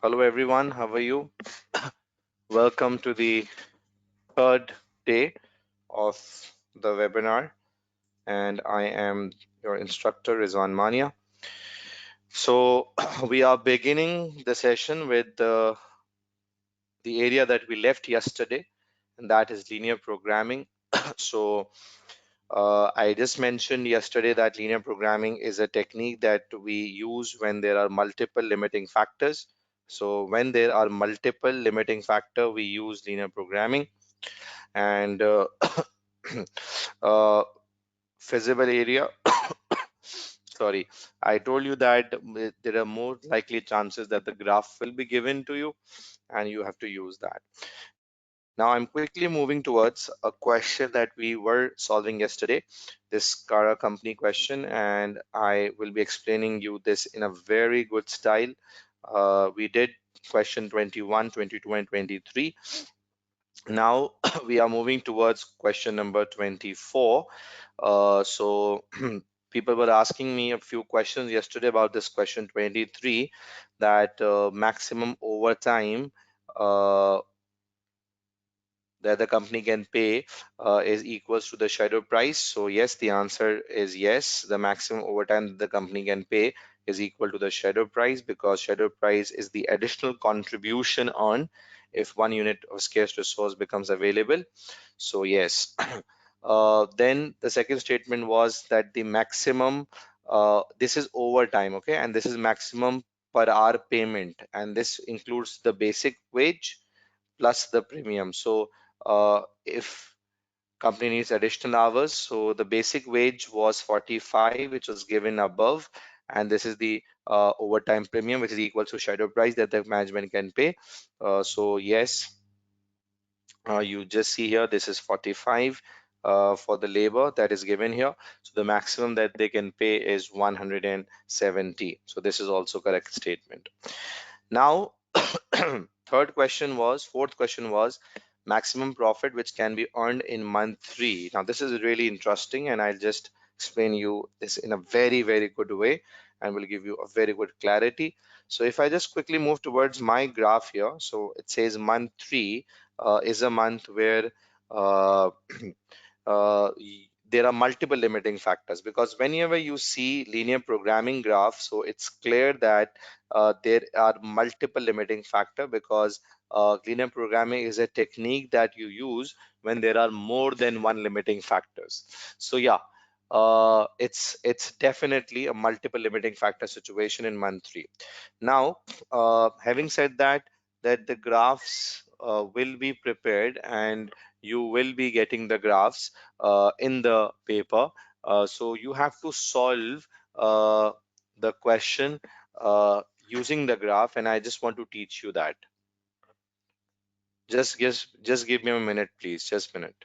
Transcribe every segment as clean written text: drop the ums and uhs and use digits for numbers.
Hello everyone, how are you? Welcome to the third day of the webinar, and I am your instructor Rizwan Mania. So we are beginning the session with the area that we left yesterday, and that is linear programming. So I just mentioned yesterday that linear programming is a technique that we use when there are multiple limiting factors. So when there are multiple limiting factor, we use linear programming. And uh, feasible area. Sorry, I told you that there are more likely chances that the graph will be given to you, and you have to use that. Now I'm quickly moving towards a question that we were solving yesterday, this Kara company question, and I will be explaining you this in a very good style. We did question 21, 22, and 23. Now we are moving towards question number 24. So people were asking me a few questions yesterday about this question 23, that maximum overtime that the company can pay is equals to the shadow price. So yes, the answer is yes. The maximum overtime the company can pay is equal to the shadow price, because shadow price is the additional contribution on if one unit of scarce resource becomes available. So yes. Then the second statement was that the maximum, this is overtime, okay, and this is maximum per hour payment, and this includes the basic wage plus the premium. So if company needs additional hours, so the basic wage was 45, which was given above, and this is the overtime premium, which is equal to shadow price that the management can pay. So yes, you just see here, this is 45 for the labor that is given here. So the maximum that they can pay is 170. So this is also correct statement. Now, fourth question was maximum profit which can be earned in month 3. Now this is really interesting, and I'll just explain you this in a very, very good way, and will give you a very good clarity. So if I just quickly move towards my graph here, so it says month 3 is a month where uh, uh, there are multiple limiting factors, because whenever you see linear programming graph, so it's clear that there are multiple limiting factor, because linear programming is a technique that you use when there are more than one limiting factors. So yeah, it's definitely a multiple limiting factor situation in month 3. Now, having said that, the graphs will be prepared, and you will be getting the graphs in the paper. So you have to solve the question using the graph, and I just want to teach you that. Just give me a minute, please. Just a minute.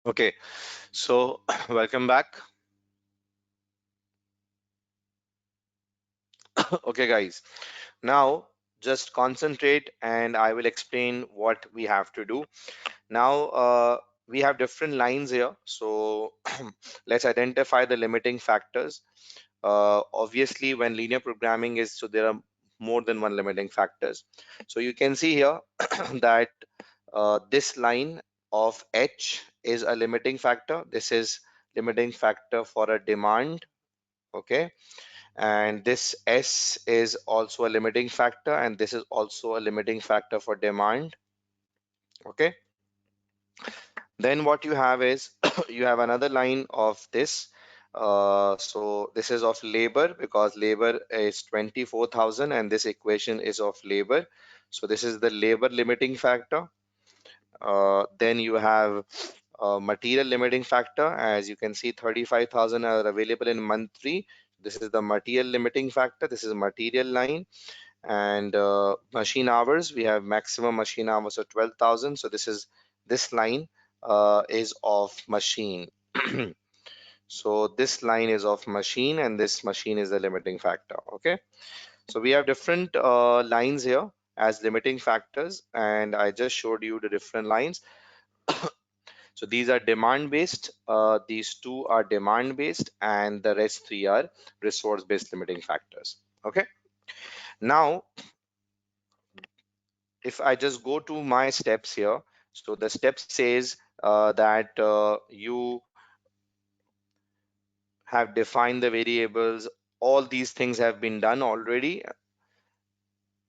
Okay, so welcome back. Okay, guys, now just concentrate and I will explain what we have to do. Now, we have different lines here. So let's identify the limiting factors. Obviously, when linear programming is, so there are more than one limiting factors. So you can see here that this line of H is a limiting factor. This is limiting factor for a demand. Okay. And this S is also a limiting factor, and this is also a limiting factor for demand. Okay. Then what you have is you have another line of this. So this is of labor because labor is 24,000 and this equation is of labor. So this is the labor limiting factor. Then you have material limiting factor. As you can see, 35,000 are available in month 3. This is the material limiting factor. This is a material line. And machine hours, we have maximum machine hours of 12,000. So this line is of machine. So this line is of machine and this machine is the limiting factor. Okay. So we have different lines here as limiting factors, and I just showed you the different lines. So these are demand based, these two are demand based, and the rest three are resource based limiting factors. Okay. Now, if I just go to my steps here, so the step says that you have defined the variables. All these things have been done already.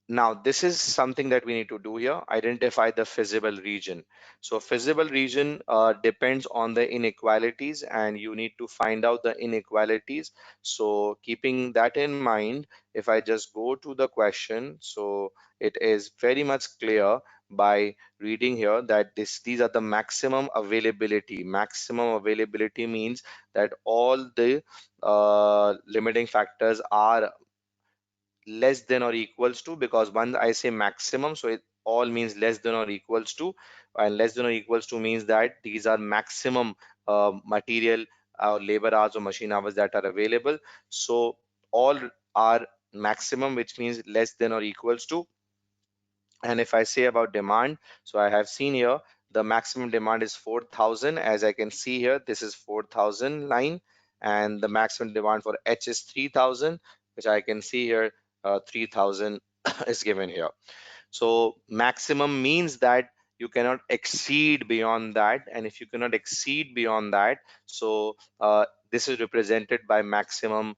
Now, this is something that we need to do here, identify the feasible region. So feasible region depends on the inequalities and you need to find out the inequalities. So keeping that in mind, if I just go to the question, so it is very much clear by reading here that these are the maximum availability. Maximum availability means that all the limiting factors are less than or equals to, because once I say maximum, so it all means less than or equals to, and less than or equals to means that these are maximum material labor hours or machine hours that are available. So all are maximum, which means less than or equals to. And if I say about demand, so I have seen here the maximum demand is 4,000. As I can see here, this is 4,000 line, and the maximum demand for H is 3,000, which I can see here, 3,000 is given here. So maximum means that you cannot exceed beyond that, and if you cannot exceed beyond that, so this is represented by maximum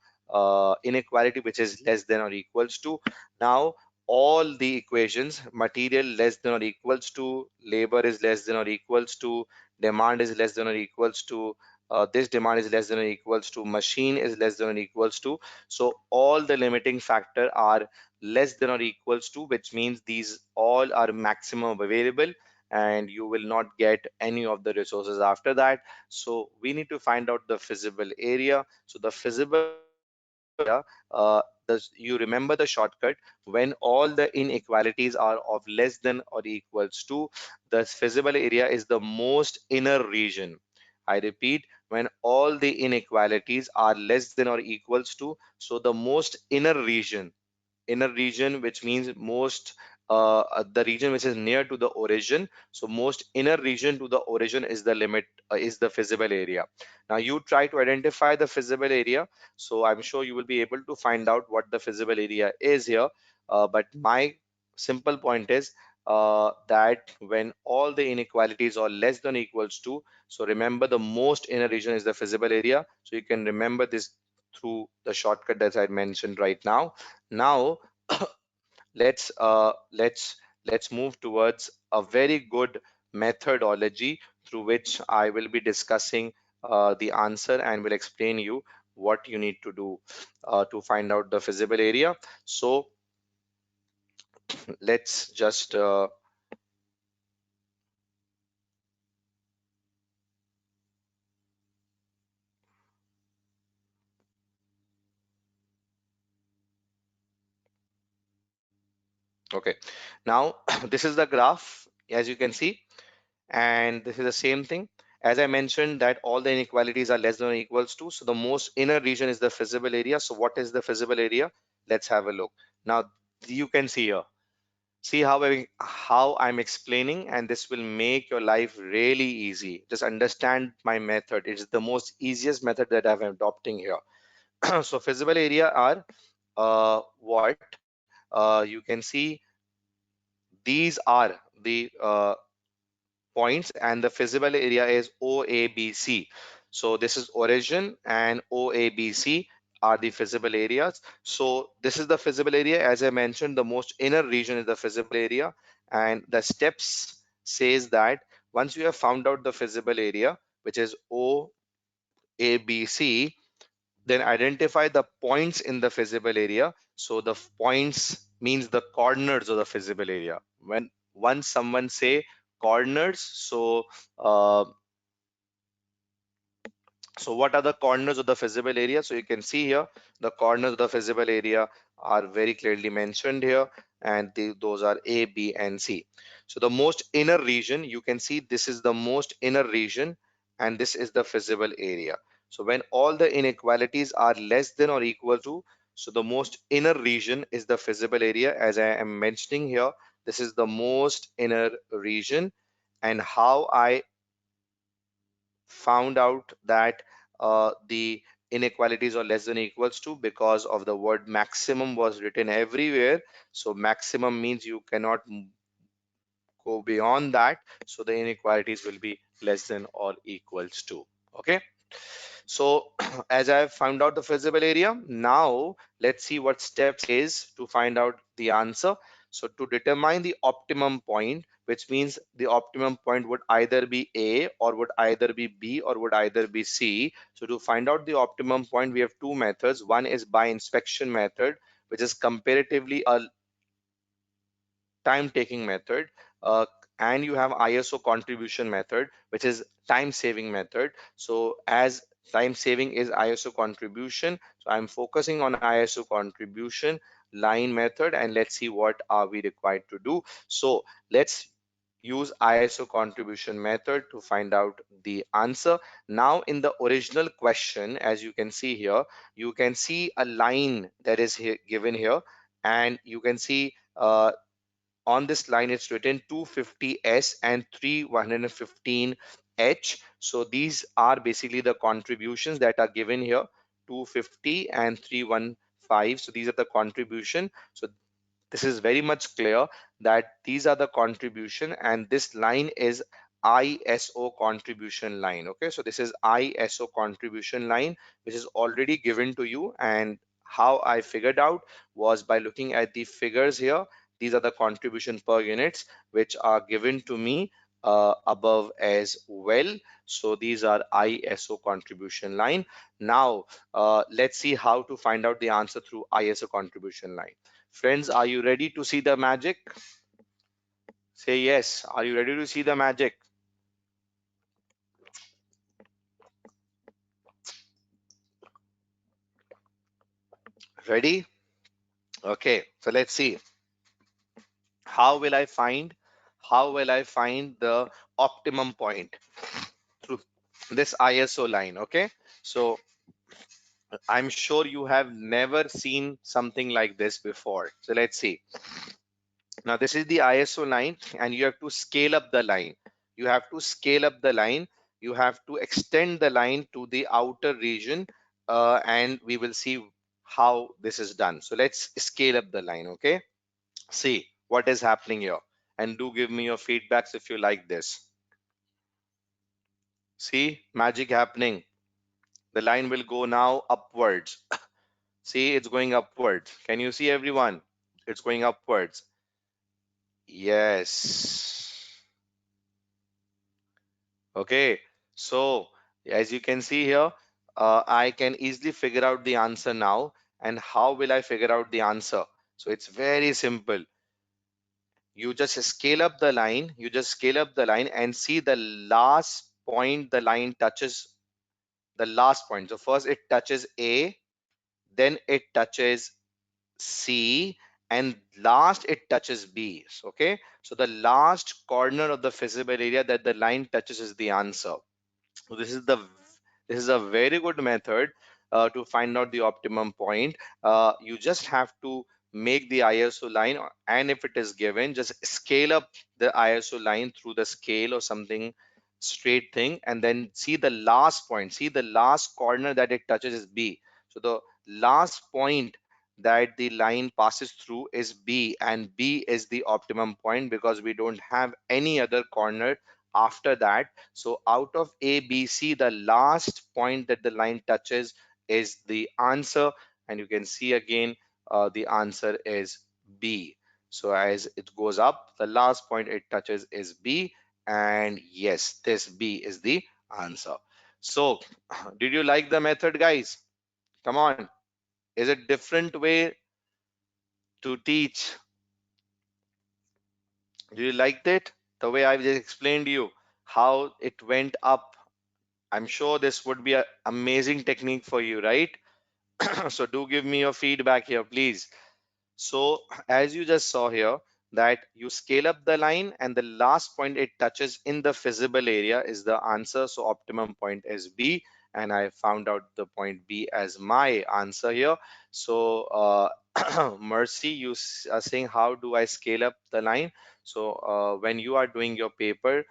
inequality, which is less than or equals to. Now all the equations, material less than or equals to, labor is less than or equals to, demand is less than or equals to, this demand is less than or equals to, machine is less than or equals to. So all the limiting factor are less than or equals to, which means these all are maximum available and you will not get any of the resources after that. So we need to find out the feasible area. So the feasible area, you remember the shortcut, when all the inequalities are of less than or equals to, the feasible area is the most inner region. I repeat, when all the inequalities are less than or equals to, so the most inner region, which means most the region which is near to the origin. So most inner region to the origin is the limit, is the feasible area. Now you try to identify the feasible area. So I'm sure you will be able to find out what the feasible area is here. But my simple point is that when all the inequalities are less than equals to, so remember the most inner region is the feasible area. So you can remember this through the shortcut that I mentioned right now. Now let's move towards a very good methodology through which I will be discussing the answer and will explain you what you need to do to find out the feasible area. So let's just okay. Now this is the graph, as you can see, and this is the same thing. As I mentioned that all the inequalities are less than or equals to, so the most inner region is the feasible area. So what is the feasible area? Let's have a look. Now you can see here. See how I'm explaining, and this will make your life really easy. Just understand my method. It's the most easiest method that I'm adopting here. So feasible area are what you can see. These are the points, and the feasible area is OABC. So this is origin, and OABC are the feasible areas. So this is the feasible area. As I mentioned, the most inner region is the feasible area, and the steps says that once you have found out the feasible area, which is OABC, then identify the points in the feasible area. So the points means the corners of the feasible area. When once someone say corners, uh, so what are the corners of the feasible area? So you can see here the corners of the feasible area are very clearly mentioned here, and those are A, B, and C. So the most inner region, you can see this is the most inner region, and this is the feasible area. So when all the inequalities are less than or equal to, so the most inner region is the feasible area. As I am mentioning here, this is the most inner region, and how I found out that the inequalities are less than or equals to, because of the word maximum was written everywhere. So maximum means you cannot go beyond that. So the inequalities will be less than or equals to. Okay. So as I have found out the feasible area, now let's see what step says to find out the answer. So to determine the optimum point, which means the optimum point would either be A, or would either be B, or would either be C. So to find out the optimum point, we have two methods. One is by inspection method, which is comparatively a time taking method, uh, and you have ISO contribution method, which is time saving method. So as time saving is ISO contribution, so I'm focusing on ISO contribution line method, and let's see what are we required to do. So let's use ISO contribution method to find out the answer. Now in the original question, as you can see here, you can see a line that is here, given here, and you can see on this line it's written 250S and 3115H. So these are basically the contributions that are given here, 250 and 315. So these are the contribution. So this is very much clear that these are the contribution, and this line is ISO contribution line. Okay, so this is ISO contribution line, which is already given to you. And how I figured out was by looking at the figures here. These are the contribution per units which are given to me above as well. So these are ISO contribution line. Now let's see how to find out the answer through ISO contribution line. Friends, are you ready to see the magic? Say yes. Are you ready to see the magic? Ready? Okay, so let's see. How will I find the optimum point through this ISO line? Okay, so I'm sure you have never seen something like this before. So let's see. Now this is the ISO line, and you have to scale up the line. You have to scale up the line. You have to extend the line to the outer region, and we will see how this is done. So let's scale up the line. Okay, see what is happening here, and do give me your feedbacks if you like this. See, magic happening. The line will go now upwards. See, it's going upwards. Can you see, everyone? It's going upwards. Yes. Okay, so as you can see here, I can easily figure out the answer now. And how will I figure out the answer? So it's very simple. You just scale up the line, and see the last point the line touches, the last point. So first it touches A, then it touches C, and last it touches B. Okay, so the last corner of the feasible area that the line touches is the answer. So this is a very good method to find out the optimum point. You just have to make the ISO line, and if it is given, just scale up the ISO line through the scale or something straight thing, and then see the last point. See the last corner that it touches is B. So the last point that the line passes through is B, and B is the optimum point because we don't have any other corner after that. So out of A, B, C, the last point that the line touches is the answer. And you can see again, the answer is B. So as it goes up, the last point it touches is B. And yes, this B is the answer. So did you like the method, guys? Come on. Is it different way to teach? Do you liked it? The way I just explained to you how it went up. I'm sure this would be an amazing technique for you, right? So do give me your feedback here, please. So as you just saw here, that you scale up the line and the last point it touches in the feasible area is the answer. So optimum point is B, and I found out the point B as my answer here. So Mercy, you are saying how do I scale up the line? So when you are doing your paper,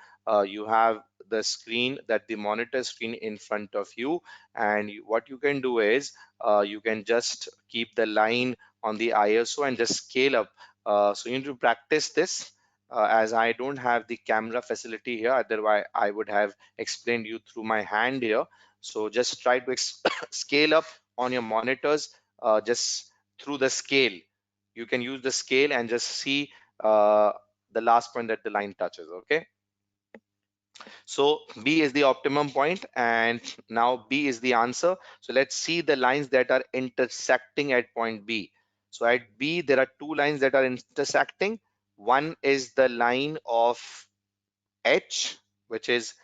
you have the screen, that the monitor screen in front of you, and what you can do is you can just keep the line on the ISO and just scale up. So you need to practice this, as I don't have the camera facility here. Otherwise, I would have explained you through my hand here. So just try to scale up on your monitors, just through the scale. You can use the scale and just see uh, the last point that the line touches. Okay. So B is the optimum point, and now B is the answer. So let's see the lines that are intersecting at point B. So at B, there are two lines that are intersecting. One is the line of H, which is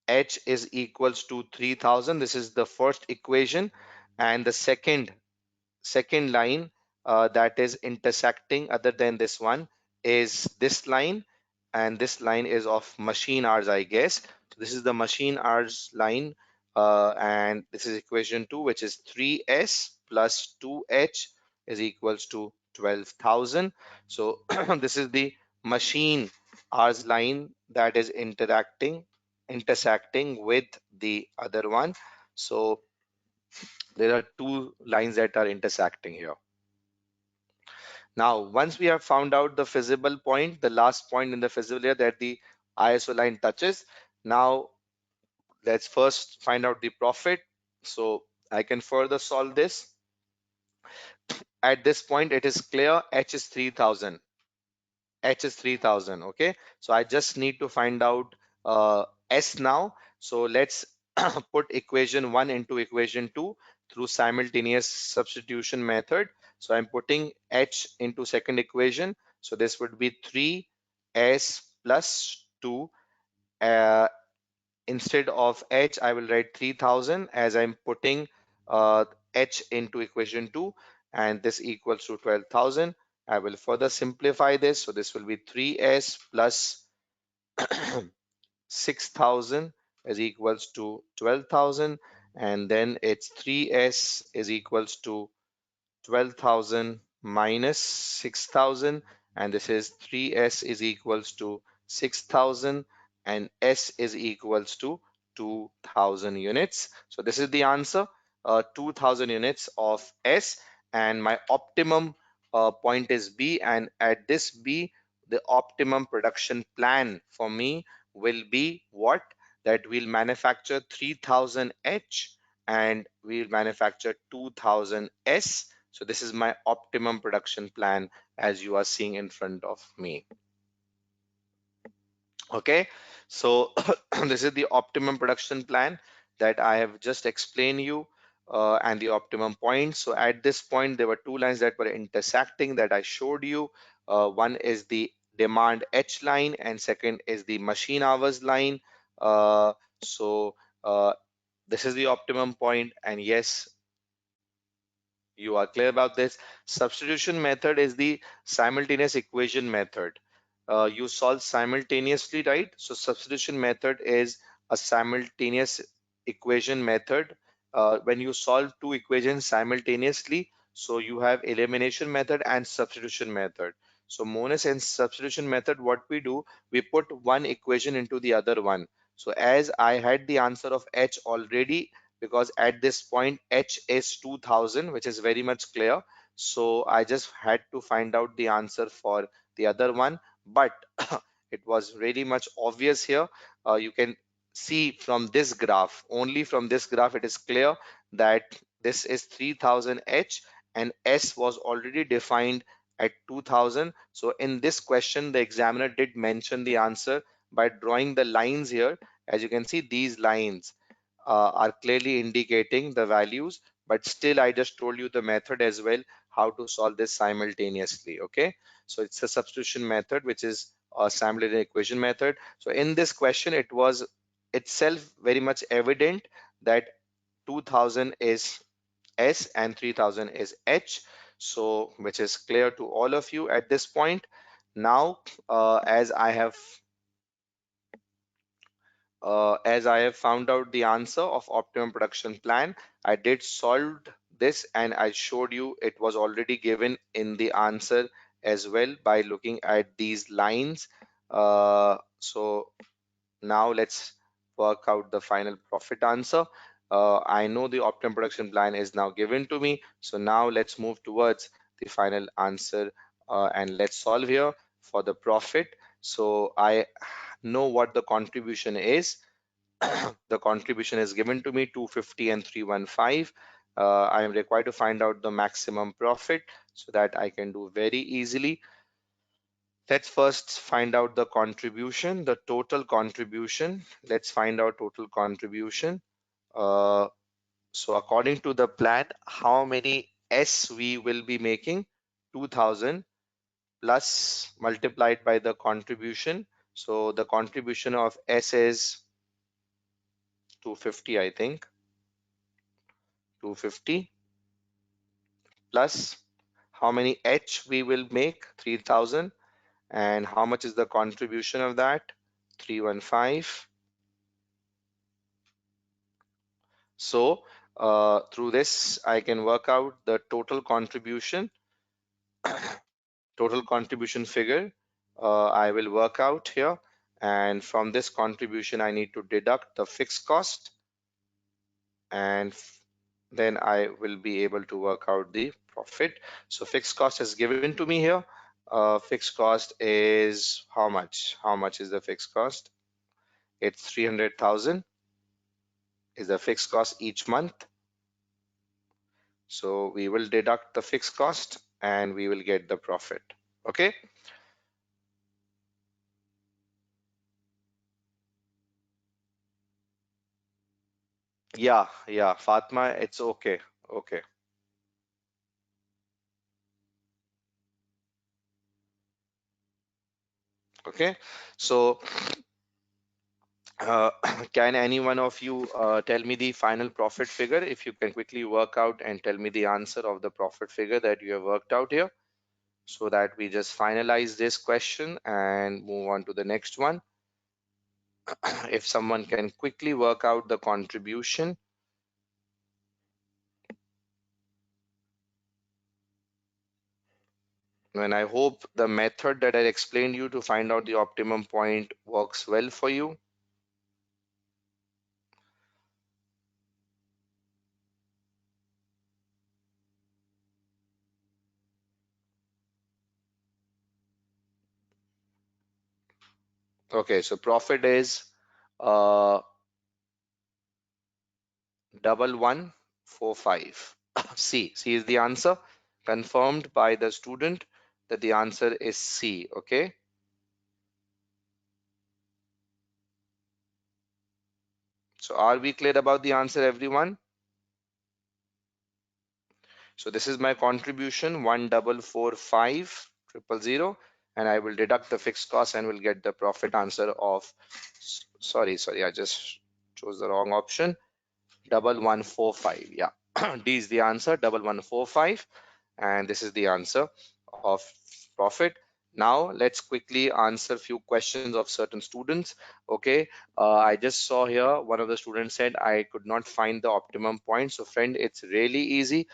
H is equals to 3000. This is the first equation. And the second line that is intersecting other than this one is this line, and this line is of machine hours, I guess. So this is the machine hours line, and this is equation 2, which is 3s plus 2h is equals to 12,000. So this is the machine hours line that is intersecting with the other one. So there are two lines that are intersecting here. Now, once we have found out the feasible point, the last point in the feasible area that the ISO line touches, now let's first find out the profit. So I can further solve this. At this point, it is clear H is 3000. H is 3000. Okay. So I just need to find out S now. So let's put equation 1 into equation 2 through simultaneous substitution method. So I'm putting H into second equation. So this would be 3S plus 2. Uh, Instead of H, I will write 3000 as I'm putting H into equation 2, and this equals to 12,000. I will further simplify this. So this will be 3S plus 6,000 is equals to 12,000, and then it's 3S is equals to 12,000 minus 6,000, and this is 3s is equals to 6,000, and s is equals to 2,000 units. So this is the answer, 2,000 units of s, and my optimum point is B, and at this B, the optimum production plan for me will be what? That we'll manufacture 3,000 H and we'll manufacture 2,000 S. So this is my optimum production plan as you are seeing in front of me. Okay, so this is the optimum production plan that I have just explained you, and the optimum point. So at this point, there were two lines that were intersecting that I showed you. One is the demand H line, and second is the machine hours line. So this is the optimum point, and yes, you are clear about this. Substitution method is the simultaneous equation method. You solve simultaneously, right? So substitution method is a simultaneous equation method. When you solve two equations simultaneously, so you have elimination method and substitution method. So Monas and substitution method, what we do, we put one equation into the other one. So as I had the answer of H already, because at this point H is 2000, which is very much clear. So I just had to find out the answer for the other one, but it was really much obvious here. You can see from this graph, only from this graph, it is clear that this is 3000H and S was already defined at 2000. So in this question, the examiner did mention the answer by drawing the lines here. As you can see, these lines are clearly indicating the values, but still I just told you the method as well, how to solve this simultaneously. Okay, so it's a substitution method, which is a simultaneous equation method. So in this question, it was itself very much evident that 2000 is S and 3000 is H, so which is clear to all of you at this point. Now, as I have found out the answer of optimum production plan, I did solve this and I showed you it was already given in the answer as well by looking at these lines. So now let's work out the final profit answer. I know the optimum production plan is now given to me. So now let's move towards the final answer and let's solve here for the profit. So I know what the contribution is. The contribution is given to me 250 and 315. I am required to find out the maximum profit so that I can do very easily. Let's first find out the contribution, the total contribution. Let's find out total contribution. Uh, so according to the plan, how many S we will be making? 2000 plus multiplied by the contribution. So the contribution of S is 250, I think. 250 plus how many H we will make? 3000. And how much is the contribution of that? 315. So through this, I can work out the total contribution, total contribution figure. I will work out here. And from this contribution, I need to deduct the fixed cost. And then I will be able to work out the profit. So fixed cost is given to me here. Fixed cost is how much? How much is the fixed cost? It's 300,000 is the fixed cost each month. So we will deduct the fixed cost and we will get the profit. Okay. Yeah, Fatma, it's okay. Okay. Okay. So uh, can any one of you tell me the final profit figure? If you can quickly work out and tell me the answer of the profit figure that you have worked out here, so that we just finalize this question and move on to the next one. If someone can quickly work out the contribution. And I hope the method that I explained you to find out the optimum point works well for you. Okay, so profit is uh, 1145. C is the answer, confirmed by the student that the answer is C. Okay, so are we clear about the answer, everyone? So this is my contribution, 1,445,000, and I will deduct the fixed cost and will get the profit answer of, sorry, I just chose the wrong option, 1145. Yeah, D is the answer, 1145, and this is the answer of profit. Now let's quickly answer few questions of certain students. Okay, I just saw here one of the students said I could not find the optimum point. So friend, it's really easy.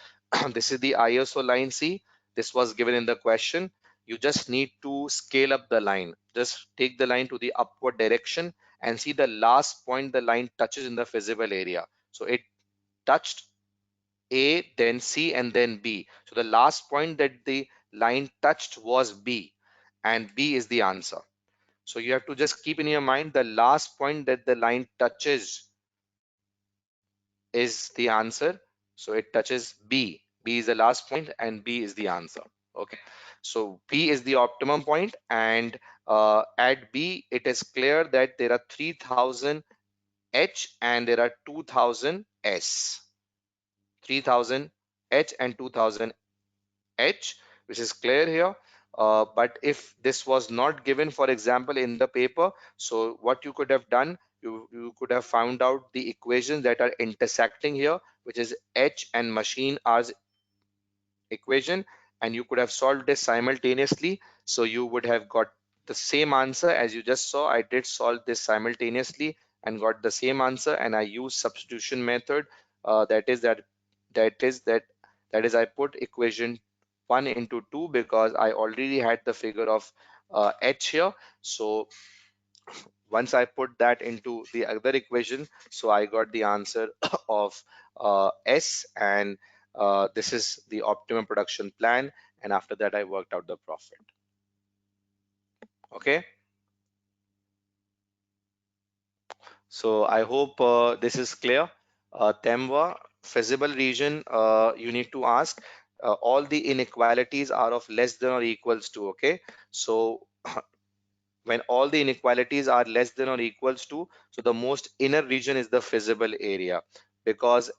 This is the ISO line C. This was given in the question. You just need to scale up the line. Just take the line to the upward direction and see the last point the line touches in the visible area. So it touched A, then C, and then B. So the last point that the line touched was B, and B is the answer. So you have to just keep in your mind the last point that the line touches is the answer. So it touches B. B is the last point, and B is the answer. Okay. So B is the optimum point, and at B, it is clear that there are 3000 H and there are 2000 S. 3000 H and 2000 H, which is clear here. But if this was not given, for example, in the paper, so what you could have done, you could have found out the equations that are intersecting here, which is H and machine hours equation, and you could have solved this simultaneously. So you would have got the same answer as you just saw. I did solve this simultaneously and got the same answer, and I used substitution method. That is that is I put equation 1 into 2 because I already had the figure of H here. So once I put that into the other equation, so I got the answer of S, and this is the optimum production plan. And after that, I worked out the profit. Okay. So I hope this is clear. Temwa, feasible region, you need to ask. All the inequalities are of less than or equals to. Okay. So when all the inequalities are less than or equals to, so the most inner region is the feasible area, because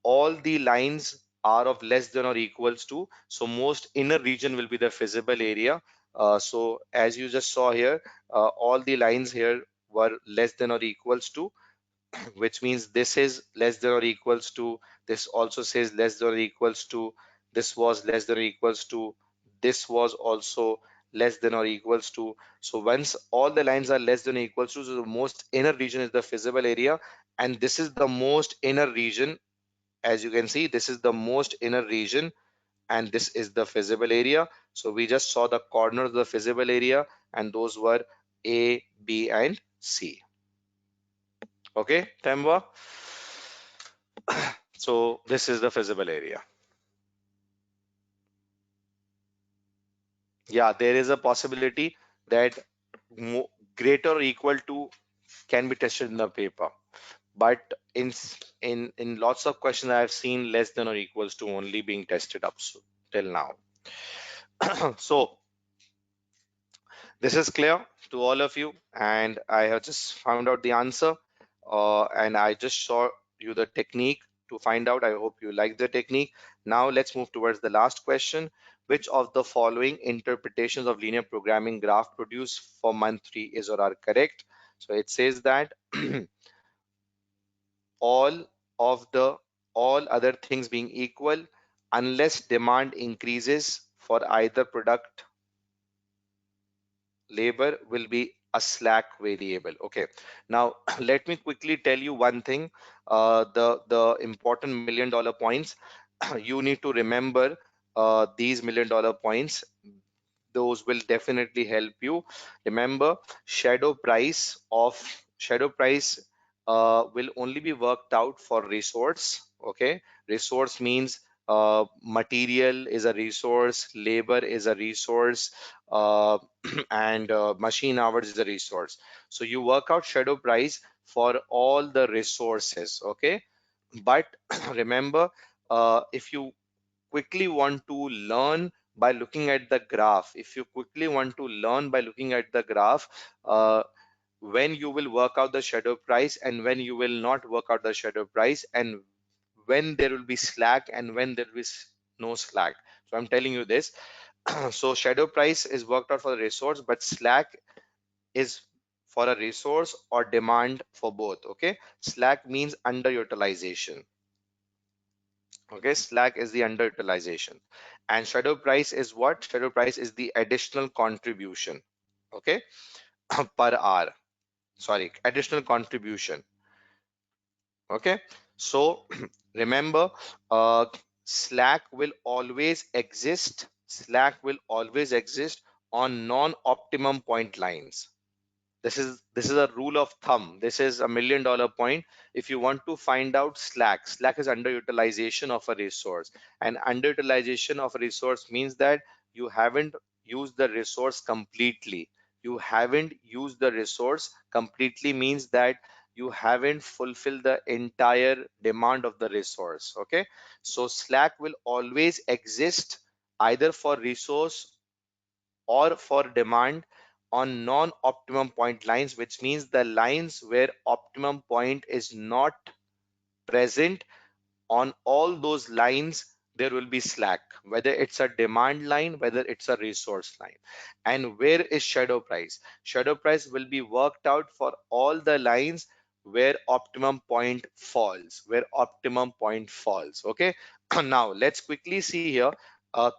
all the lines are of less than or equals to, so most inner region will be the feasible area. So as you just saw here, all the lines here were less than or equals to, which means this is less than or equals to, this also says less than or equals to, this was less than or equals to, this was also less than or equals to. So once all the lines are less than or equals to, so the most inner region is the feasible area, and this is the most inner region. As you can see, this is the most inner region, and this is the feasible area. So we just saw the corners of the feasible area, and those were A, B, and C. Okay, Temba. So this is the feasible area. Yeah, there is a possibility that greater or equal to can be tested in the paper, but in lots of questions I have seen less than or equals to only being tested up till now. So this is clear to all of you, and I have just found out the answer, and I just saw you the technique to find out. I hope you like the technique. Now let's move towards the last question. Which of the following interpretations of linear programming graph produced for month 3 is or are correct? So it says that all of the all other things being equal, unless demand increases for either product, labor will be a slack variable. Okay, now let me quickly tell you one thing, the important $1 million points. You need to remember these $1 million points. Those will definitely help you. Remember, shadow price will only be worked out for resource. Okay, resource means material is a resource, labor is a resource, uh, and machine hours is a resource. So you work out shadow price for all the resources. Okay, but remember, if you quickly want to learn by looking at the graph, if you quickly want to learn by looking at the graph, when you will work out the shadow price and when you will not work out the shadow price, and when there will be slack and when there will be no slack. So I'm telling you this. So shadow price is worked out for the resource, but slack is for a resource or demand for both. Okay, slack means underutilization. Okay, slack is the underutilization. And shadow price is what? Shadow price is the additional contribution. Okay, per hour. Sorry, additional contribution. Okay, so remember, uh, slack will always exist. Slack will always exist on non-optimum point lines. This is a rule of thumb. This is $1 million point. If you want to find out slack is underutilization of a resource, and underutilization of a resource means that you haven't used the resource completely. You haven't used the resource completely means that you haven't fulfilled the entire demand of the resource. Okay, so slack will always exist either for resource or for demand on non-optimum point lines, which means the lines where optimum point is not present. On all those lines there will be slack, whether it's a demand line, whether it's a resource line. And where is shadow price? Shadow price will be worked out for all the lines where optimum point falls, okay. Now let's quickly see here,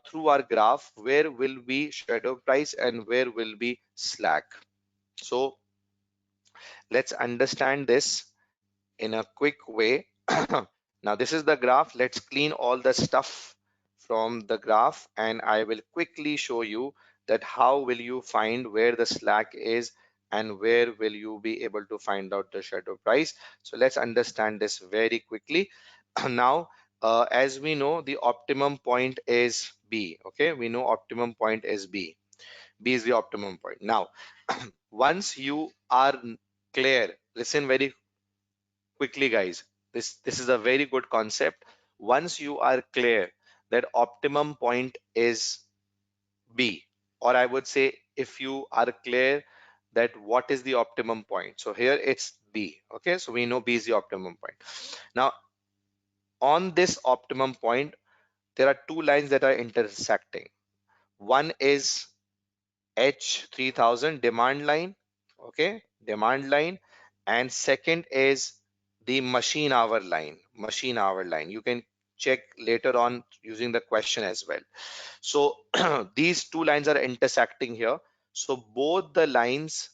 through our graph, where will be shadow price and where will be slack. So let's understand this in a quick way. Now this is the graph. Let's clean all the stuff from the graph and I will quickly show you that how will you find where the slack is and where will you be able to find out the shadow price. So let's understand this very quickly. Now, as we know, the optimum point is B. Okay, we know optimum point is B. B is the optimum point. Now, once you are clear, listen very quickly, guys. This is a very good concept. Once you are clear that optimum point is B, or I would say if you are clear that what is the optimum point, so here it's B. Okay, so we know B is the optimum point. Now on this optimum point there are two lines that are intersecting. One is H3000 demand line, okay, demand line, and second is the machine hour line. You can check later on using the question as well. So these two lines are intersecting here. So both the lines,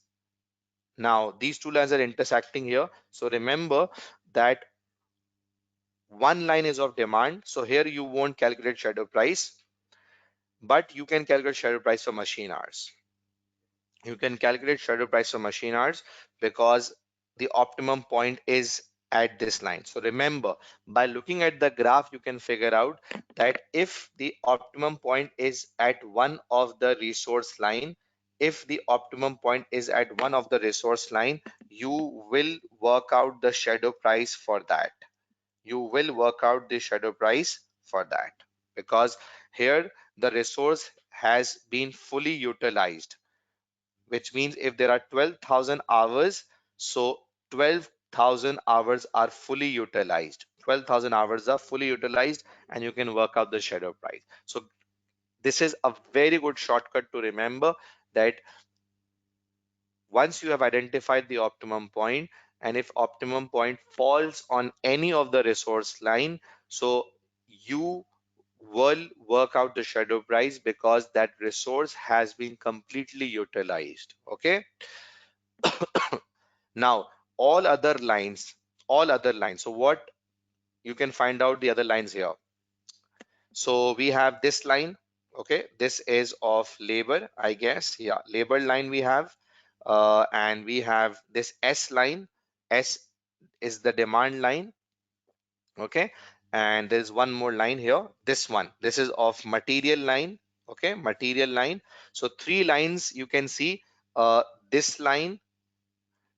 now these two lines are intersecting here. So remember that one line is of demand. So here you won't calculate shadow price, but you can calculate shadow price for machine hours. You can calculate shadow price for machine hours because the optimum point is at this line. So remember, by looking at the graph you can figure out that if the optimum point is at one of the resource line, if the optimum point is at one of the resource line, you will work out the shadow price for that. You will work out the shadow price for that because here the resource has been fully utilized, which means if there are 12,000 hours, so 12,000 hours are fully utilized. 12,000 hours are fully utilized and you can work out the shadow price. So this is a very good shortcut to remember that once you have identified the optimum point, and if optimum point falls on any of the resource line, so you will work out the shadow price because that resource has been completely utilized. Okay, now all other lines, so what, you can find out the other lines here. So we have this line. Okay, this is of labor, I guess. Yeah, labor line we have, and we have this S line. S is the demand line. Okay, and there's one more line here, this one, this is of material line. Okay, material line. So three lines you can see, this line,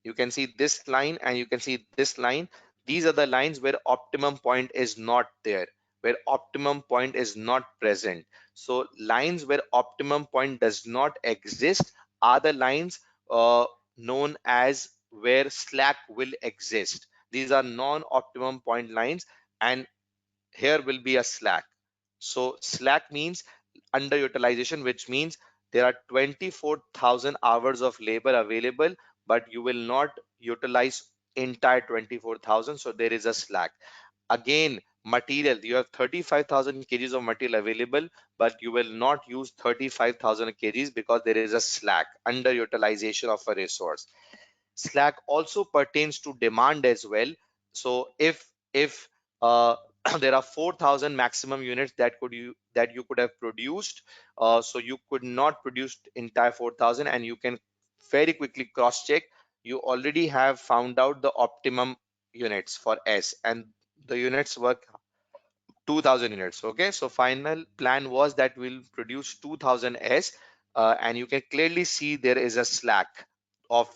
you can see this line, and you can see this line. These are the lines where optimum point is not there, where optimum point is not present. So lines where optimum point does not exist are the lines known as where slack will exist. These are non-optimum point lines, and here will be a slack. So slack means underutilization, which means there are 24,000 hours of labor available, but you will not utilize entire 24,000. So there is a slack. Again, material, you have 35,000 kgs of material available, but you will not use 35,000 kgs because there is a slack, underutilization of a resource. Slack also pertains to demand as well. So if uh, there are 4,000 maximum units that you could have produced, so you could not produce entire 4,000, and you can very quickly cross check. You already have found out the optimum units for S, and the units were 2,000 units. Okay, so final plan was that we'll produce 2,000 S, and you can clearly see there is a slack of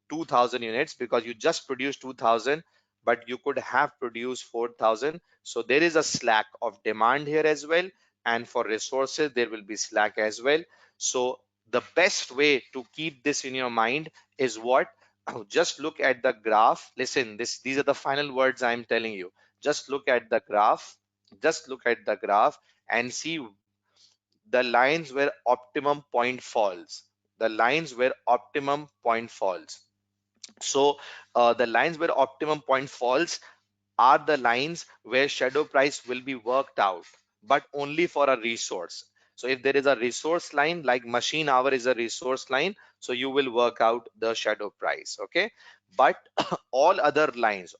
2,000 units because you just produced 2,000, but you could have produced 4,000. So there is a slack of demand here as well, and for resources there will be slack as well. So the best way to keep this in your mind is what? Just look at the graph. Listen, these are the final words I'm telling you. Just look at the graph, just look at the graph and see the lines where optimum point falls, the lines where optimum point falls. So the lines where optimum point falls are the lines where shadow price will be worked out, but only for a resource. So if there is a resource line, like machine hour is a resource line, so you will work out the shadow price. Okay, but all other lines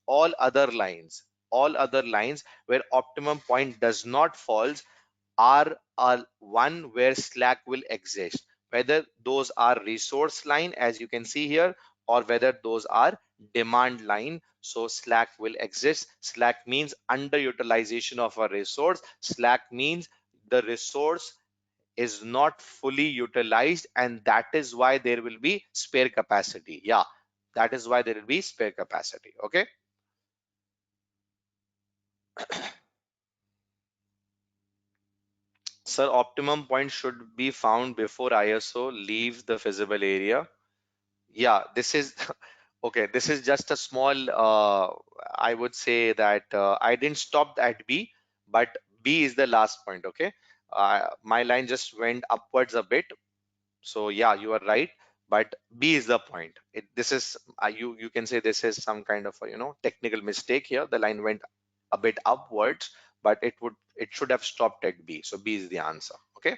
where optimum point does not falls are one where slack will exist, whether those are resource line as you can see here, or whether those are demand line. So slack will exist. Slack means underutilization of a resource. Slack means the resource is not fully utilized, and that is why there will be spare capacity. Yeah, that is why there will be spare capacity. Okay. Sir, optimum point should be found before ISO leaves the feasible area. Yeah, this is okay. This is just a small, I would say that I didn't stop at B, but B is the last point. Okay. My line just went upwards a bit. So yeah, you are right. But B is the point. This is, you can say this is some kind of a, technical mistake here. The line went a bit upwards, but it should have stopped at B. So B is the answer. Okay.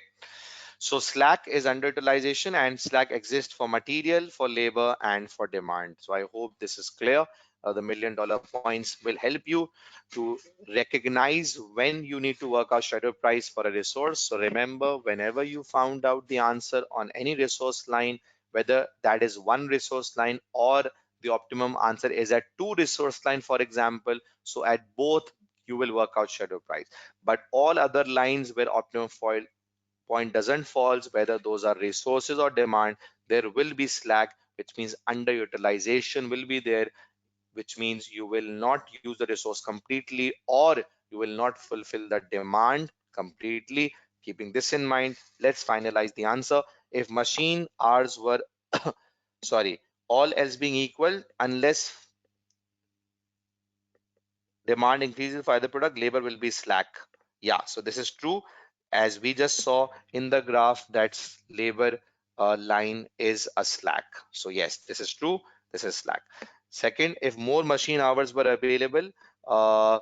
So slack is underutilization, and slack exists for material, for labor, and for demand. So I hope this is clear. The $1,000,000 points will help you to recognize when you need to work out shadow price for a resource. So remember, whenever you found out the answer on any resource line, whether that is one resource line or the optimum answer is at two resource line, for example, so at both you will work out shadow price. But all other lines where optimum point doesn't falls, whether those are resources or demand, there will be slack, which means underutilization will be there, which means you will not use the resource completely, or you will not fulfill the demand completely. Keeping this in mind, let's finalize the answer. If machine hours were sorry, all else being equal, unless demand increases for either product, labor will be slack. Yeah, so this is true. As we just saw in the graph, that labor line is a slack. So yes, this is true. This is slack. Second, if more machine hours were available, uh,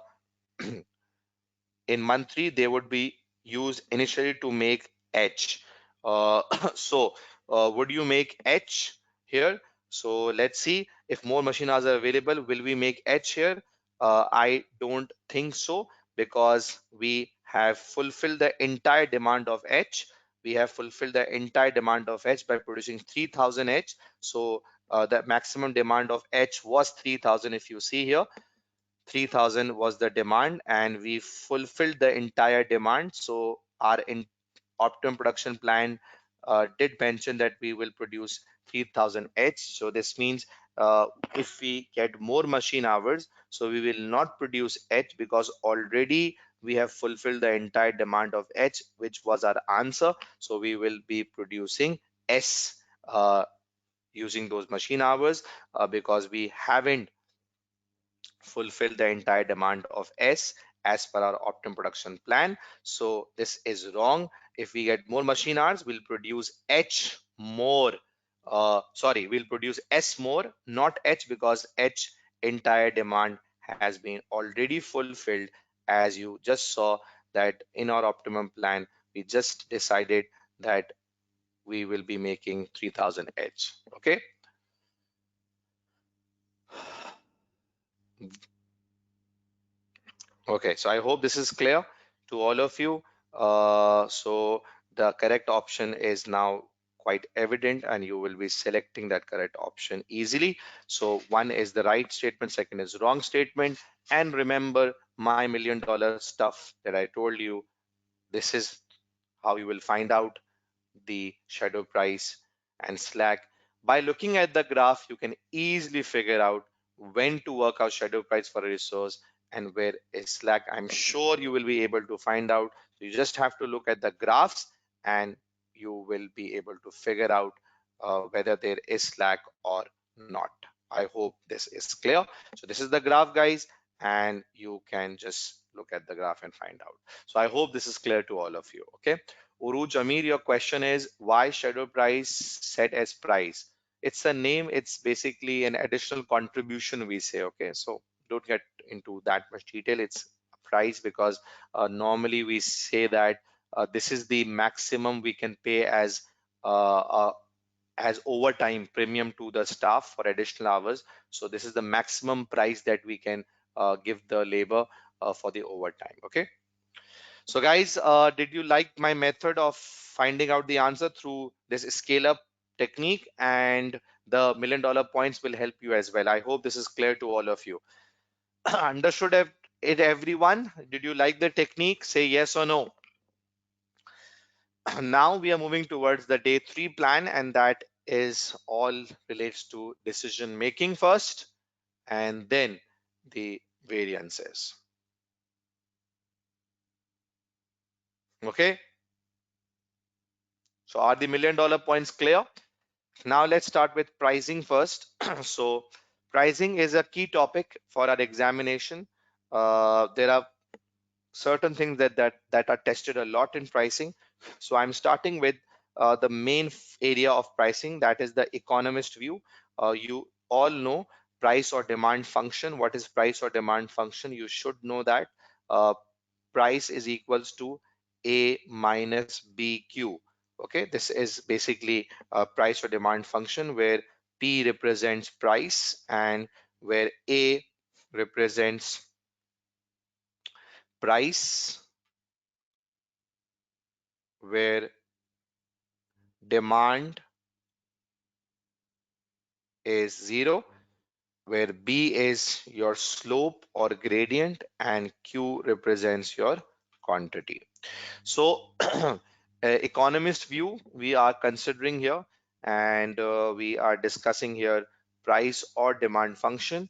in month 3 they would be used initially to make H. uh, so would you make H here? So let's see, if more machine hours are available, will we make H here? I don't think so, because we have fulfilled the entire demand of H. We have fulfilled the entire demand of H by producing 3,000 H. So the maximum demand of H was 3,000. If you see here, 3,000 was the demand, and we fulfilled the entire demand. So our optimum production plan did mention that we will produce 3,000 H. So this means if we get more machine hours, so we will not produce H, because already we have fulfilled the entire demand of H, which was our answer. So we will be producing S using those machine hours, because we haven't fulfill the entire demand of S as per our optimum production plan. So this is wrong. If we get more machine hours, we'll produce H more. Sorry, we'll produce S more, not H, because H entire demand has been already fulfilled, as you just saw that in our optimum plan, we just decided that we will be making 3000 edge. Okay. Okay, so I hope this is clear to all of you. So the correct option is now quite evident, and you will be selecting that correct option easily. So one is the right statement, second is wrong statement. And remember my $1 million stuff that I told you, this is how you will find out the shadow price and slack. By looking at the graph, you can easily figure out when to work out shadow price for a resource and where is slack. I'm sure you will be able to find out. So you just have to look at the graphs and you will be able to figure out whether there is slack or not. I hope this is clear. So this is the graph, guys, and you can just look at the graph and find out. So I hope this is clear to all of you. Okay. Uruj Amir, your question is why shadow price set as price? It's a name, it's basically an additional contribution we say, okay? So don't get into that much detail. It's a price because normally we say that this is the maximum we can pay as overtime premium to the staff for additional hours. So this is the maximum price that we can give the labor for the overtime, okay? So guys, did you like my method of finding out the answer through this scale up technique? And the $1 million points will help you as well. I hope this is clear to all of you. Understood it, everyone? Did you like the technique? Say yes or no. Now we are moving towards the day 3 plan, and that is all relates to decision making first and then the variances. Okay. So are the $1 million points clear? Now let's start with pricing first. So pricing is a key topic for our examination. There are certain things that are tested a lot in pricing. So I'm starting with the main area of pricing, that is the economist view. You all know price or demand function. What is price or demand function? You should know that price is equals to A minus BQ. Okay, this is basically a price or demand function where P represents price and where A represents price, where demand is 0, where B is your slope or gradient, and Q represents your quantity. So, economist view we are considering here, and we are discussing here price or demand function.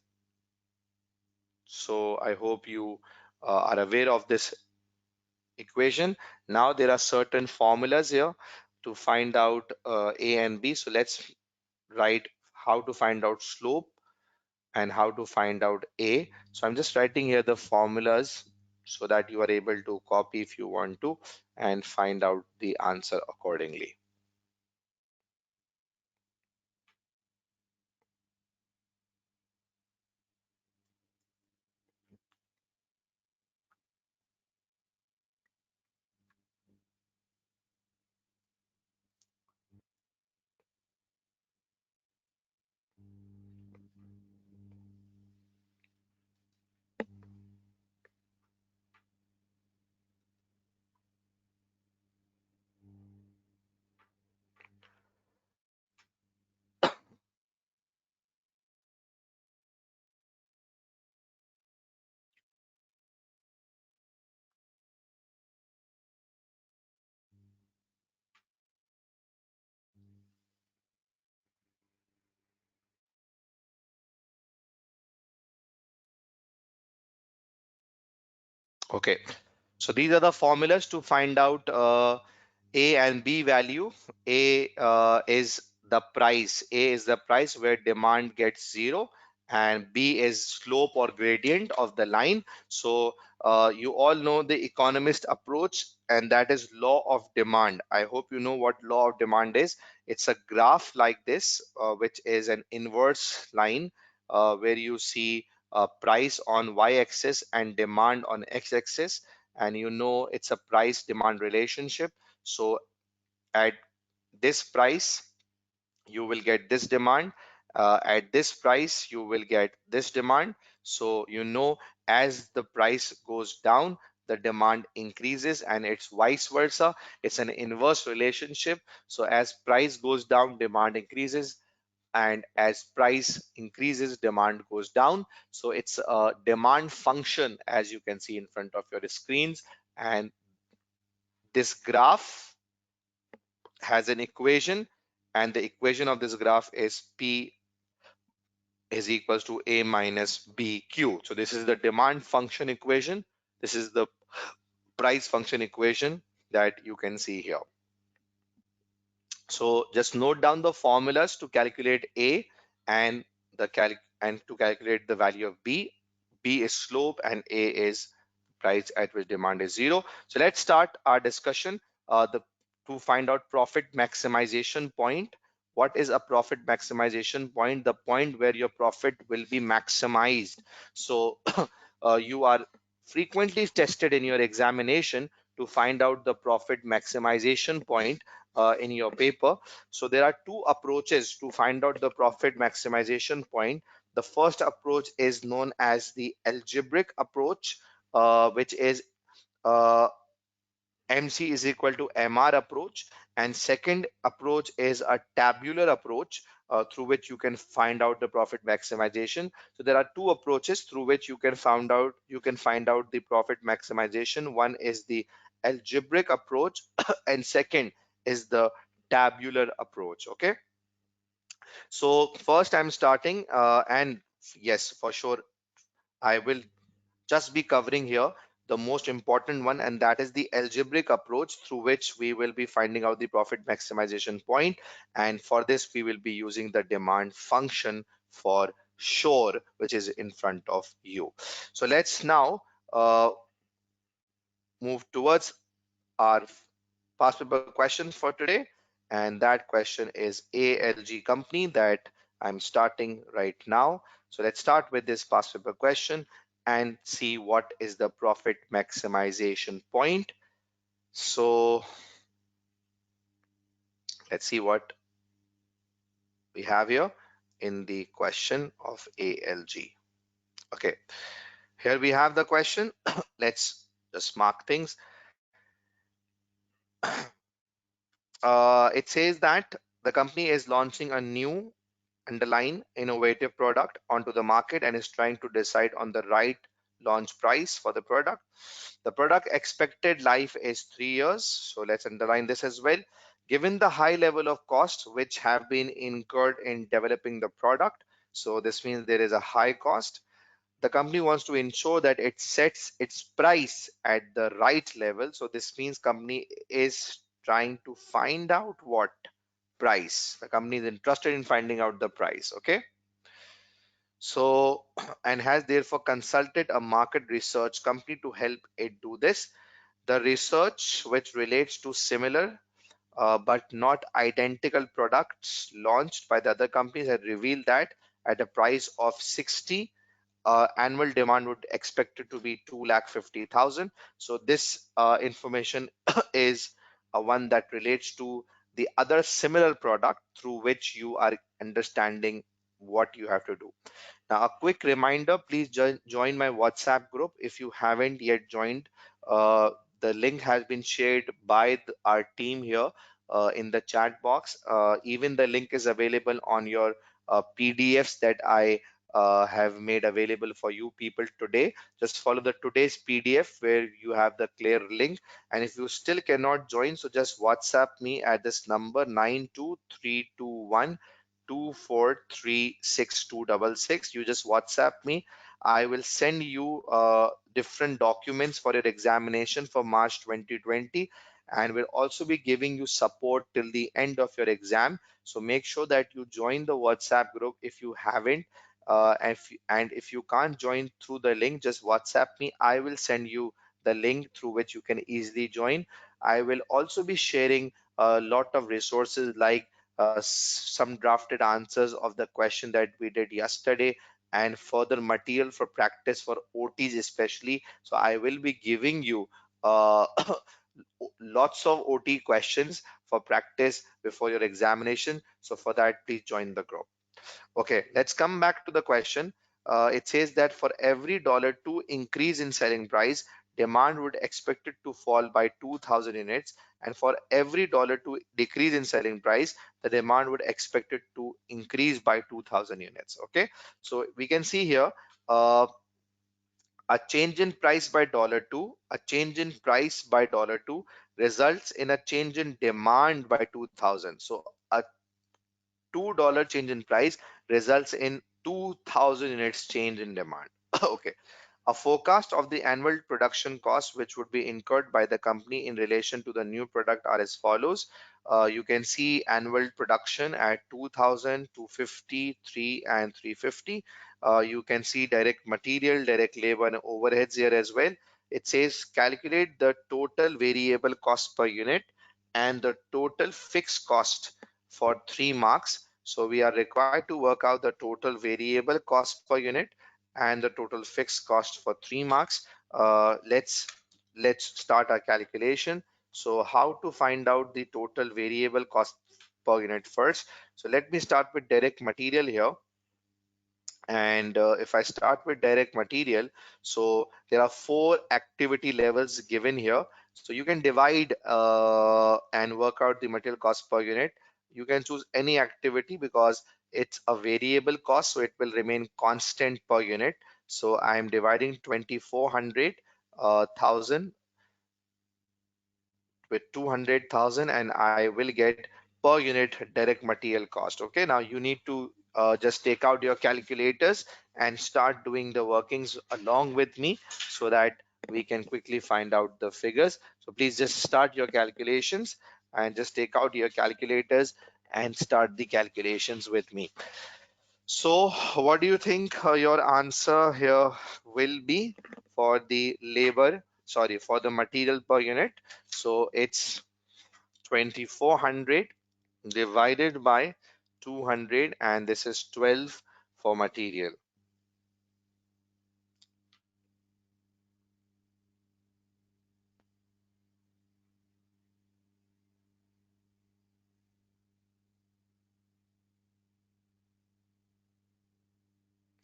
So, I hope you are aware of this equation. Now, there are certain formulas here to find out A and B. So, let's write how to find out slope and how to find out A. So I'm just writing here the formulas so that you are able to copy if you want to and find out the answer accordingly. Okay, so these are the formulas to find out A and B value. A is the price. A is the price where demand gets 0, and B is slope or gradient of the line. So you all know the economist approach, and that is law of demand. I hope you know what law of demand is. It's a graph like this, which is an inverse line where you see price on y-axis and demand on x-axis, and you know it's a price demand relationship. So at this price you will get this demand, at this price you will get this demand. So you know, as the price goes down, the demand increases, and it's vice versa. It's an inverse relationship. So as price goes down, demand increases, and as price increases, demand goes down. So it's a demand function, as you can see in front of your screens. And this graph has an equation, and the equation of this graph is P is equals to A minus BQ. So this is the demand function equation. This is the price function equation that you can see here. So just note down the formulas to calculate A and to calculate the value of B. B is slope and A is price at which demand is zero. So let's start our discussion. To find out profit maximization point. What is a profit maximization point? The point where your profit will be maximized. So you are frequently tested in your examination to find out the profit maximization point in your paper. So there are two approaches to find out the profit maximization point. The first approach is known as the algebraic approach, which is uh, MC is equal to MR approach. And second approach is a tabular approach, through which you can find out the profit maximization. So there are two approaches through which you can find out the profit maximization. One is the algebraic approach and second is the tabular approach. Okay. So first I'm starting, and yes, for sure, I will just be covering here the most important one, and that is the algebraic approach, through which we will be finding out the profit maximization point. And for this, we will be using the demand function for sure, which is in front of you. So let's now move towards our past paper question for today. And that question is ALG company that I'm starting right now. So let's start with this past paper question and see what is the profit maximization point. So let's see what we have here in the question of ALG. Okay, here we have the question. Let's just mark things. It says that the company is launching a new underlying innovative product onto the market and is trying to decide on the right launch price for the product. The product expected life is 3 years. So let's underline this as well. Given the high level of costs which have been incurred in developing the product, so this means there is a high cost. The company wants to ensure that it sets its price at the right level. So this means company is trying to find out what price. The company is interested in finding out the price. Okay. So, and has therefore consulted a market research company to help it do this. The research, which relates to similar but not identical products launched by the other companies, had revealed that at a price of 60, annual demand would expected to be 2,50,000. So this information is one that relates to the other similar product through which you are understanding what you have to do. Now, a quick reminder, please join my WhatsApp group if you haven't yet joined. Uh, the link has been shared by our team here in the chat box. Even the link is available on your PDFs that I have made available for you people today. Just follow the today's PDF where you have the clear link. And if you still cannot join, so just WhatsApp me at this number 92321 2436 You just WhatsApp me. I will send you different documents for your examination for March 2020, and will also be giving you support till the end of your exam. So make sure that you join the WhatsApp group if you haven't. And if you can't join through the link, just WhatsApp me. I will send you the link through which you can easily join. I will also be sharing a lot of resources like some drafted answers of the question that we did yesterday, and further material for practice for OTs especially. So I will be giving you uh, lots of OT questions for practice before your examination. So for that, please join the group. Okay, let's come back to the question. It says that for every $2 increase in selling price, demand would expect it to fall by 2,000 units, and for every $2 decrease in selling price, the demand would expect it to increase by 2,000 units. Okay, so we can see here a change in price by $2, a change in price by $2 results in a change in demand by 2,000. So a $2 change in price results in 2,000 units change in demand. Okay. A forecast of the annual production cost which would be incurred by the company in relation to the new product are as follows. You can see annual production at 2,000, 250, 3 and 350. You can see direct material, direct labor and overheads here as well. It says calculate the total variable cost per unit and the total fixed cost for 3 marks. So we are required to work out the total variable cost per unit and the total fixed cost for 3 marks. Let's start our calculation. So how to find out the total variable cost per unit first? So let me start with direct material here. And if I start with direct material, so there are 4 activity levels given here. So you can divide and work out the material cost per unit. You can choose any activity because it's a variable cost, so it will remain constant per unit. So I am dividing 2400 thousand with 200,000 and I will get per unit direct material cost. Okay, now you need to just take out your calculators and start doing the workings along with me so that we can quickly find out the figures. So please just start your calculations and just take out your calculators and start the calculations with me. So what do you think your answer here will be for the labor, sorry, for the material per unit? So it's 2400 divided by 200 and this is 12 for material.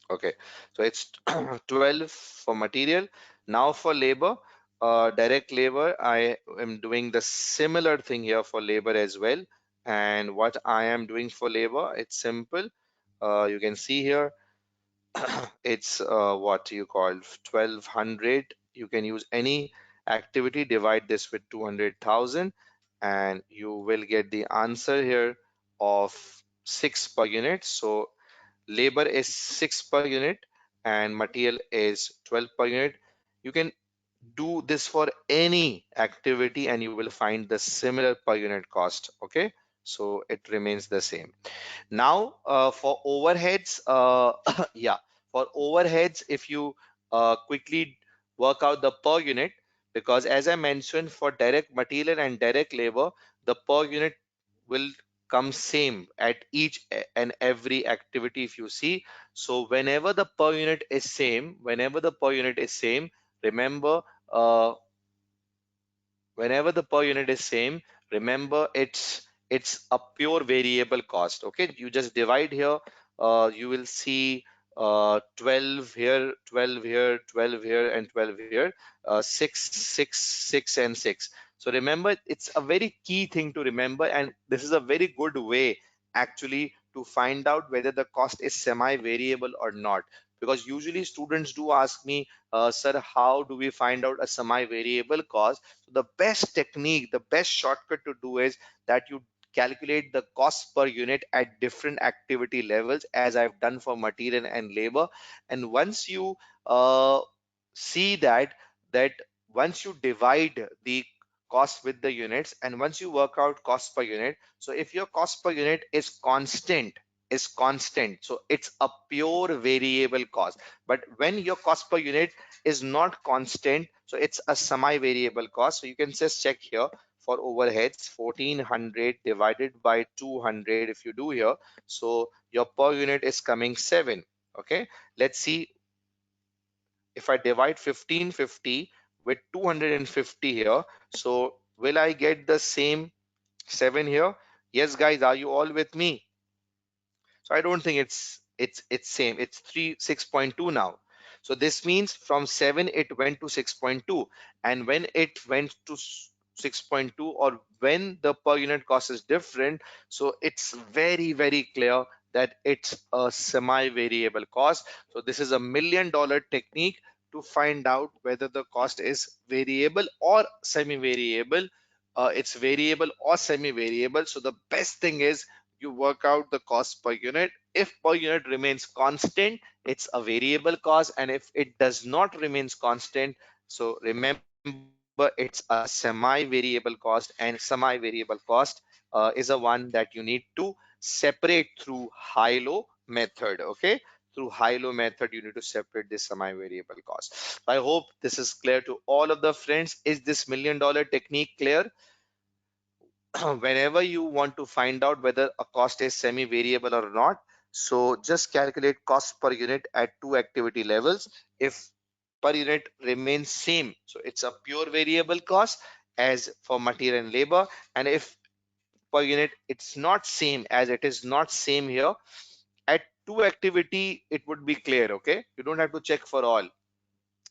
Okay, so it's 12 for material. Now for labor, direct labor, I am doing the similar thing here for labor as well. And what I am doing for labor, it's simple. You can see here, it's what you call 1200. You can use any activity, divide this with 200,000, and you will get the answer here of 6 per unit. So labor is 6 per unit and material is 12 per unit. You can do this for any activity and you will find the similar per unit cost. Okay, so it remains the same. Now for overheads, yeah, for overheads, if you quickly work out the per unit, because as I mentioned, for direct material and direct labor, the per unit will come same at each and every activity if you see. So whenever the per unit is same, remember, uh, whenever the per unit is same, remember it's a pure variable cost. Okay, you just divide here. You will see 12 here, 12 here, 12 here, and 12 here. 6, 6, 6, and 6. So remember, it's a very key thing to remember, and this is a very good way actually to find out whether the cost is semi-variable or not. Because usually students do ask me, sir, how do we find out a semi-variable cost? So the best technique, the best shortcut to do is that you calculate the cost per unit at different activity levels, as I've done for material and labor. And once you see that once you divide the cost with the units and once you work out cost per unit, so if your cost per unit is constant, so it's a pure variable cost. But when your cost per unit is not constant, so it's a semi-variable cost. So you can just check here for overheads, 1400 divided by 200 if you do here, so your per unit is coming 7. Okay, let's see if I divide 1550 with 250 here. So will I get the same 7 here? Yes, guys, are you all with me? So I don't think it's same. It's 6.2 now. So this means from 7 it went to 6.2, and when it went to 6.2, or when the per unit cost is different, so it's very clear that it's a semi-variable cost. So this is $1 million technique to find out whether the cost is variable or semi-variable. It's variable or semi-variable. So the best thing is you work out the cost per unit. If per unit remains constant, it's a variable cost, and if it does not remains constant, so remember it's a semi-variable cost, and semi-variable cost is a one that you need to separate through high-low method. Okay, through high-low method you need to separate this semi-variable cost. I hope this is clear to all of the friends. Is this $1 million technique clear? Whenever you want to find out whether a cost is semi-variable or not, so just calculate cost per unit at two activity levels. If per unit remains same, so it's a pure variable cost as for material and labor. And if per unit it's not same, as it is not same here, at two activity it would be clear. Okay, you don't have to check for all.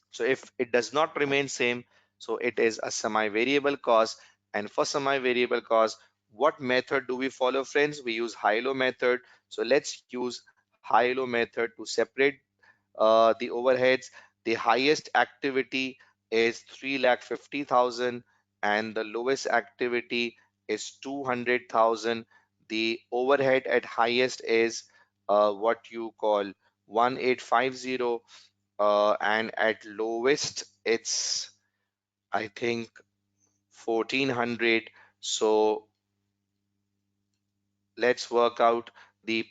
So if it does not remain same, so it is a semi-variable cost. And for semi-variable cost, what method do we follow, friends? We use high-low method. So let's use high-low method to separate the overheads. The highest activity is 3,50,000 and the lowest activity is 200,000. The overhead at highest is what you call 1850, and at lowest it's, I think, 1400. So let's work out the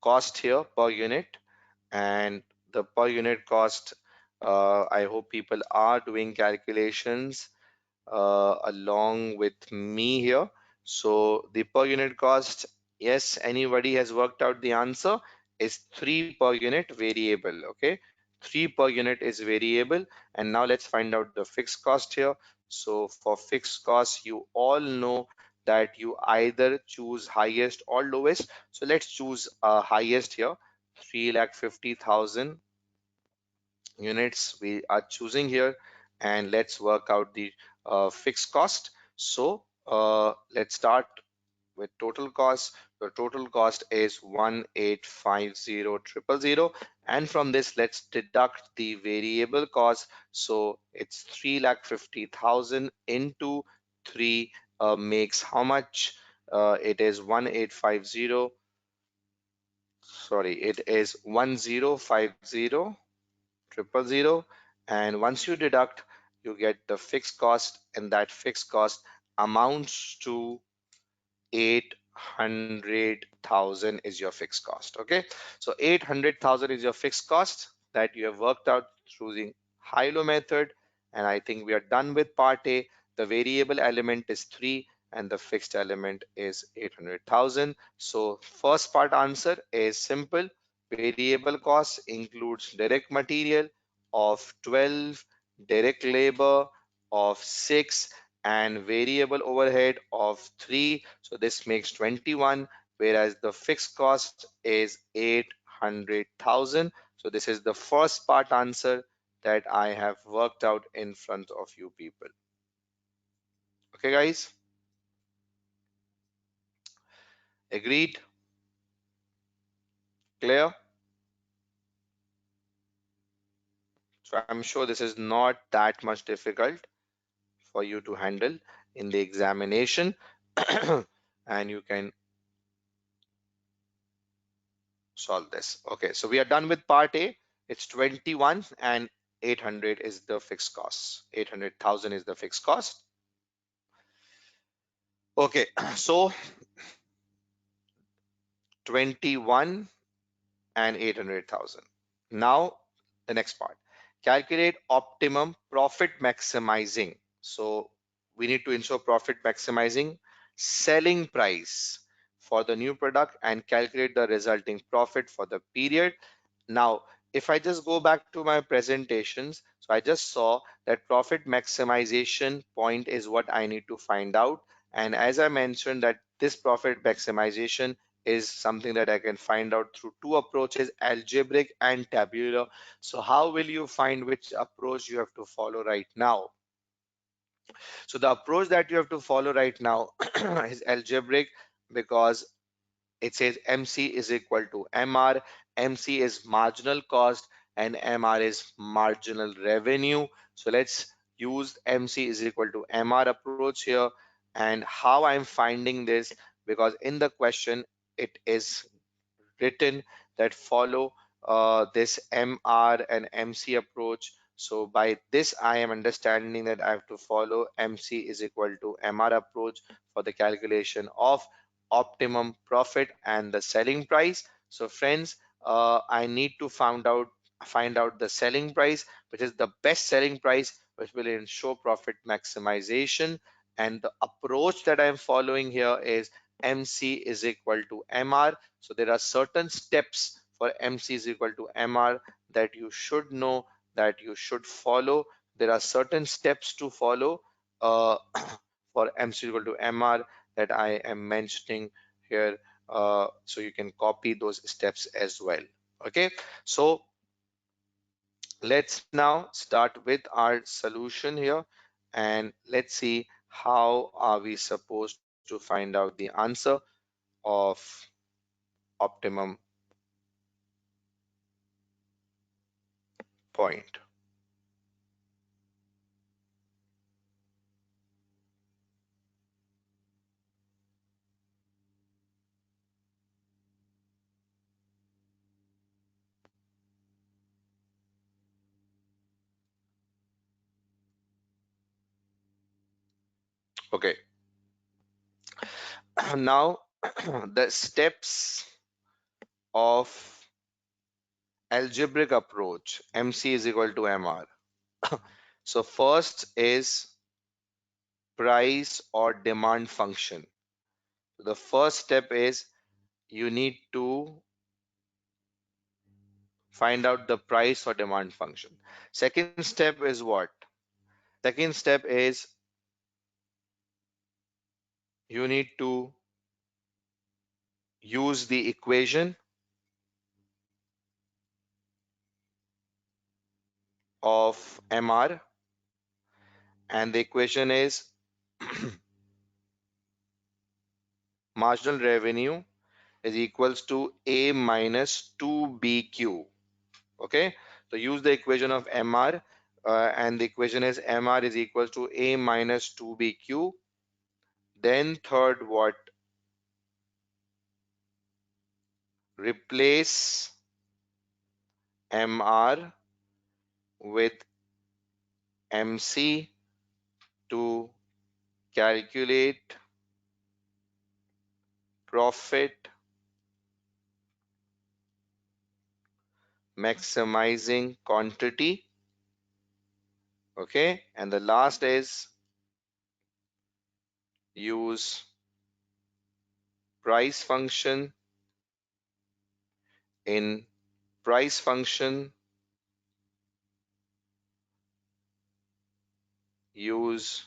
cost here per unit, and the per unit cost, I hope people are doing calculations along with me here. So the per unit cost, yes, anybody has worked out the answer, is 3 per unit variable. Okay, 3 per unit is variable. And now let's find out the fixed cost here. So for fixed cost, you all know that you either choose highest or lowest. So let's choose highest here, 3,50,000 units we are choosing here. And let's work out the fixed cost. So let's start with total cost. The total cost is 1,850,000, and from this let's deduct the variable cost. So it's 3,50,000 into 3 makes how much? It is 1,850, sorry, it is 1,050,000. And once you deduct, you get the fixed cost, and that fixed cost amounts to 800,000 is your fixed cost. Okay, so 800,000 is your fixed cost that you have worked out through the high-low method. And I think we are done with part A. The variable element is 3 and the fixed element is 800,000. So first part answer is simple. Variable cost includes direct material of 12, direct labor of 6, and variable overhead of 3. So this makes 21, whereas the fixed cost is 800,000. So this is the first part answer that I have worked out in front of you people. Okay, guys? Agreed? Clear? So I'm sure this is not that much difficult for you to handle in the examination. And you can solve this. Okay, so we are done with part A. It's 21 and 800 is the fixed cost. 800,000 is the fixed cost. Okay, so 21 and 800,000. Now the next part. Calculate optimum profit maximizing. So we need to ensure profit maximizing selling price for the new product and calculate the resulting profit for the period. Now, if I just go back to my presentations, so I just saw that profit maximization point is what I need to find out. And as I mentioned that this profit maximization is something that I can find out through two approaches, algebraic and tabular. So how will you find which approach you have to follow right now? So the approach that you have to follow right now is algebraic, because it says MC is equal to MR. MC is marginal cost and MR is marginal revenue. So let's use MC is equal to MR approach here. And how I'm finding this, because in the question it is written that follow this MR and MC approach. So by this, I am understanding that I have to follow MC is equal to MR approach for the calculation of optimum profit and the selling price. So friends, I need to find out the selling price, which is the best selling price, which will ensure profit maximization. And the approach that I am following here is MC is equal to MR. So there are certain steps for MC is equal to MR that you should know, that you should follow. There are certain steps to follow for MC is equal to MR that I am mentioning here. So you can copy those steps as well. Okay, so let's now start with our solution here, and let's see how are we supposed to find out the answer of optimum point. Okay, now the steps of algebraic approach, MC is equal to MR. So first is price or demand function. The first step is you need to find out the price or demand function. Second step is what? Second step is you need to use the equation of MR, and the equation is marginal revenue is equals to A minus 2BQ. Okay, so use the equation of MR, and the equation is MR is equals to A minus 2BQ. Then third, what? Replace MR with MC to calculate profit maximizing quantity. Okay, and the last is use price function. In price function, use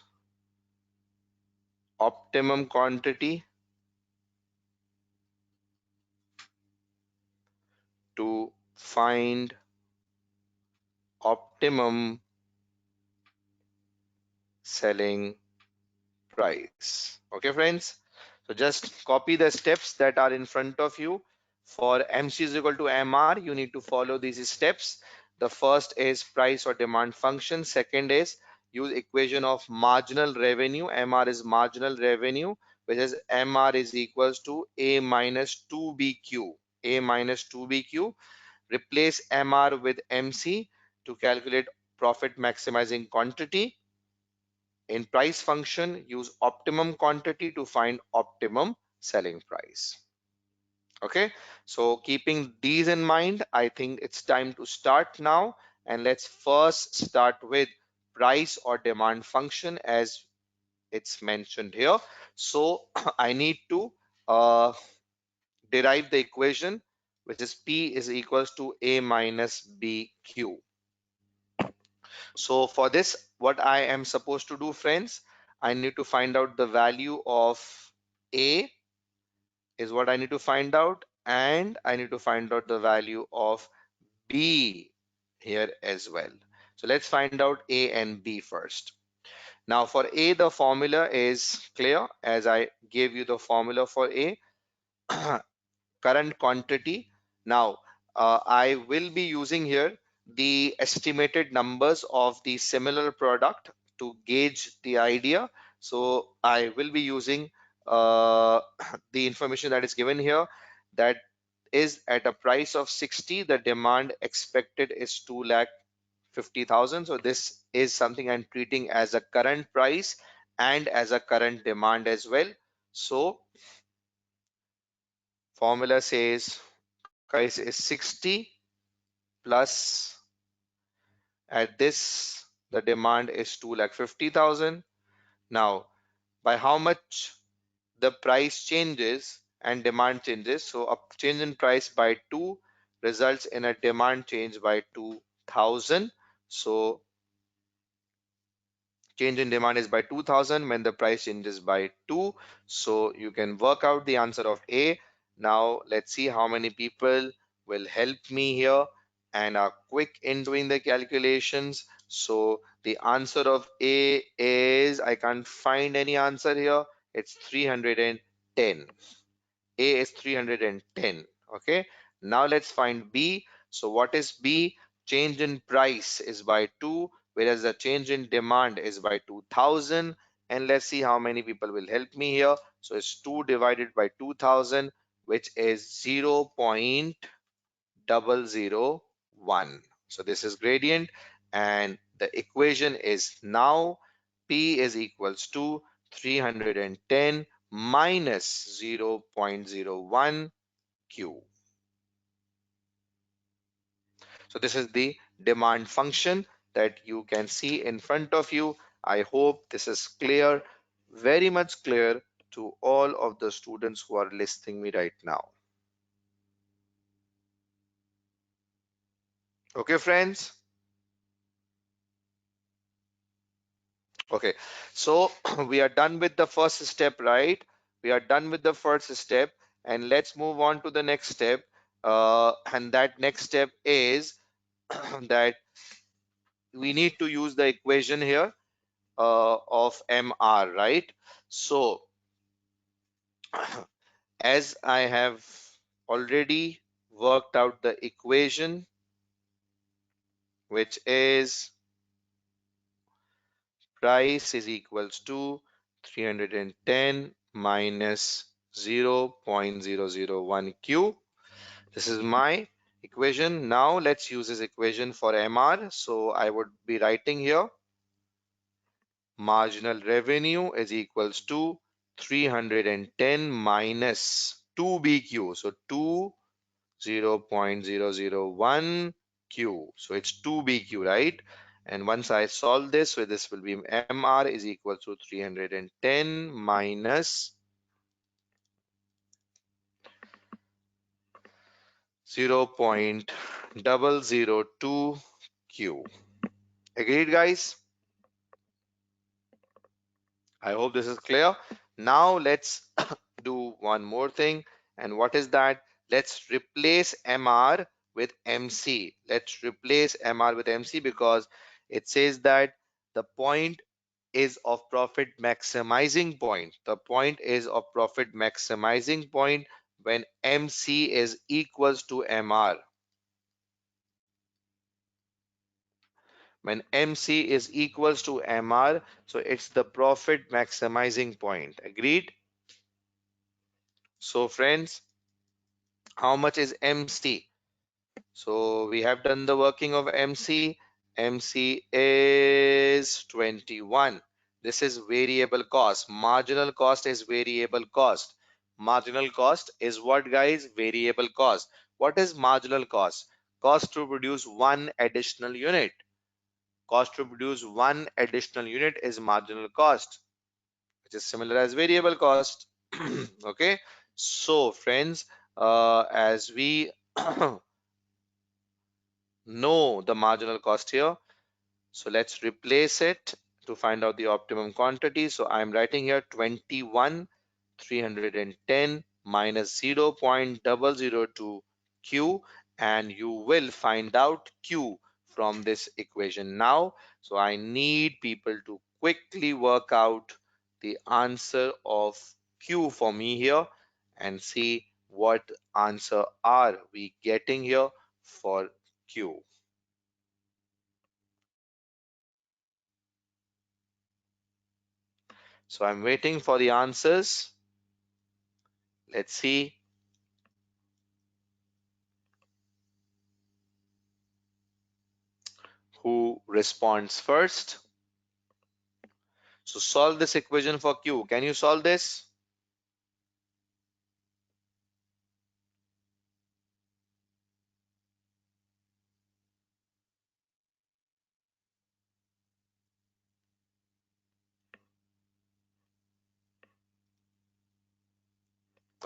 optimum quantity to find optimum selling price. Okay, friends. So just copy the steps that are in front of you. For MC is equal to MR, you need to follow these steps. The first is price or demand function. Second is use equation of marginal revenue. MR is marginal revenue, which is MR is equals to A minus 2BQ. A minus 2BQ. Replace MR with MC to calculate profit maximizing quantity. In price function, use optimum quantity to find optimum selling price. Okay, so keeping these in mind, I think it's time to start now. And let's first start with price or demand function as it's mentioned here. So I need to derive the equation, which is P is equals to A minus BQ. So for this, what I am supposed to do, friends, I need to find out the value of A is what I need to find out, and I need to find out the value of B here as well. So let's find out A and B first. Now for A, the formula is clear as I gave you the formula for A. Current quantity. Now, I will be using here the estimated numbers of the similar product to gauge the idea. So I will be using the information that is given here, that is at a price of 60, the demand expected is 2,50,000. So this is something I'm treating as a current price and as a current demand as well. So formula says price is 60 plus, at this the demand is 2,50,000. Now by how much the price changes and demand changes, so a change in price by 2 results in a demand change by 2,000. So change in demand is by 2,000 when the price changes by 2. So you can work out the answer of A. Now let's see how many people will help me here and are quick in doing the calculations. So the answer of A is, I can't find any answer here. It's 310. A is 310. Okay. Now let's find B. So what is B? Change in price is by 2, whereas the change in demand is by 2,000. And let's see how many people will help me here. So it's 2 divided by 2,000, which is 0.001. So this is gradient, and the equation is now P is equals to 310 minus 0.01 Q. So this is the demand function that you can see in front of you. I hope this is clear, very much clear to all of the students who are listening me right now. Okay, friends. Okay, so we are done with the first step, right? We are done with the first step, and let's move on to the next step. And that next step is that we need to use the equation here of MR, right? So as I have already worked out the equation, which is price is equals to 310 minus 0.001 Q. This is my equation. Now let's use this equation for MR. So I would be writing here marginal revenue is equals to 310 minus 2BQ. So 2 0.001 Q. So it's 2BQ, right? And once I solve this, so this will be MR is equal to 310 minus 0.002 Q. Agreed, guys? I hope this is clear. Now let's do one more thing. And what is that? Let's replace MR with MC. Let's replace MR with MC because it says that the point is of profit maximizing point. The point is of profit maximizing point when MC is equals to MR. When MC is equals to MR, so it's the profit maximizing point. Agreed? So friends, how much is MC? So we have done the working of MC. MC is 21. This is variable cost. Marginal cost is variable cost. Marginal cost is what, guys? Variable cost. What is marginal cost? Cost to produce one additional unit. Cost to produce one additional unit is marginal cost, which is similar as variable cost. Okay, so friends, as we know the marginal cost here. So let's replace it to find out the optimum quantity. So I'm writing here 21,310 minus 0.002 Q, and you will find out Q from this equation now. So I need people to quickly work out the answer of Q for me here and see what answer are we getting here for Q. So I'm waiting for the answers. Let's see. Who responds first. So solve this equation for Q. Can you solve this?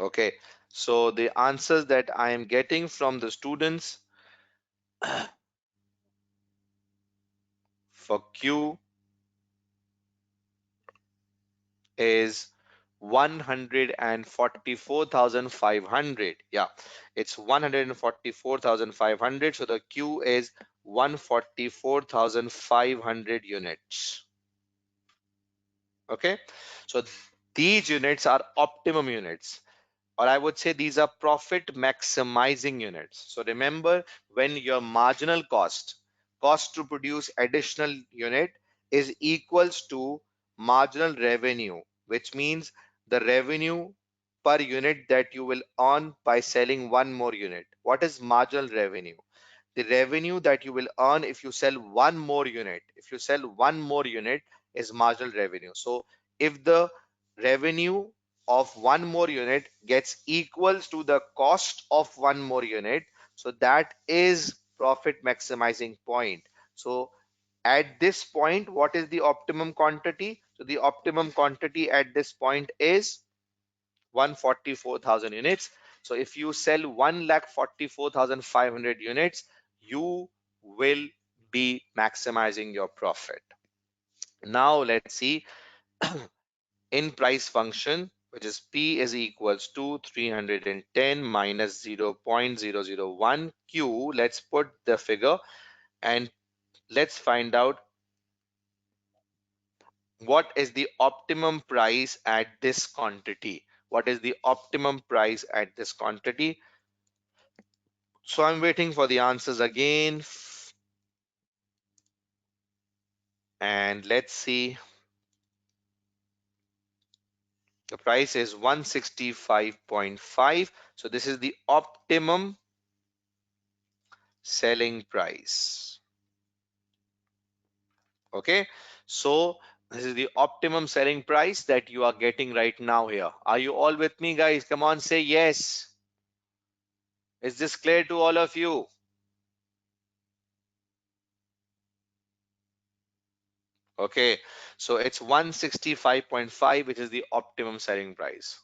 Okay. So the answers that I am getting from the students for Q is 144,500. Yeah, it's 144,500. So the Q is 144,500 units. Okay. So these units are optimum units, or I would say these are profit maximizing units. So remember, when your marginal cost to produce additional unit is equals to marginal revenue, which means the revenue per unit that you will earn by selling one more unit. What is marginal revenue? The revenue that you will earn if you sell one more unit. If you sell one more unit is marginal revenue. So if the revenue of one more unit gets equals to the cost of one more unit, so that is profit maximizing point. So at this point, what is the optimum quantity? So the optimum quantity at this point is 144,000 units. So if you sell 1,44,500 units, you will be maximizing your profit. Now let's see in price function, which is P is equals to 310 minus 0.001 Q. Let's put the figure and let's find out what is the optimum price at this quantity. What is the optimum price at this quantity? So I'm waiting for the answers again. And let's see. The price is 165.5. So this is the optimum selling price. Okay. So this is the optimum selling price that you are getting right now here. Are you all with me, guys? Come on, say yes. Is this clear to all of you? Okay. So it's 165.5, which is the optimum selling price.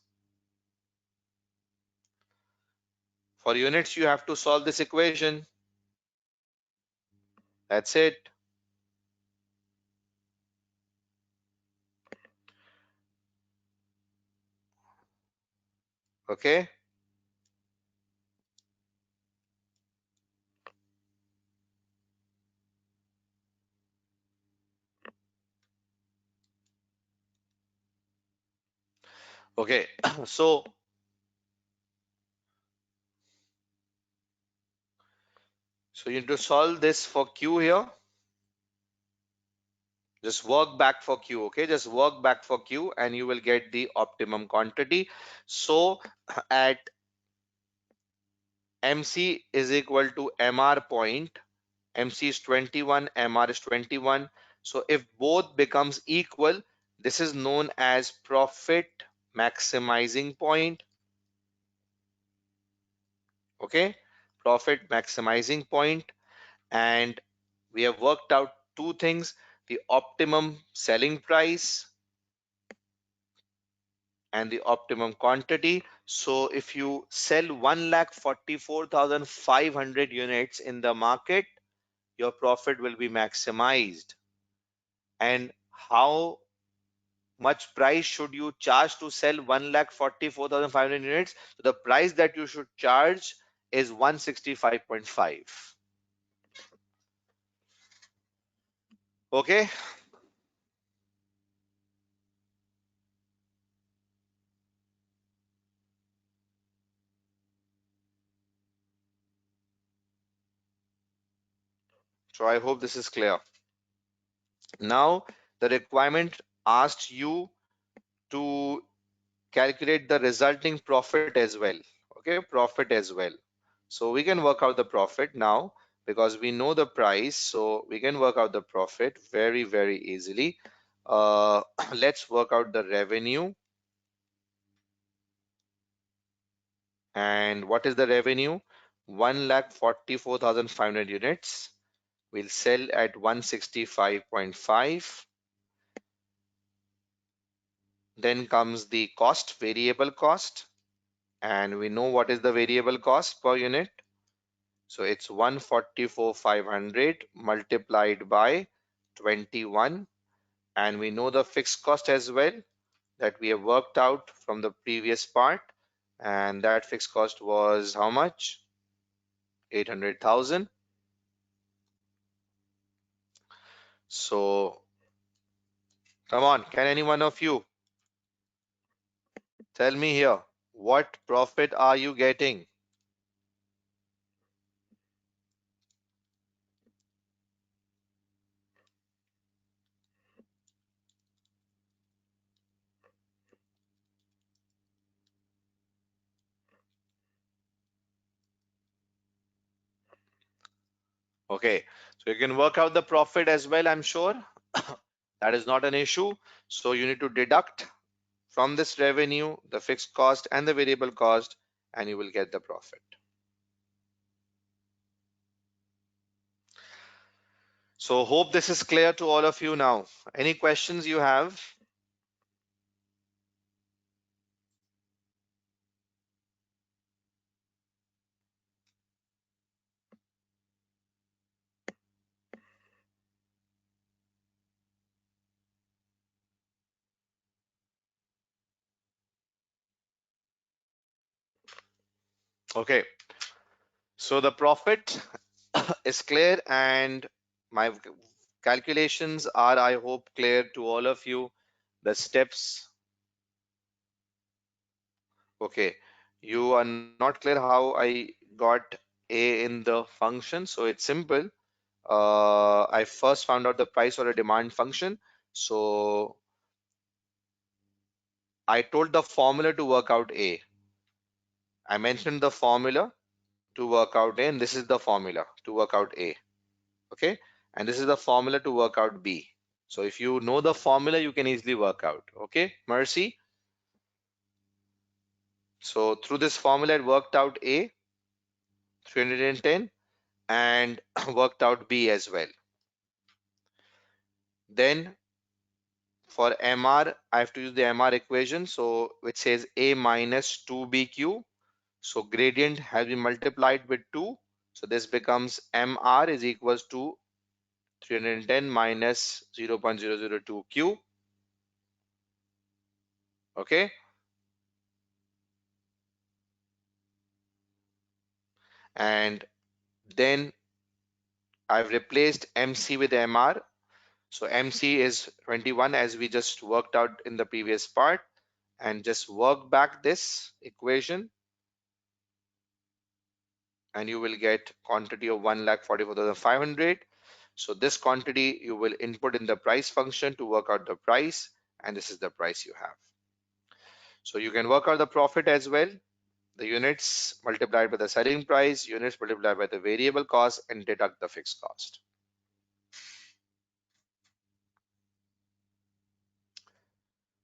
For units, you have to solve this equation. That's it. Okay. Okay. So you need to solve this for Q here. Just work back for Q, okay? Just work back for Q and you will get the optimum quantity. So at MC is equal to MR point, MC is 21, MR is 21. So if both becomes equal, this is known as profit maximizing point, okay? Profit maximizing point. And we have worked out two things, the optimum selling price and the optimum quantity. So if you sell 1,44,500 units in the market, your profit will be maximized. And how much price should you charge to sell 1,44,500 units? So the price that you should charge is 165.5. Okay. So I hope this is clear. Now, the requirement asked you to calculate the resulting profit as well. Okay, profit as well. So we can work out the profit now because we know the price. So we can work out the profit very, very easily. Let's work out the revenue. And what is the revenue? 1,44,500 units. We'll sell at 165.5. Then comes the cost, variable cost. And we know what is the variable cost per unit. So it's 144,500 multiplied by 21. And we know the fixed cost as well that we have worked out from the previous part. And that fixed cost was how much? 800,000. So come on, can any one of you tell me here what profit are you getting? Okay, so you can work out the profit as well, I'm sure. That is not an issue. So you need to deduct from this revenue the fixed cost and the variable cost, and you will get the profit. So hope this is clear to all of you now. Any questions you have? Okay, so the profit is clear and my calculations are, I hope, clear to all of you. The steps. Okay, you are not clear how I got A in the function. So it's simple. I first found out the price or a demand function. So I told the formula to work out A. I mentioned the formula to work out A, and this is the formula to work out A. Okay, and this is the formula to work out B. So if you know the formula, you can easily work out. Okay, Mercy. So through this formula, it worked out A, 310, and worked out B as well. Then for MR, I have to use the MR equation. So which says A minus 2BQ. So gradient has been multiplied with 2. So this becomes MR is equals to 310 minus 0.002Q. Okay. And then I've replaced MC with MR. So MC is 21 as we just worked out in the previous part, and just work back this equation and you will get quantity of 1,44,500. So this quantity you will input in the price function to work out the price, and this is the price you have. So you can work out the profit as well. The units multiplied by the selling price, units multiplied by the variable cost, and deduct the fixed cost.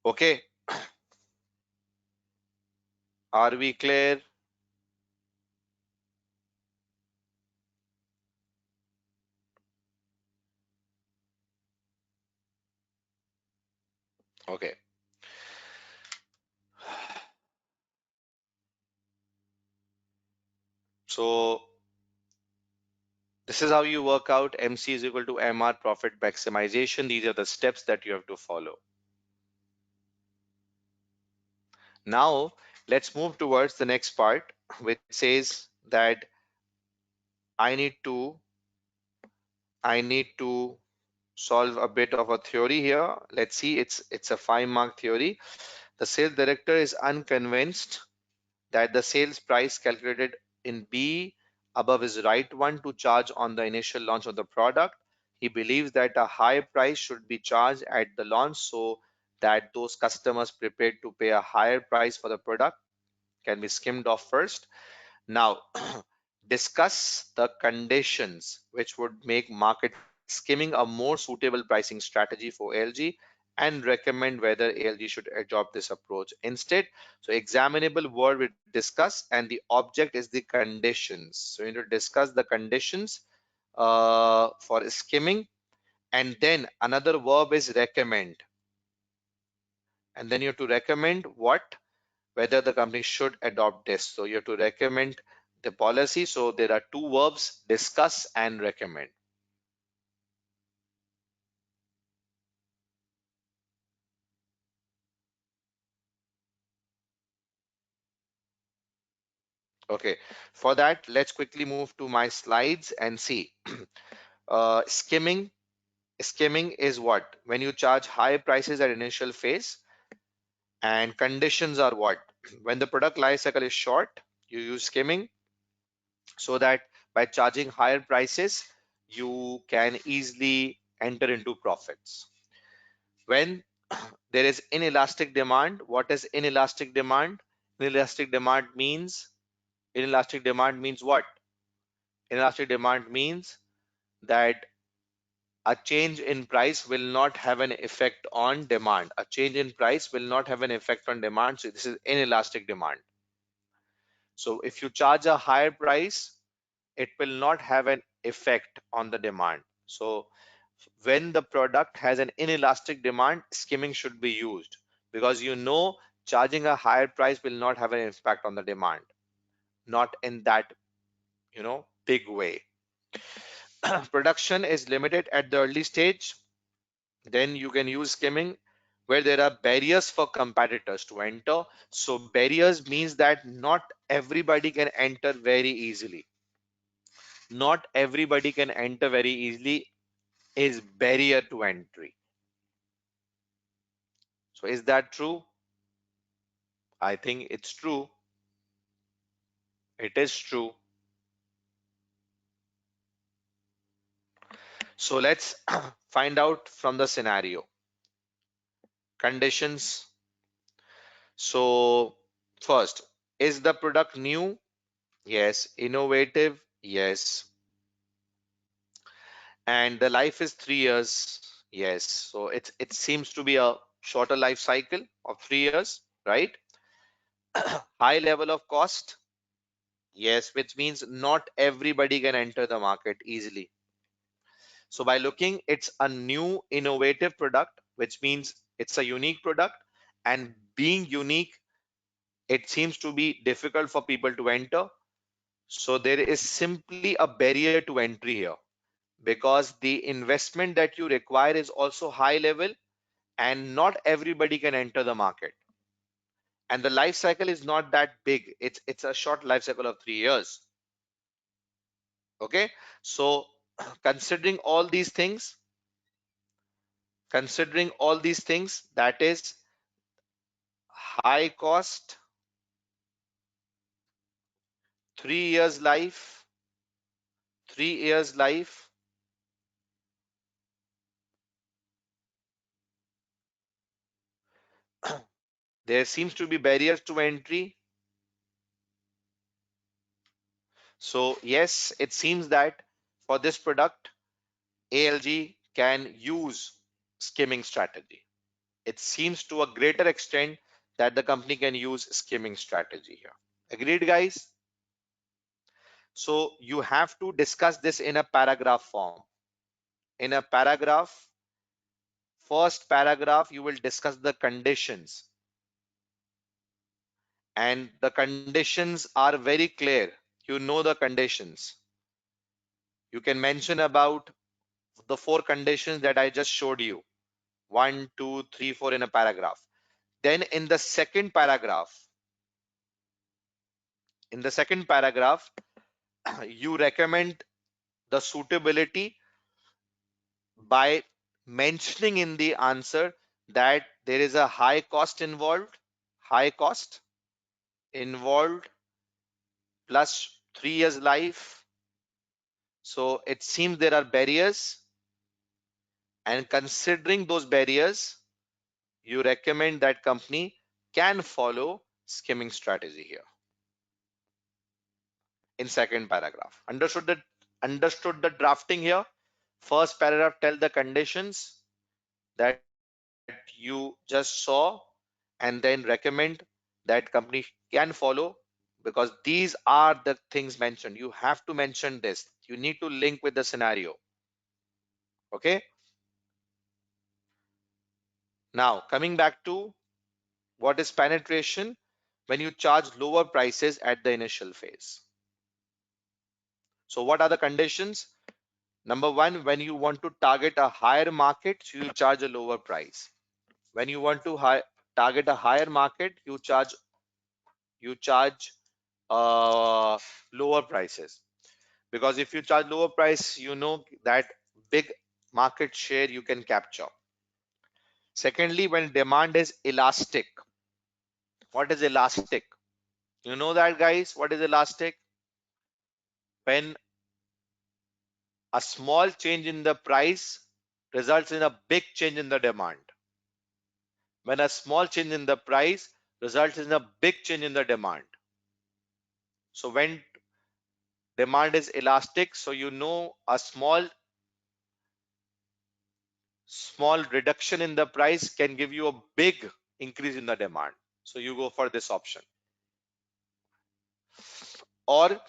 Okay, are we clear? Okay. So this is how you work out MC is equal to MR, profit maximization. These are the steps that you have to follow. Now, let's move towards the next part, which says that I need to I need to solve a bit of a theory here. Let's see, it's a 5-mark theory. The sales director is unconvinced that the sales price calculated in B above is right one to charge on the initial launch of the product. He believes that a high price should be charged at the launch so that those customers prepared to pay a higher price for the product can be skimmed off first. Now, discuss the conditions which would make market skimming a more suitable pricing strategy for ALG and recommend whether ALG should adopt this approach instead. So, examinable word we discuss, and the object is the conditions. So, you need to discuss the conditions for skimming, and then another verb is recommend. And then you have to recommend what? Whether the company should adopt this. So you have to recommend the policy. So there are two verbs, discuss and recommend. Okay, for that, let's quickly move to my slides and see. Skimming. Skimming is what? When you charge high prices at initial phase, and conditions are what? When the product life cycle is short, you use skimming so that by charging higher prices, you can easily enter into profits. When there is inelastic demand, what is inelastic demand? Inelastic demand means inelastic demand means what? Inelastic demand means that a change in price will not have an effect on demand. A change in price will not have an effect on demand. So this is inelastic demand. So if you charge a higher price, it will not have an effect on the demand. So when the product has an inelastic demand, skimming should be used because you know charging a higher price will not have an impact on the demand, not in that big way. Production is limited at the early stage, then you can use skimming where there are barriers for competitors to enter. So barriers means that not everybody can enter very easily. Not everybody can enter very easily is barrier to entry. So is that true? I think it's true. It is true. So let's find out from the scenario. Conditions. So first, is the product new? Yes. Innovative? Yes. And the life is 3 years? Yes. So it seems to be a shorter life cycle of 3 years, right? High level of cost? Yes, which means not everybody can enter the market easily. So by looking, it's a new innovative product, which means it's a unique product. And being unique, it seems to be difficult for people to enter. So there is simply a barrier to entry here because the investment that you require is also high level and not everybody can enter the market. And the life cycle is not that big. It's a short life cycle of 3 years. Okay. So considering all these things, that is high cost, 3 years life, 3 years life, there seems to be barriers to entry. So yes, it seems that for this product, ALG can use skimming strategy. It seems to a greater extent that the company can use skimming strategy here. Agreed, guys? So you have to discuss this in a paragraph form. In a paragraph, first paragraph, you will discuss the conditions. And the conditions are very clear. you know the conditions. You can mention about the 4 conditions that I just showed you. 1, 2, 3, 4 in a paragraph. Then in the second paragraph, you recommend the suitability by mentioning in the answer that there is a high cost involved plus 3 years life. So it seems there are barriers, and considering those barriers, you recommend that company can follow skimming strategy here in second paragraph. Understood the drafting here? First paragraph tell the conditions that you just saw, and then recommend that company can follow, because these are the things mentioned. You have to mention this. You need to link with the scenario. Okay. Now coming back to what is penetration, when you charge lower prices at the initial phase. So what are the conditions? Number one, when you want to target a higher market, so you charge a lower price. When you want to target a higher market, you charge lower prices, because if you charge lower price, you know that big market share you can capture. Secondly, when demand is elastic. What is elastic? You know that, guys? What is elastic? When a small change in the price results in a big change in the demand. When a small change in the price results in a big change in the demand. So when demand is elastic, so you know a small reduction in the price can give you a big increase in the demand. So you go for this option. Or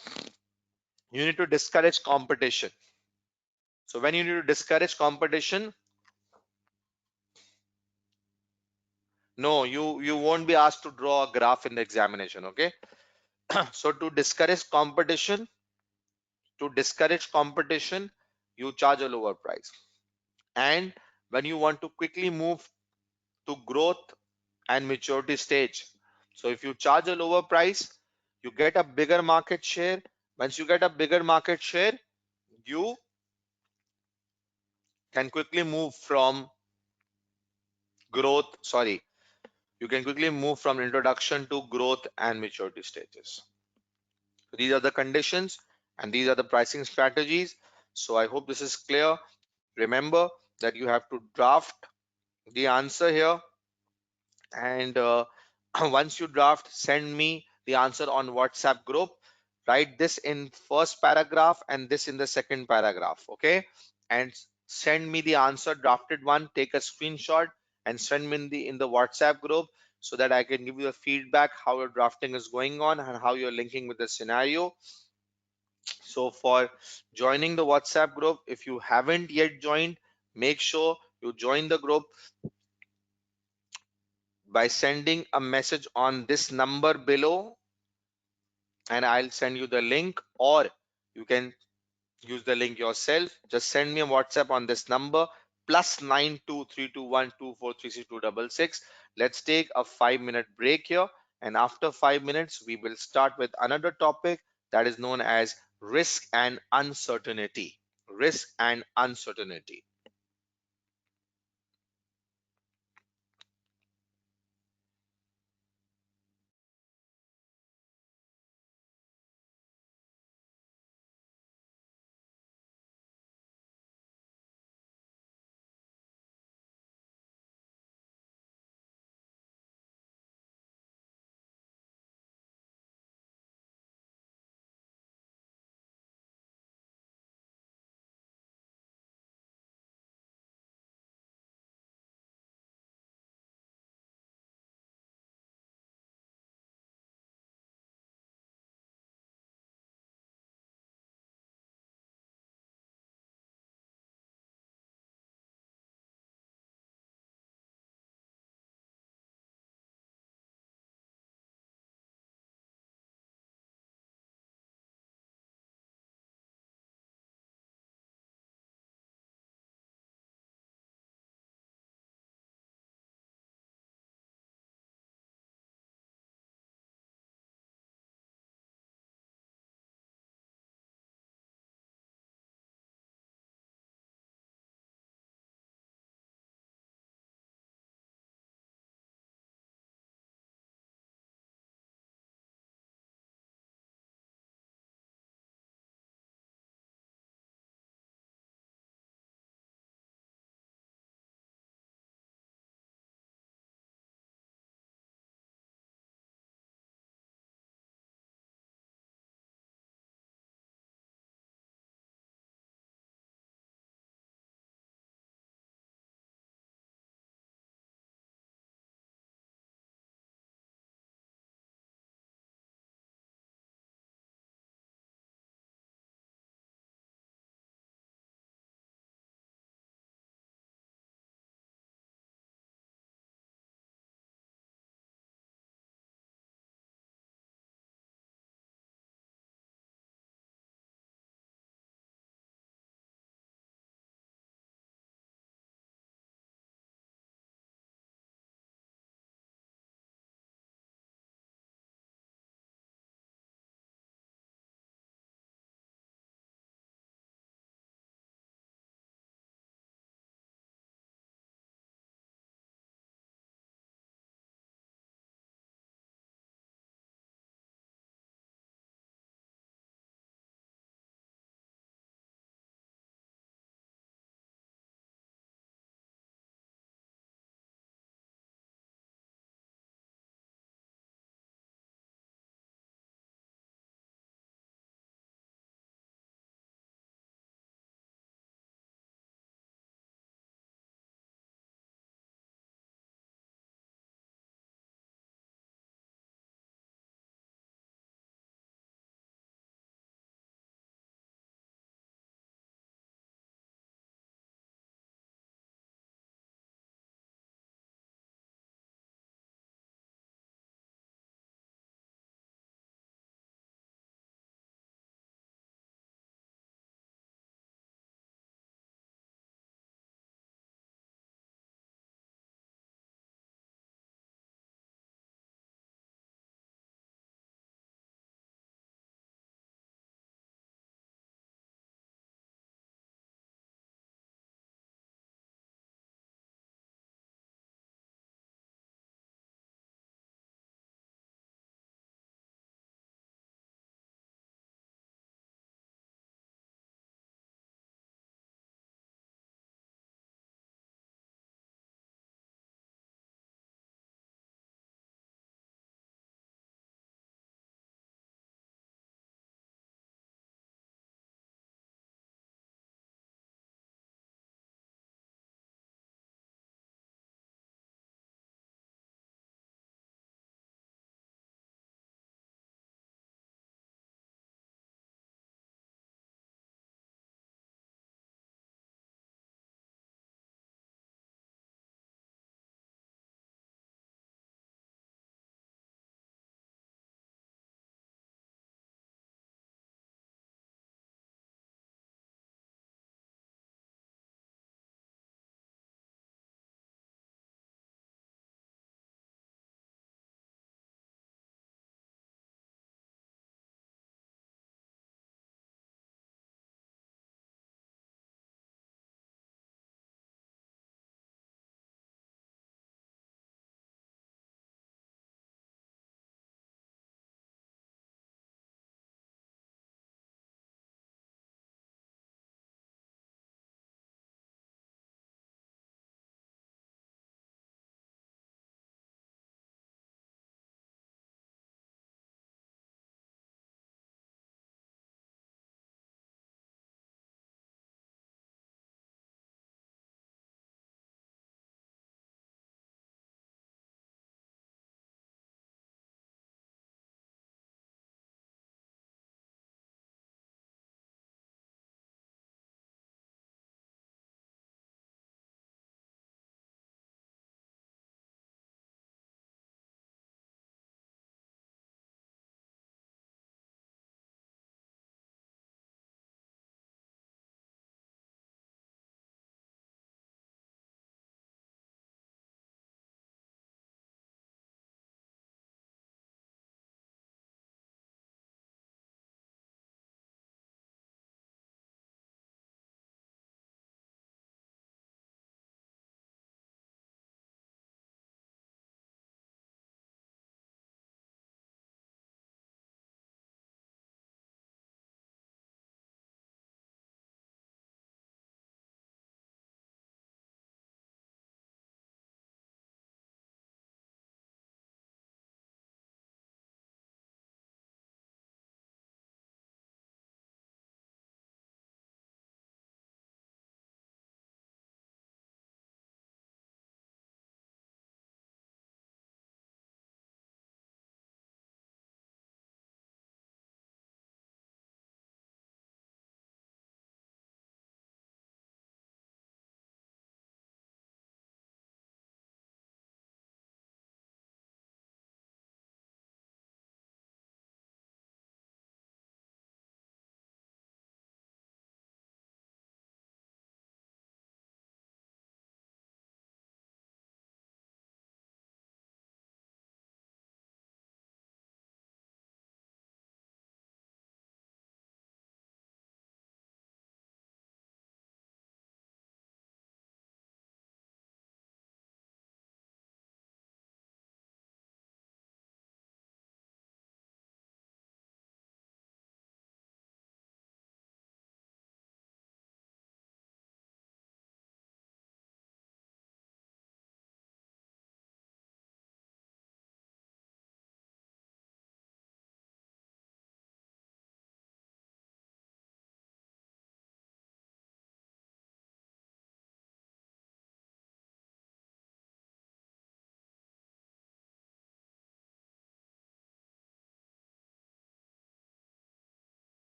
you need to discourage competition. So when you need to discourage competition, no, you won't be asked to draw a graph in the examination. Okay. So to discourage competition, you charge a lower price. And when you want to quickly move to growth and maturity stage, so if you charge a lower price, you get a bigger market share. Once you get a bigger market share, you can quickly move from growth, sorry, you can quickly move from introduction to growth and maturity stages. So these are the conditions and these are the pricing strategies. So I hope this is clear. Remember that you have to draft the answer here, and once you draft, send me the answer on WhatsApp group. Write this in first paragraph and this in the second paragraph. Okay, and send me the answer drafted one. Take a screenshot and send me in the WhatsApp group, so that I can give you the feedback how your drafting is going on and how you're linking with the scenario. So for joining the WhatsApp group, if you haven't yet joined, make sure you join the group by sending a message on this number below, and I'll send you the link, or you can use the link yourself. Just send me a WhatsApp on this number +923212436266. Let's take a 5-minute break here, and after 5 minutes we will start with another topic that is known as risk and uncertainty. Risk and uncertainty.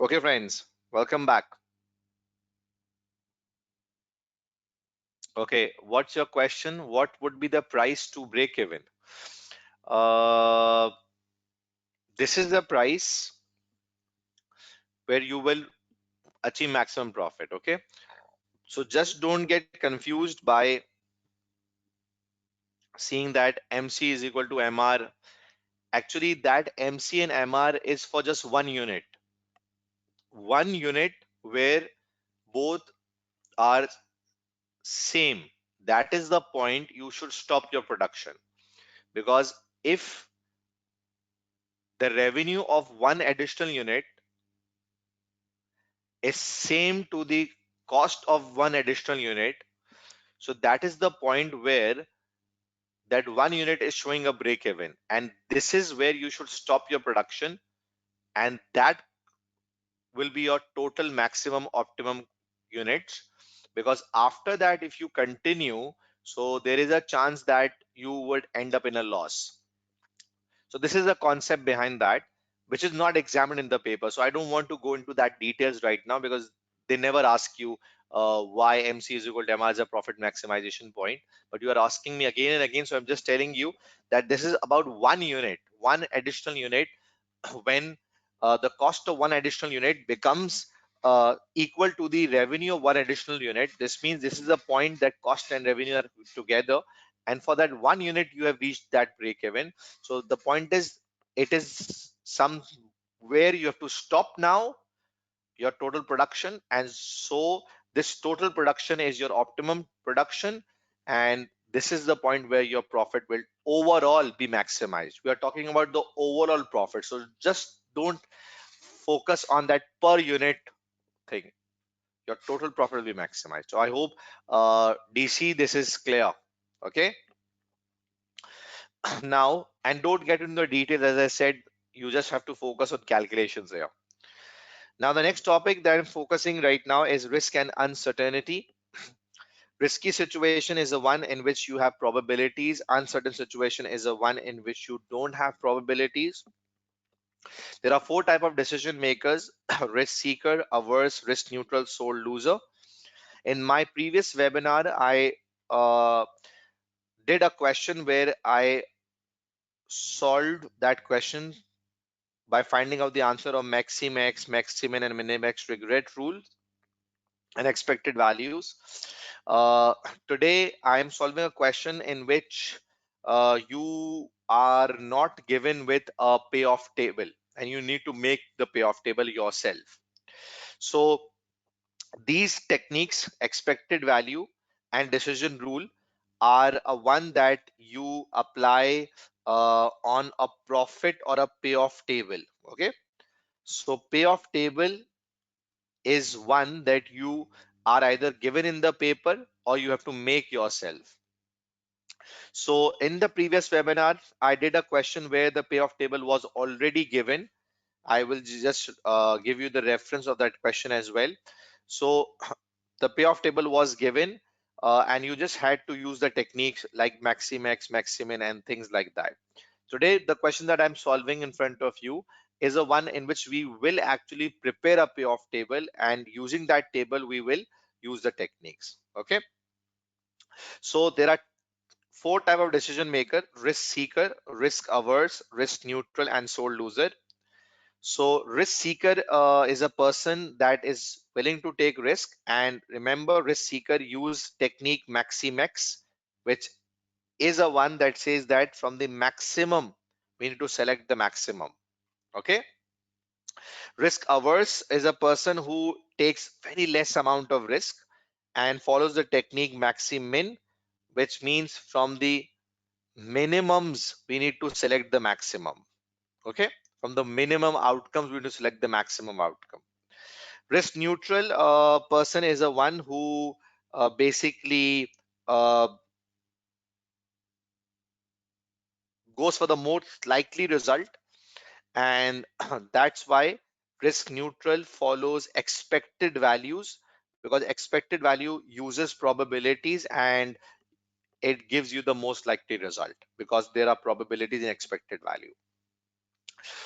Okay, friends, welcome back. Okay, what's your question? What would be the price to break even? Uh, this is the price where you will achieve maximum profit. Okay, so just don't get confused by seeing that MC is equal to MR. Actually, that MC and MR is for just one unit where both are same. That is the point you should stop your production, because if the revenue of one additional unit is same to the cost of one additional unit, so that is the point where that one unit is showing a break even, and this is where you should stop your production, and that will be your total maximum optimum units. Because after that, if you continue, so there is a chance that you would end up in a loss. So this is the concept behind that, which is not examined in the paper. So I don't want to go into that details right now, because they never ask you why MC is equal to MR as a profit maximization point. But you are asking me again and again. So I'm just telling you that this is about one unit, one additional unit. When the cost of one additional unit becomes equal to the revenue of one additional unit, this means this is the point that cost and revenue are together, and for that one unit you have reached that break even. So the point is, it is some where you have to stop now your total production, and so this total production is your optimum production, and this is the point where your profit will overall be maximized. We are talking about the overall profit, so just don't focus on that per unit thing. Your total profit will be maximized. So I hope DC this is clear. Okay. Now, and don't get into the details, as I said, you just have to focus on calculations here. Now the next topic that I'm focusing right now is risk and uncertainty. Risky situation is the one in which you have probabilities. Uncertain situation is the one in which you don't have probabilities. There are four type of decision makers: risk seeker, averse, risk neutral, sole loser. In my previous webinar, I uh, did a question where I solved that question by finding out the answer of maximax, maximin, and minimax regret rule and expected values. Uh, Today, I am solving a question in which you are not given with a payoff table, and you need to make the payoff table yourself. So these techniques, expected value and decision rule, are a one that you apply on a profit or a payoff table. Okay, so payoff table is one that you are either given in the paper or you have to make yourself. So in the previous webinar, I did a question where the payoff table was already given. I will just give you the reference of that question as well. So the payoff table was given, and you just had to use the techniques like maximax, maximin, and things like that. Today, the question that I'm solving in front of you is a one in which we will actually prepare a payoff table, and using that table, we will use the techniques. Okay. So there are four type of decision maker: risk seeker, risk averse, risk neutral, and sole loser. So risk seeker is a person that is willing to take risk, and remember, risk seeker use technique maximax, which is a one that says that from the maximum we need to select the maximum. Okay. Risk averse is a person who takes very less amount of risk and follows the technique maximin, which means from the minimums we need to select the maximum. Okay, from the minimum outcomes we need to select the maximum outcome. Risk neutral person is a one who basically uh, goes for the most likely result, and that's why risk neutral follows expected values, because expected value uses probabilities and it gives you the most likely result because there are probabilities in expected value.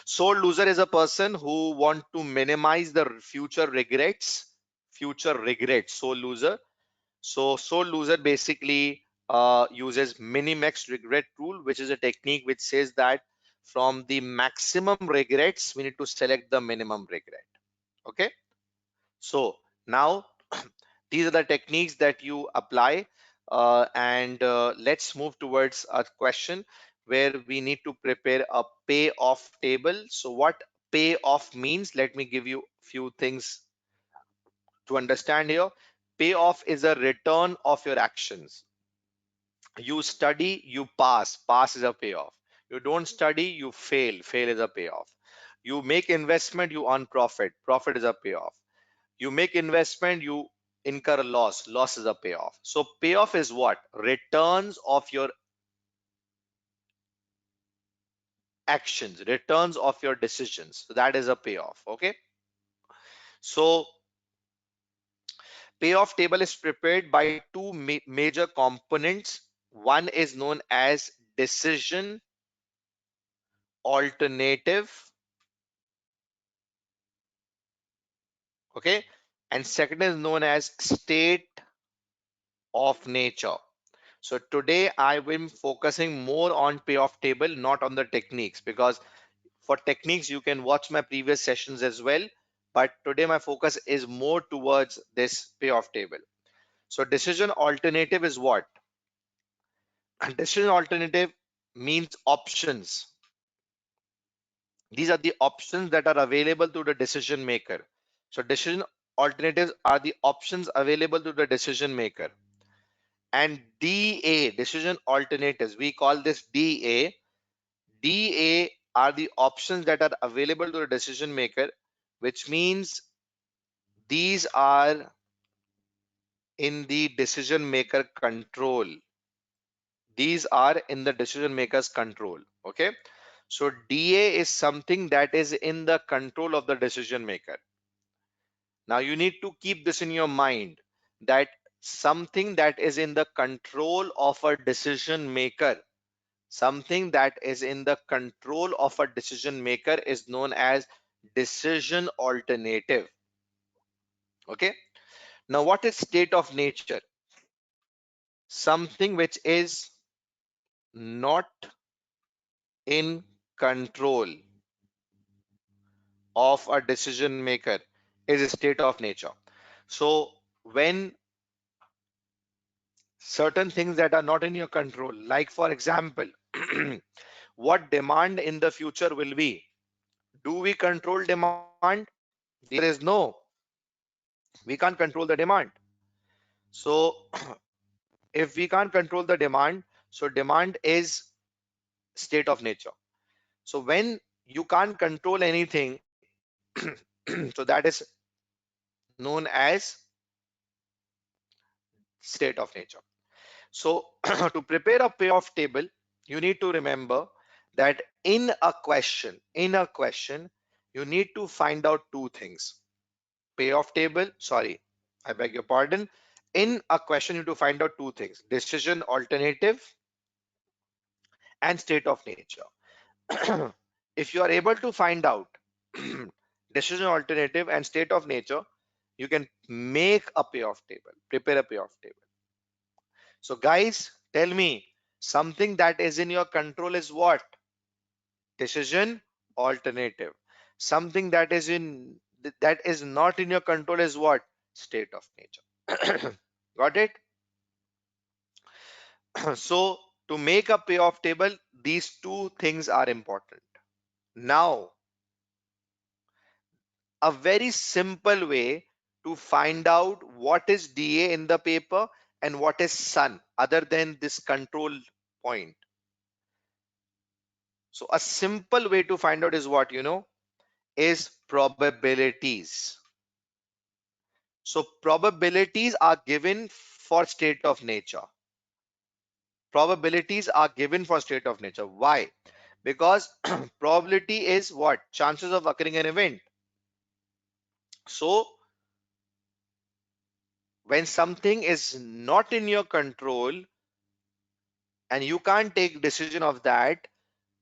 Sole loser is a person who want to minimize the future regrets. Future regrets. Sole loser. So sole loser basically uses minimax regret rule, which is a technique which says that from the maximum regrets, we need to select the minimum regret. Okay. So now these are the techniques that you apply, and let's move towards a question where we need to prepare a payoff table. So what payoff means, let me give you few things to understand here. Payoff is a return of your actions. You study, you pass. Pass is a payoff. You don't study, you fail. Fail is a payoff. You make investment, you earn profit. Profit is a payoff. You make investment, you incur a loss. Loss is a payoff. So payoff is what? Returns of your actions, returns of your decisions. So that is a payoff. Okay. So payoff table is prepared by two major components. One is known as decision alternative. Okay. And second is known as state of nature. So today I will be focusing more on payoff table, not on the techniques, because for techniques you can watch my previous sessions as well. But today my focus is more towards this payoff table. So decision alternative is what? Decision alternative means options. These are the options that are available to the decision maker. So decision alternatives are the options available to the decision maker. And DA, decision alternatives, we call this DA. DA are the options that are available to the decision maker, which means these are in the decision maker control. These are in the decision maker's control. Okay. So DA is something that is in the control of the decision maker. Now you need to keep this in your mind that something that is in the control of a decision maker, something that is in the control of a decision maker is known as decision alternative. Okay. Now what is state of nature? Something which is not in control of a decision maker is a state of nature. So when certain things that are not in your control, like for example, what demand in the future will be, do we control demand? The answer is no, we can't control the demand. So if we can't control the demand, so demand is state of nature. So when you can't control anything, so that is known as state of nature. So to prepare a payoff table, you need to remember that in a question, you need to find out two things. Payoff table, sorry, I beg your pardon. In a question, you need to find out two things: decision alternative and state of nature. If you are able to find out decision alternative and state of nature, you can make a payoff table, prepare a payoff table. So guys, tell me, something that is in your control is what? Decision alternative. Something that is not in your control is what? State of nature. Got it? So to make a payoff table, these two things are important. Now, a very simple way to find out what is DA in the paper and what is Sun, other than this control point. So a simple way to find out is what, is probabilities. So probabilities are given for state of nature. Probabilities are given for state of nature. Why? Because probability is what? Chances of occurring an event. So when something is not in your control and you can't take decision of that,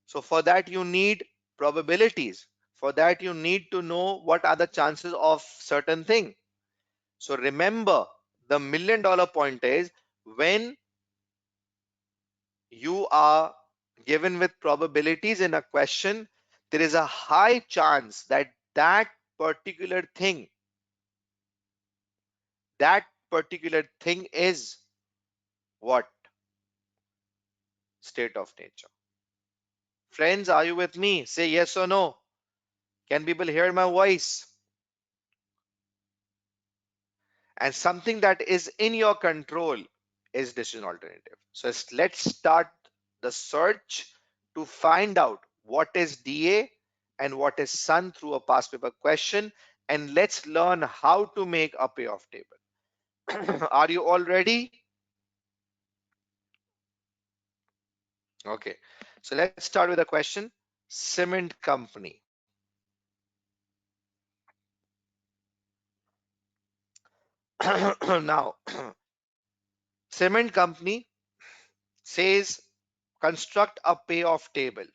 so for that you need probabilities. For that, you need to know what are the chances of certain thing. So remember, the $1,000,000 point is when you are given with probabilities in a question, there is a high chance that particular thing, that particular thing is what? State of nature. Friends, are you with me? Say yes or no. Can people hear my voice? And something that is in your control is decision alternative. So let's start the search to find out what is DA and what is SUN through a past paper question, and let's learn how to make a payoff table. Are you all ready? Okay, so let's start with a question. Cement company. Now, cement company says construct a payoff table.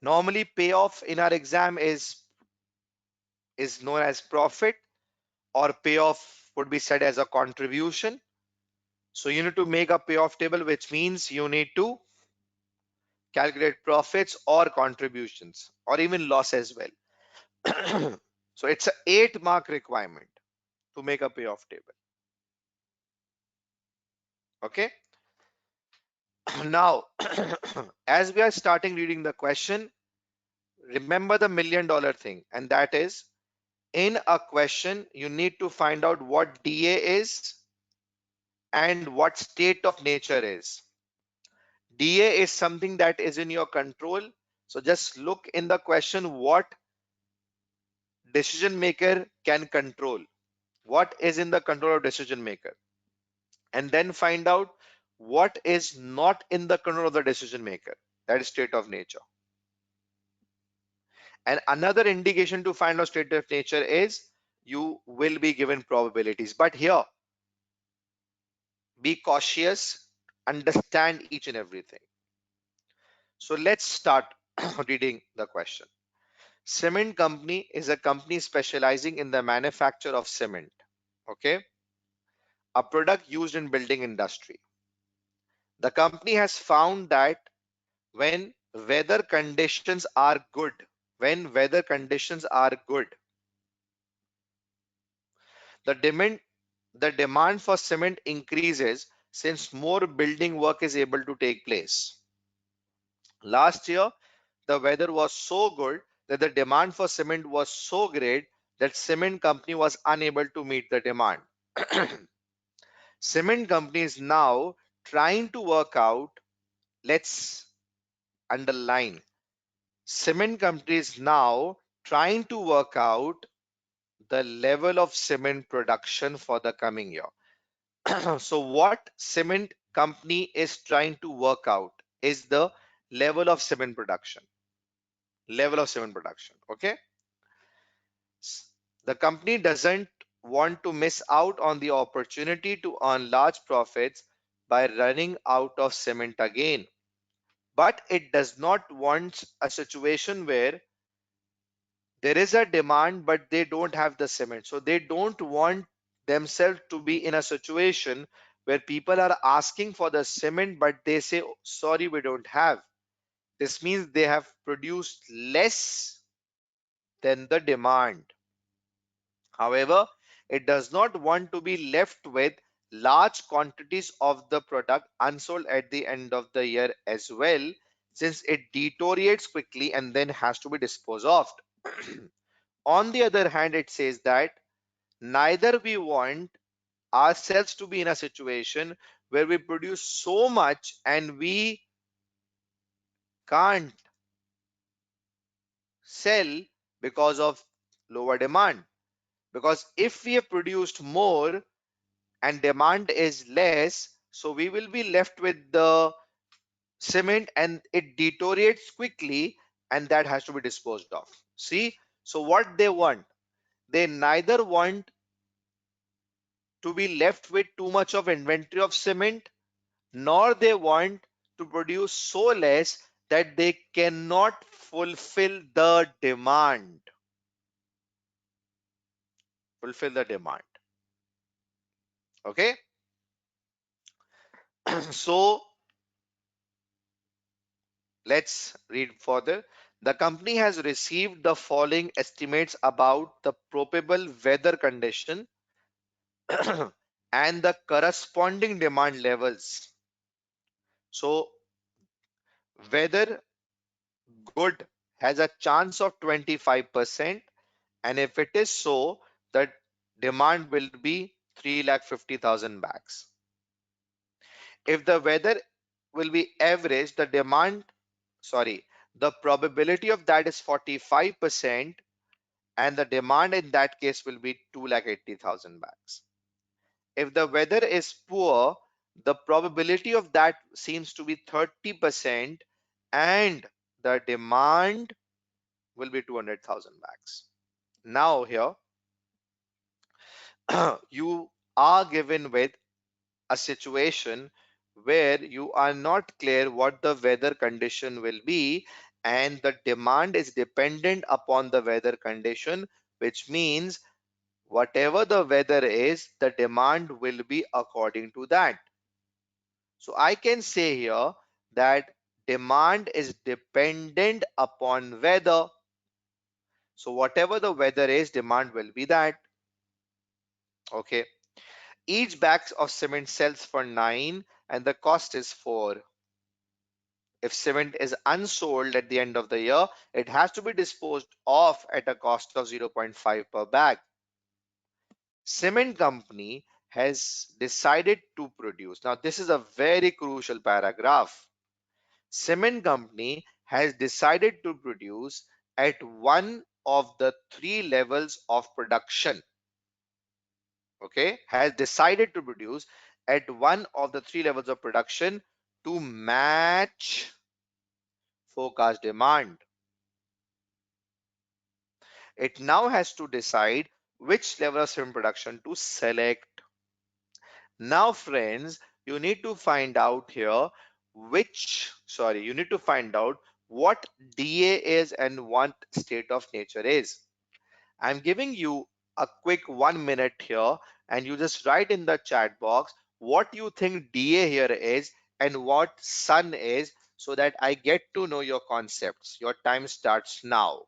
Normally, payoff in our exam is known as profit, or payoff would be said as a contribution. So you need to make a payoff table, which means you need to calculate profits or contributions or even loss as well. So it's an 8-mark requirement to make a payoff table. Okay. Now, as we are starting reading the question, remember the $1,000,000 thing, and that is in a question, you need to find out what DA is and what state of nature is. DA is something that is in your control. So just look in the question what decision maker can control. What is in the control of decision maker? And then find out what is not in the control of the decision maker. That is state of nature. And another indication to find out state of nature is you will be given probabilities. But here, be cautious, understand each and everything. So let's start reading the question. Cement company is a company specializing in the manufacture of cement. Okay, a product used in building industry. The company has found that when weather conditions are good, when weather conditions are good, the demand the demand for cement increases since more building work is able to take place. Last year, the weather was so good that the demand for cement was so great that cement company was unable to meet the demand. Cement company is now trying to work out, let's underline, cement company is now trying to work out the level of cement production for the coming year. So what cement company is trying to work out is the level of cement production. Level of cement production. Okay. The company doesn't want to miss out on the opportunity to earn large profits by running out of cement again. But it does not want a situation where there is a demand but they don't have the cement. So they don't want themselves to be in a situation where people are asking for the cement but they say, "Oh, sorry, we don't have." This means they have produced less than the demand. However, it does not want to be left with large quantities of the product unsold at the end of the year as well, since it deteriorates quickly and then has to be disposed of. On the other hand, it says that neither we want ourselves to be in a situation where we produce so much and we can't sell because of lower demand. Because if we have produced more and demand is less, so we will be left with the cement and it deteriorates quickly and that has to be disposed of. See, so what they want, they neither want to be left with too much of inventory of cement, nor they want to produce so less that they cannot fulfill the demand. Fulfill the demand. Okay. So let's read further. The company has received the following estimates about the probable weather condition and the corresponding demand levels. So whether good has a chance of 25%, and if it is so, the demand will be 3,50,000 bags. If the weather will be average, the demand, sorry, the probability of that is 45%, and the demand in that case will be 2,80,000 bags. If the weather is poor, the probability of that seems to be 30%, and the demand will be 200,000 bags. Now here you are given with a situation where you are not clear what the weather condition will be, and the demand is dependent upon the weather condition, which means whatever the weather is, the demand will be according to that. So I can say here that demand is dependent upon weather. So whatever the weather is, demand will be that. Okay. Each bag of cement sells for 9 and the cost is 4. If cement is unsold at the end of the year, it has to be disposed of at a cost of 0.5 per bag. Cement company has decided to produce. Now, this is a very crucial paragraph. Cement company has decided to produce at one of the three levels of production. Okay, has decided to produce at one of the three levels of production to match forecast demand. It now has to decide which level of cement production to select. Now, friends, you need to find out here you need to find out what DA is and what state of nature is. I'm giving you a quick 1 minute here, and you just write in the chat box what you think DA here is and what sun is, so that I get to know your concepts. Your time starts now.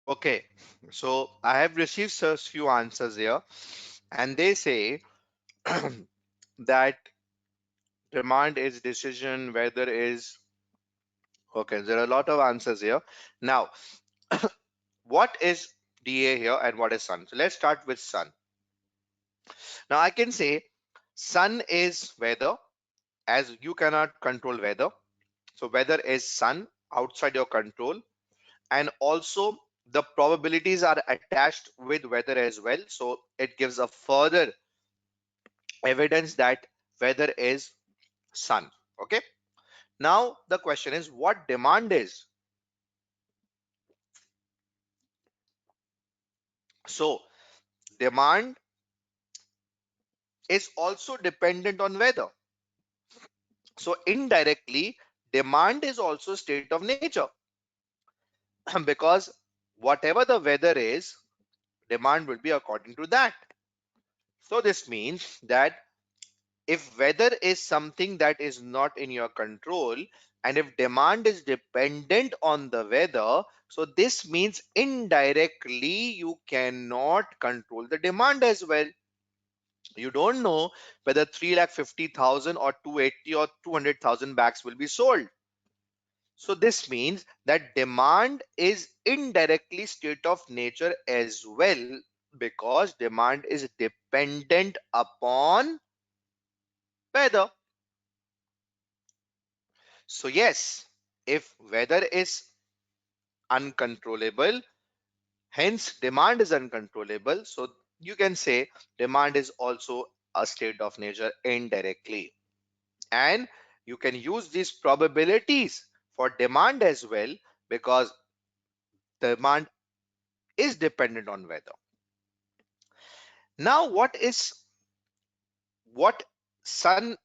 Okay, so I have received a few answers here, and they say that demand is decision, weather is okay. There are a lot of answers here. Now, what is DA here and what is sun? So let's start with sun. Now I can say sun is weather, as you cannot control weather. So weather is sun, outside your control, and also the probabilities are attached with weather as well. So it gives a further evidence that weather is sun. Okay. Now the question is what demand is. So demand is also dependent on weather. So indirectly, demand is also state of nature because whatever the weather is, demand will be according to that. So this means that if weather is something that is not in your control and if demand is dependent on the weather, so this means indirectly you cannot control the demand as well. You don't know whether 3,50,000 or 280 or 200,000 bags will be sold. So this means that demand is indirectly state of nature as well because demand is dependent upon weather. So yes, if weather is uncontrollable, hence demand is uncontrollable. So you can say demand is also a state of nature indirectly. And you can use these probabilities for demand as well because demand is dependent on weather. Now what sun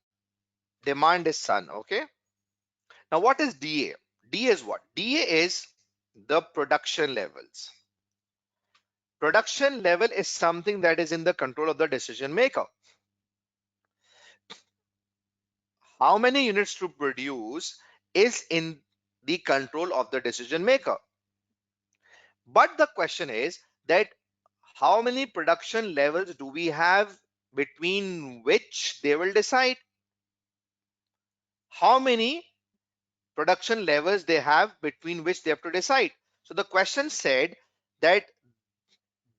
demand is sun, okay? Now what is DA? DA is what? DA is the production levels. Production level is something that is in the control of the decision maker. How many units to produce is in the control of the decision maker. But the question is that how many production levels do we have between which they will decide? How many production levels they have between which they have to decide? So the question said that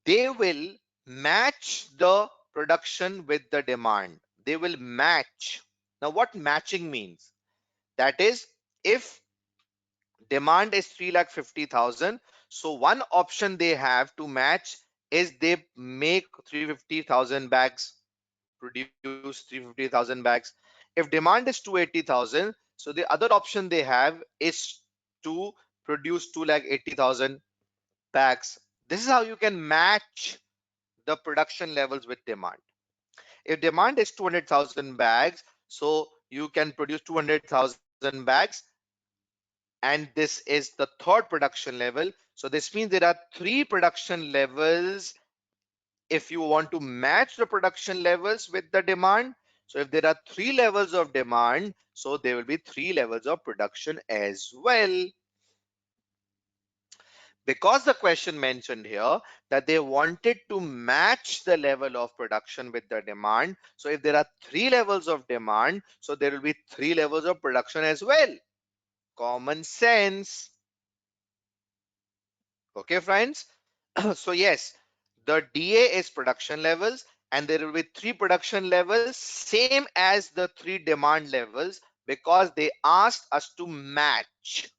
they will match the production with the demand. They will match. Now, what matching means? That is, if demand is 3,50,000, so one option they have to match is they make 350,000 bags, produce 350,000 bags. If demand is 280,000, so the other option they have is to produce 280,000 bags. This is how you can match the production levels with demand. If demand is 200,000 bags, so you can produce 200,000 bags, and this is the third production level. So this means there are three production levels if you want to match the production levels with the demand. So if there are three levels of demand, so there will be three levels of production as well. Because the question mentioned here that they wanted to match the level of production with the demand. So if there are three levels of demand, so there will be three levels of production as well. Common sense. Okay, friends. So yes, the DA is production levels and there will be three production levels, same as the three demand levels because they asked us to match.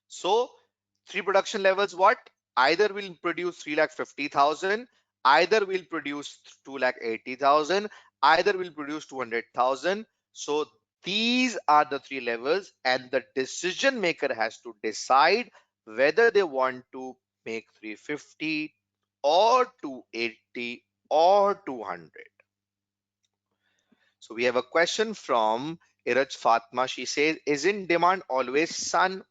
So three production levels, what? Either will produce 3,50,000, either will produce 2,80,000, either will produce 200,000. So these are the three levels and the decision maker has to decide whether they want to make 350 or 280 or 200. So we have a question from Iraj Fatma. She says, isn't demand always sun?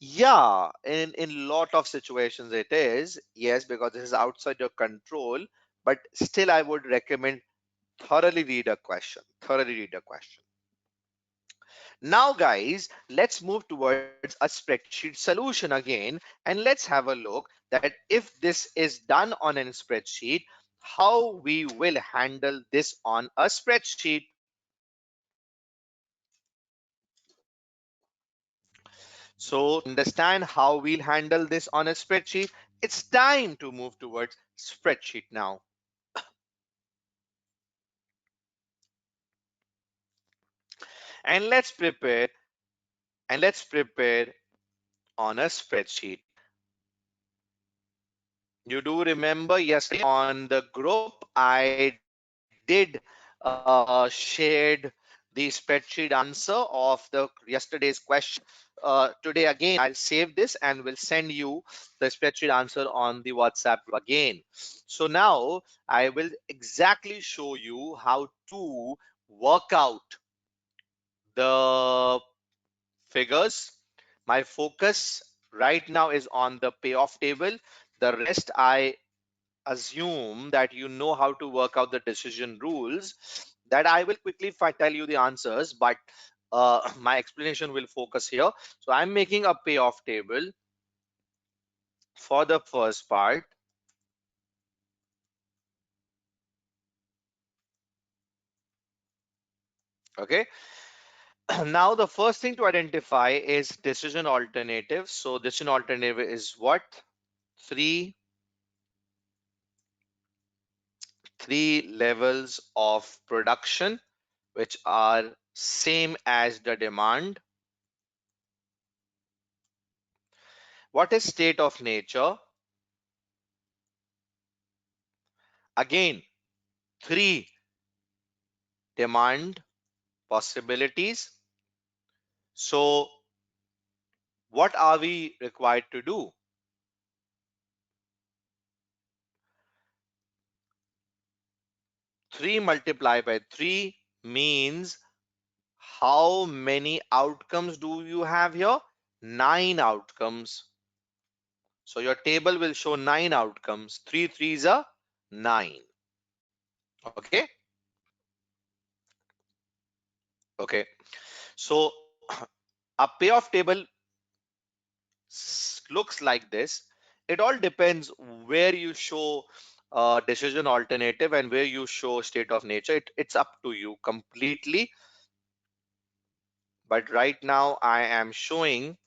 Yeah, in lot of situations it is, yes, because this is outside your control, but still I would recommend thoroughly read a question. Thoroughly read a question. Now, guys, let's move towards a spreadsheet solution again, and let's have a look that if this is done on a spreadsheet, how we will handle this on a spreadsheet. So to understand how we'll handle this on a spreadsheet, it's time to move towards spreadsheet now. And let's prepare on a spreadsheet. You do remember yesterday on the group I did shared the spreadsheet answer of the yesterday's question. Today again, I'll save this and will send you the spreadsheet answer on the WhatsApp group again. So now I will exactly show you how to work out the figures. My focus right now is on the payoff table. The rest, I assume that you know how to work out the decision rules, that I will quickly tell you the answers, but my explanation will focus here. So I'm making a payoff table for the first part. Okay. Now the first thing to identify is decision alternative. So decision alternative is what? Three levels of production which are same as the demand. What is state of nature? Again, three demand possibilities. So what are we required to do? 3 multiplied by 3 means how many outcomes do you have here? 9 outcomes. So your table will show 9 outcomes. 3 threes are 9. Okay. Okay. So a payoff table looks like this. It all depends where you show decision alternative and where you show state of nature. It's up to you completely. But right now I am showing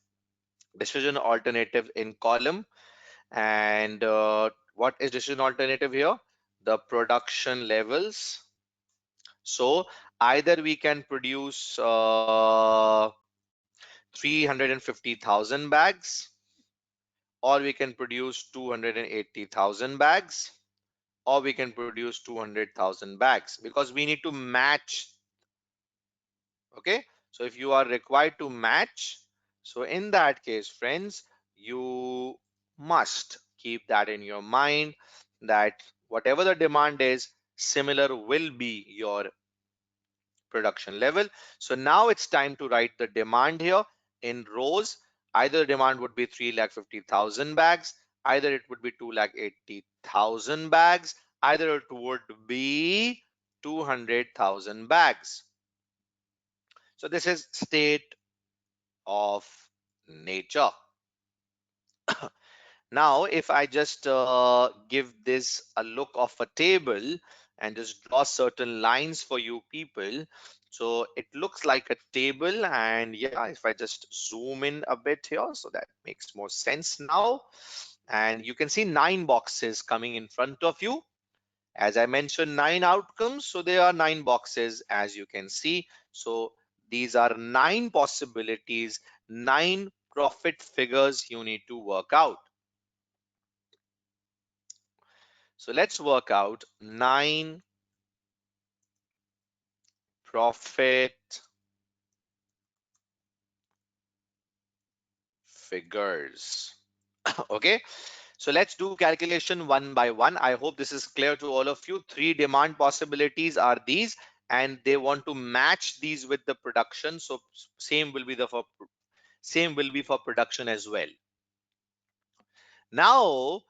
decision alternative in column. And what is decision alternative here? The production levels. So either we can produce 350,000 bags, or we can produce 280,000 bags, or we can produce 200,000 bags, because we need to match. Okay, so if you are required to match, so in that case, friends, you must keep that in your mind, that whatever the demand is, similar will be your production level. So now it's time to write the demand here in rows. Either the demand would be 350,000 bags, either it would be 280,000 bags, either it would be 200,000 bags. So this is state of nature. Now, if I just give this a look of a table and just draw certain lines for you people, so it looks like a table. And yeah, if I just zoom in a bit here, so that makes more sense now. And you can see 9 boxes coming in front of you. As I mentioned, 9 outcomes, so there are 9 boxes, as you can see. So these are 9 possibilities, 9 profit figures you need to work out. So let's work out 9 profit figures. Okay, so let's do calculation one by one. I hope this is clear to all of you. 3 demand possibilities are these, and they want to match these with the production. So same will be for production as well. Now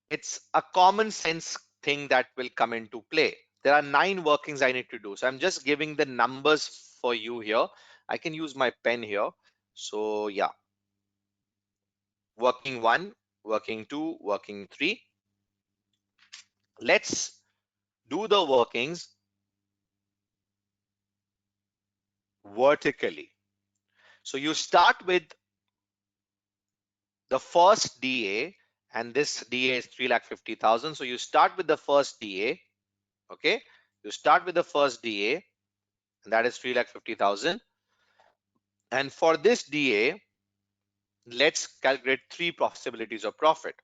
it's a common sense thing that will come into play. There are 9 workings I need to do. So I'm just giving the numbers for you here. I can use my pen here. So yeah, working 1, working 2, working 3. Let's do the workings vertically. So you start with the first DA, and this DA is 350,000. So you start with the first DA. Okay, you start with the first DA, and that is 350,000. And for this DA, let's calculate 3 possibilities of profit.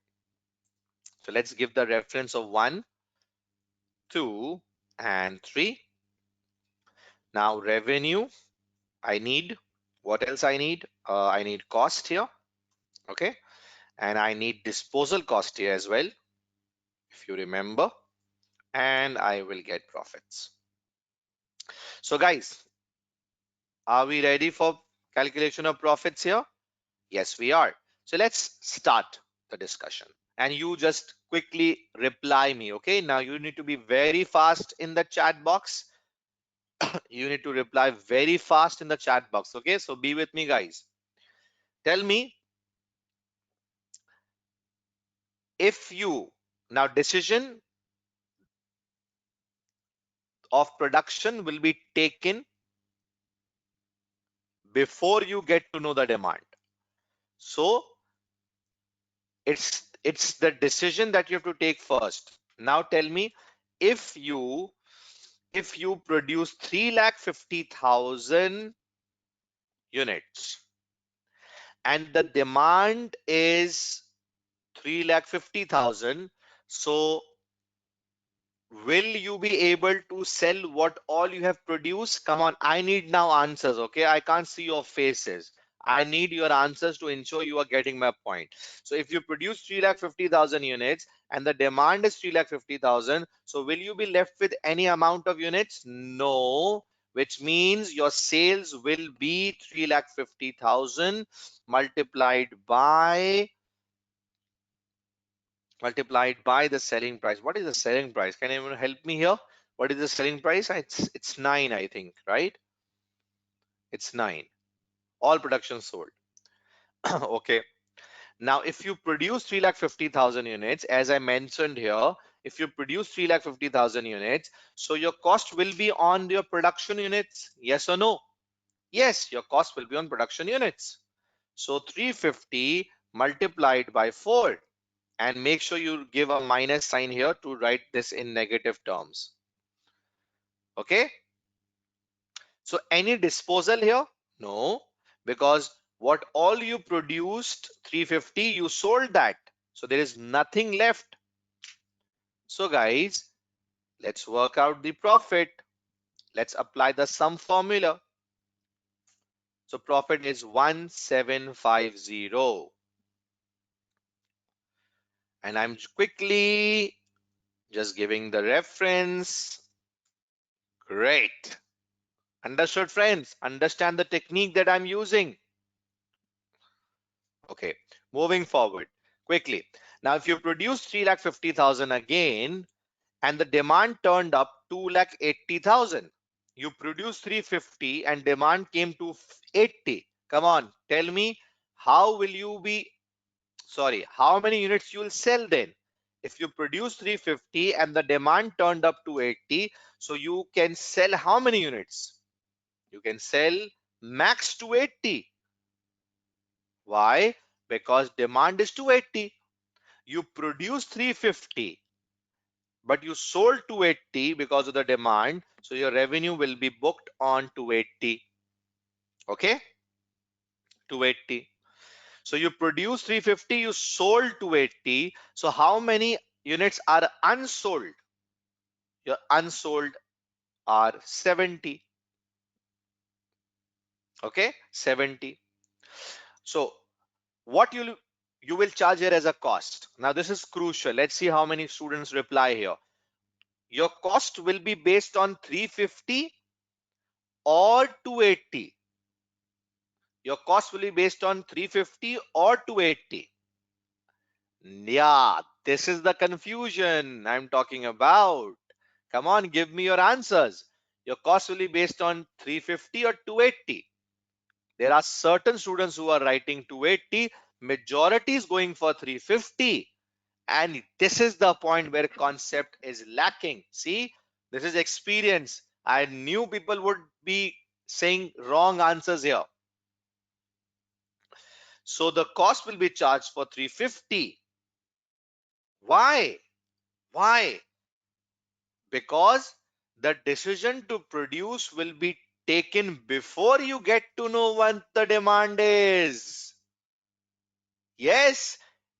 So let's give the reference of 1, 2, and 3. Now revenue, I need, what else I need? I need cost here, okay? And I need disposal cost here as well, if you remember, and I will get profits. So guys, are we ready for calculation of profits here? Yes, we are. So let's start the discussion. And you just quickly reply me, okay? Now you need to be very fast in the chat box. You need to reply very fast in the chat box, okay? So be with me, guys. Tell me if you, now decision of production will be taken before you get to know the demand. So it's the decision that you have to take first. Now tell me, if you produce 3,50,000 units and the demand is 3,50,000, so will you be able to sell what all you have produced? Come on, I need now answers, okay? I can't see your faces. I need your answers to ensure you are getting my point. So if you produce 3,50,000 units and the demand is 3,50,000, so will you be left with any amount of units? No, which means your sales will be 3,50,000 multiplied by the selling price. What is the selling price? Can anyone help me here? What is the selling price? It's 9, I think, right? It's 9. All production sold. Okay. Now, if you produce 3,50,000 units, as I mentioned here, if you produce 3,50,000 units, so your cost will be on your production units. Yes or no? Yes, your cost will be on production units. So 350 multiplied by 4. And make sure you give a minus sign here to write this in negative terms. Okay, so any disposal here? No, because what all you produced 350, you sold that, so there is nothing left. So guys, let's work out the profit. Let's apply the sum formula. So profit is 1750, and I'm quickly just giving the reference. Great. Understood, friends? Understand the technique that I'm using. Okay, moving forward quickly. Now, if you produce 3,50,000 again, and the demand turned up 2,80,000, you produce 350 and demand came to 80. Come on, tell me, how will you be, sorry, how many units you will sell then? If you produce 350 and the demand turned up to 80, so you can sell how many units? You can sell max 280. Why? Because demand is 280. You produce 350, but you sold 280 because of the demand. So your revenue will be booked on 280. Okay? 280. So you produce 350, you sold 280. So how many units are unsold? Your unsold are 70. Okay? 70. So what you will charge here as a cost. Now this is crucial. Let's see how many students reply here. Your cost will be based on 350 or 280. Your cost will be based on 350 or 280. Yeah, this is the confusion I'm talking about. Come on, give me your answers. Your cost will be based on 350 or 280. There are certain students who are writing 280. Majority is going for 350. And this is the point where concept is lacking. See, this is experience. I knew people would be saying wrong answers here. So the cost will be charged for 350. Why? Why? Because the decision to produce will be taken before you get to know what the demand is. Yes,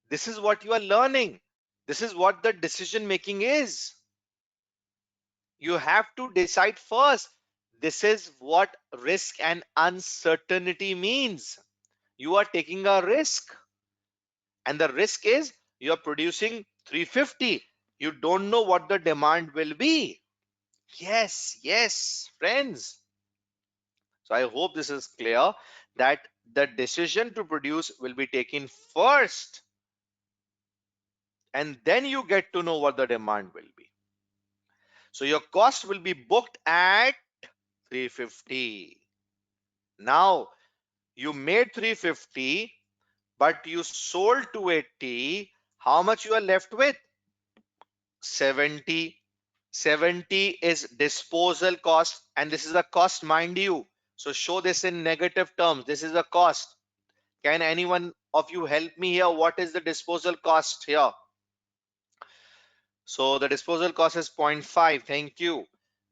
this is what you are learning. This is what the decision making is. You have to decide first. This is what risk and uncertainty means. You are taking a risk, and the risk is you are producing 350. You don't know what the demand will be. Yes, yes, friends. So I hope this is clear that the decision to produce will be taken first, and then you get to know what the demand will be. So your cost will be booked at 350. Now you made 350, but you sold 280. How much you are left with? 70. 70 is disposal cost, and this is a cost, mind you. So show this in negative terms. This is a cost. Can anyone of you help me here? What is the disposal cost here? So the disposal cost is 0.5. Thank you.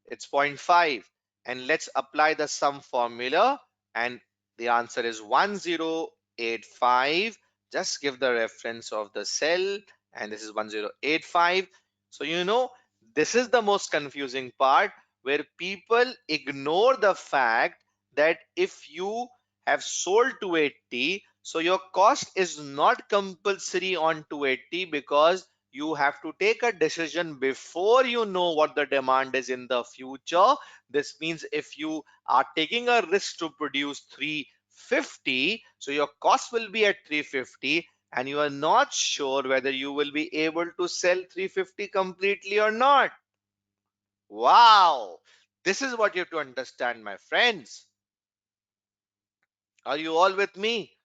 It's 0.5. And let's apply the sum formula. And the answer is 1085. Just give the reference of the cell. And this is 1085. So, this is the most confusing part, where people ignore the fact that if you have sold 280, so your cost is not compulsory on 280, because you have to take a decision before you know what the demand is in the future. This means if you are taking a risk to produce 350, so your cost will be at 350, and you are not sure whether you will be able to sell 350 completely or not. Wow, this is what you have to understand, my friends. Are you all with me?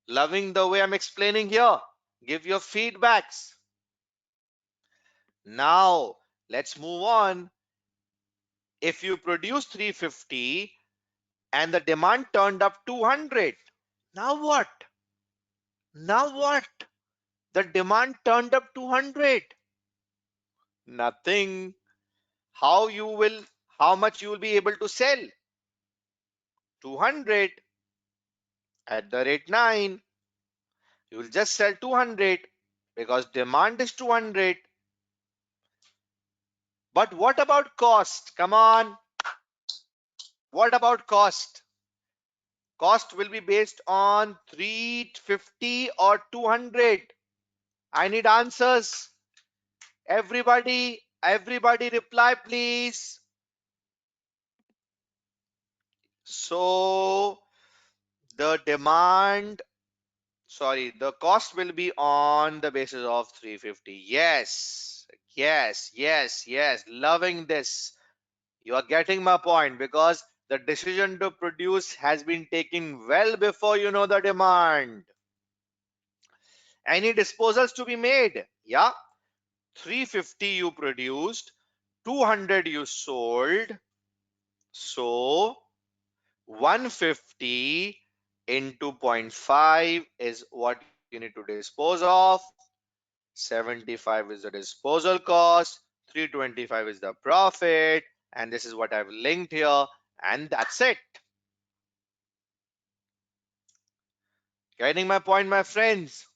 Loving the way I'm explaining here? Give your feedbacks. Now, let's move on. If you produce 350 and the demand turned up 200, now what? Now what? The demand turned up 200. Nothing. How much you will be able to sell? 200 at the rate 9. You will just sell 200 because demand is 200. But what about cost? Come on. What about cost? Cost will be based on 350 or 200. I need answers. Everybody reply, please. So the cost will be on the basis of 350. Yes, yes, yes, yes. Loving this. You are getting my point, because the decision to produce has been taken well before you know the demand. Any disposals to be made? Yeah. 350 you produced, 200 you sold. So 150 into zero point 0.5 is what you need to dispose of. 75 is the disposal cost. 325 is the profit. And this is what I've linked here. And that's it. Getting my point, my friends?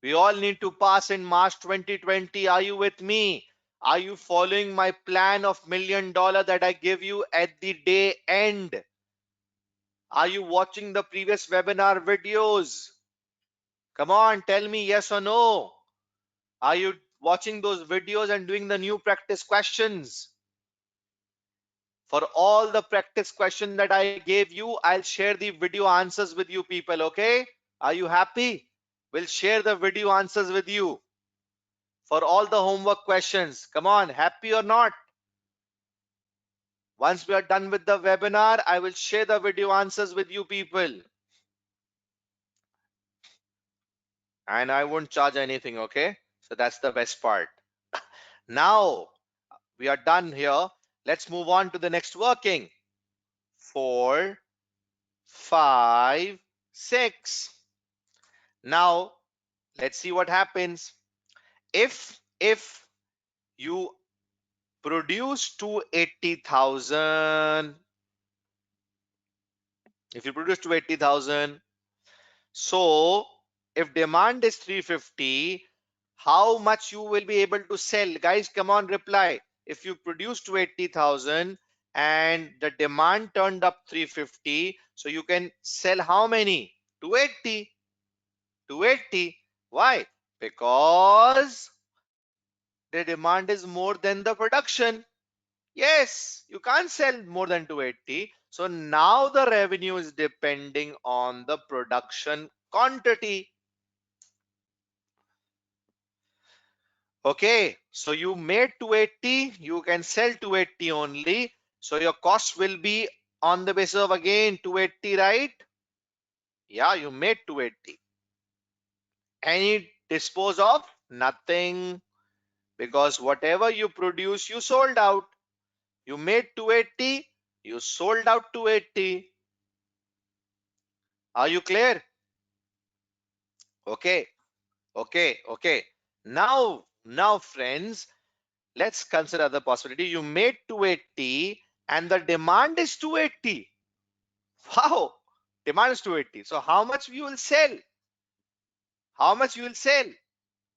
We all need to pass in March 2020. Are you with me? Are you following my plan of $1,000,000 that I give you at the day end? Are you watching the previous webinar videos? Come on, tell me yes or no. Are you watching those videos and doing the new practice questions? For all the practice questions that I gave you, I'll share the video answers with you people, okay? Are you happy? We'll share the video answers with you for all the homework questions. Come on, happy or not? Once we are done with the webinar, I will share the video answers with you people. And I won't charge anything, okay? So that's the best part. Now we are done here. Let's move on to the next working. 4, 5, 6. Now let's see what happens. If you produce 280,000, if you produce 280,000, so if demand is 350, how much you will be able to sell? Guys, come on, reply. If you produce 280,000 and the demand turned up 350. So you can sell how many? 280. 280. Why? Because the demand is more than the production. Yes, you can't sell more than 280. So now the revenue is depending on the production quantity. Okay, so you made 280, you can sell 280 only. So your cost will be on the basis of again 280, right? Yeah, you made 280. Any dispose of? Nothing. Because whatever you produce, you sold out. You made 280, you sold out 280. Are you clear? Okay, okay. Now friends, let's consider the possibility. You made 280 and the demand is 280. Wow, demand is 280. So how much you will sell? How much you will sell?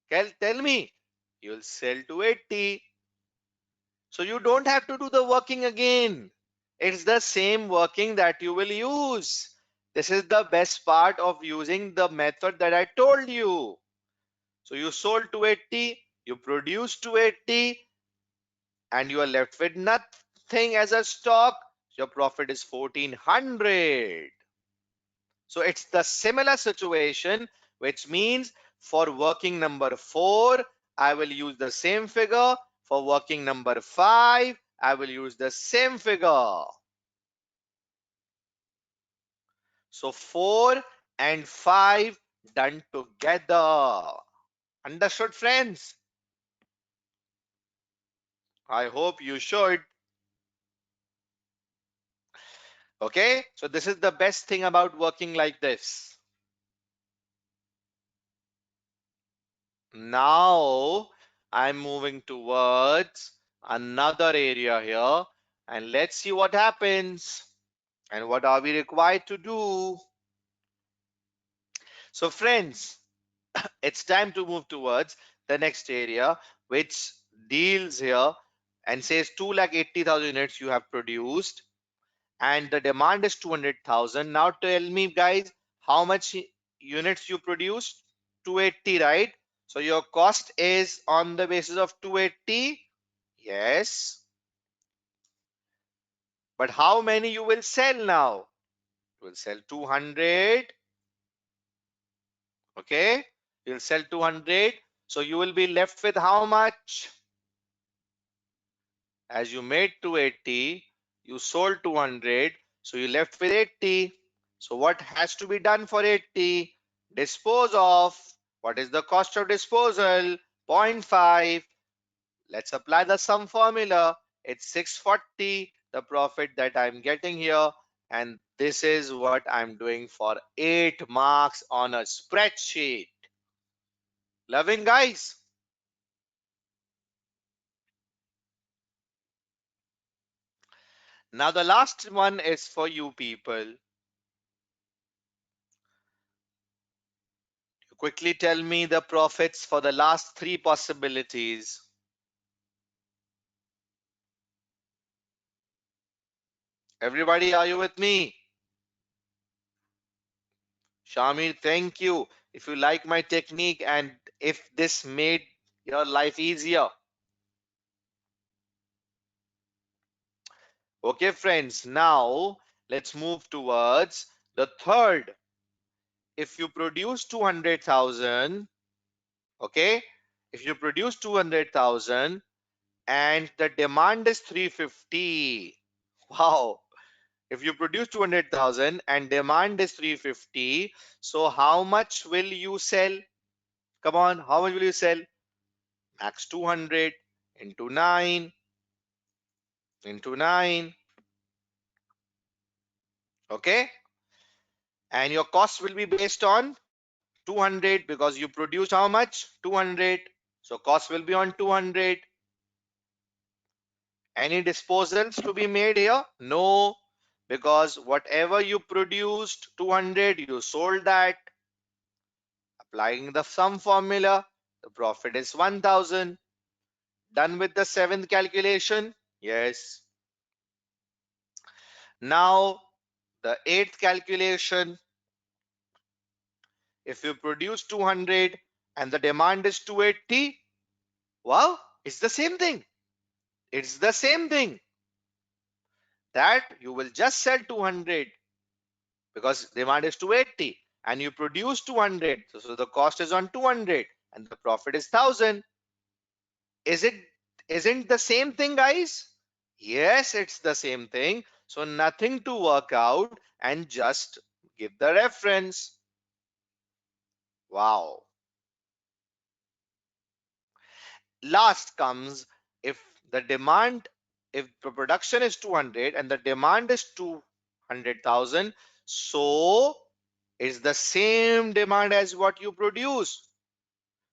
Tell me. You will sell 280. So you don't have to do the working again. It's the same working that you will use. This is the best part of using the method that I told you. So you sold 280, you produced 280, and you are left with nothing as a stock. Your profit is 1400. So it's the similar situation, which means for working number 4, I will use the same figure. For working number 5, I will use the same figure. So 4 and 5 done together. Understood, friends? I hope you should. Okay, so this is the best thing about working like this. Now I'm moving towards another area here, and let's see what happens and what are we required to do. So friends, it's time to move towards the next area, which deals here and says 2,80,000 units you have produced and the demand is 200,000. Now tell me guys, how much units you produced? 280, right? So your cost is on the basis of 280. Yes. But how many you will sell now? You will sell 200. Okay. You'll sell 200. So you will be left with how much? As you made 280, you sold 200. So you left with 80. So what has to be done for 80? Dispose of. What is the cost of disposal? zero point 0.5. Let's apply the sum formula. It's 640, the profit that I'm getting here. And this is what I'm doing for 8 marks on a spreadsheet. Loving, guys? Now the last one is for you people. Quickly tell me the profits for the last 3 possibilities. Everybody, are you with me? Shamir, thank you. If you like my technique and if this made your life easier. Okay, friends, now let's move towards the third. If you produce 200,000, okay, if you produce 200,000 and the demand is 350, wow. If you produce 200,000 and demand is 350, so how much will you sell? Come on, how much will you sell? Max 200 into 9 into 9. Okay. And your cost will be based on 200 because you produce how much? 200. So cost will be on 200. Any disposals to be made here? No, because whatever you produced 200, you sold that. Applying the sum formula, the profit is 1000. Done with the seventh calculation? Yes. Now, the eighth calculation, if you produce 200 and the demand is 280, well, it's the same thing. It's the same thing that you will just sell 200 because demand is 280 and you produce 200. So the cost is on 200 and the profit is 1000. Is it isn't the same thing, guys? Yes, it's the same thing. So nothing to work out and just give the reference. Wow. Last comes if the demand, if the production is 200 and the demand is 200,000, so it's the same demand as what you produce.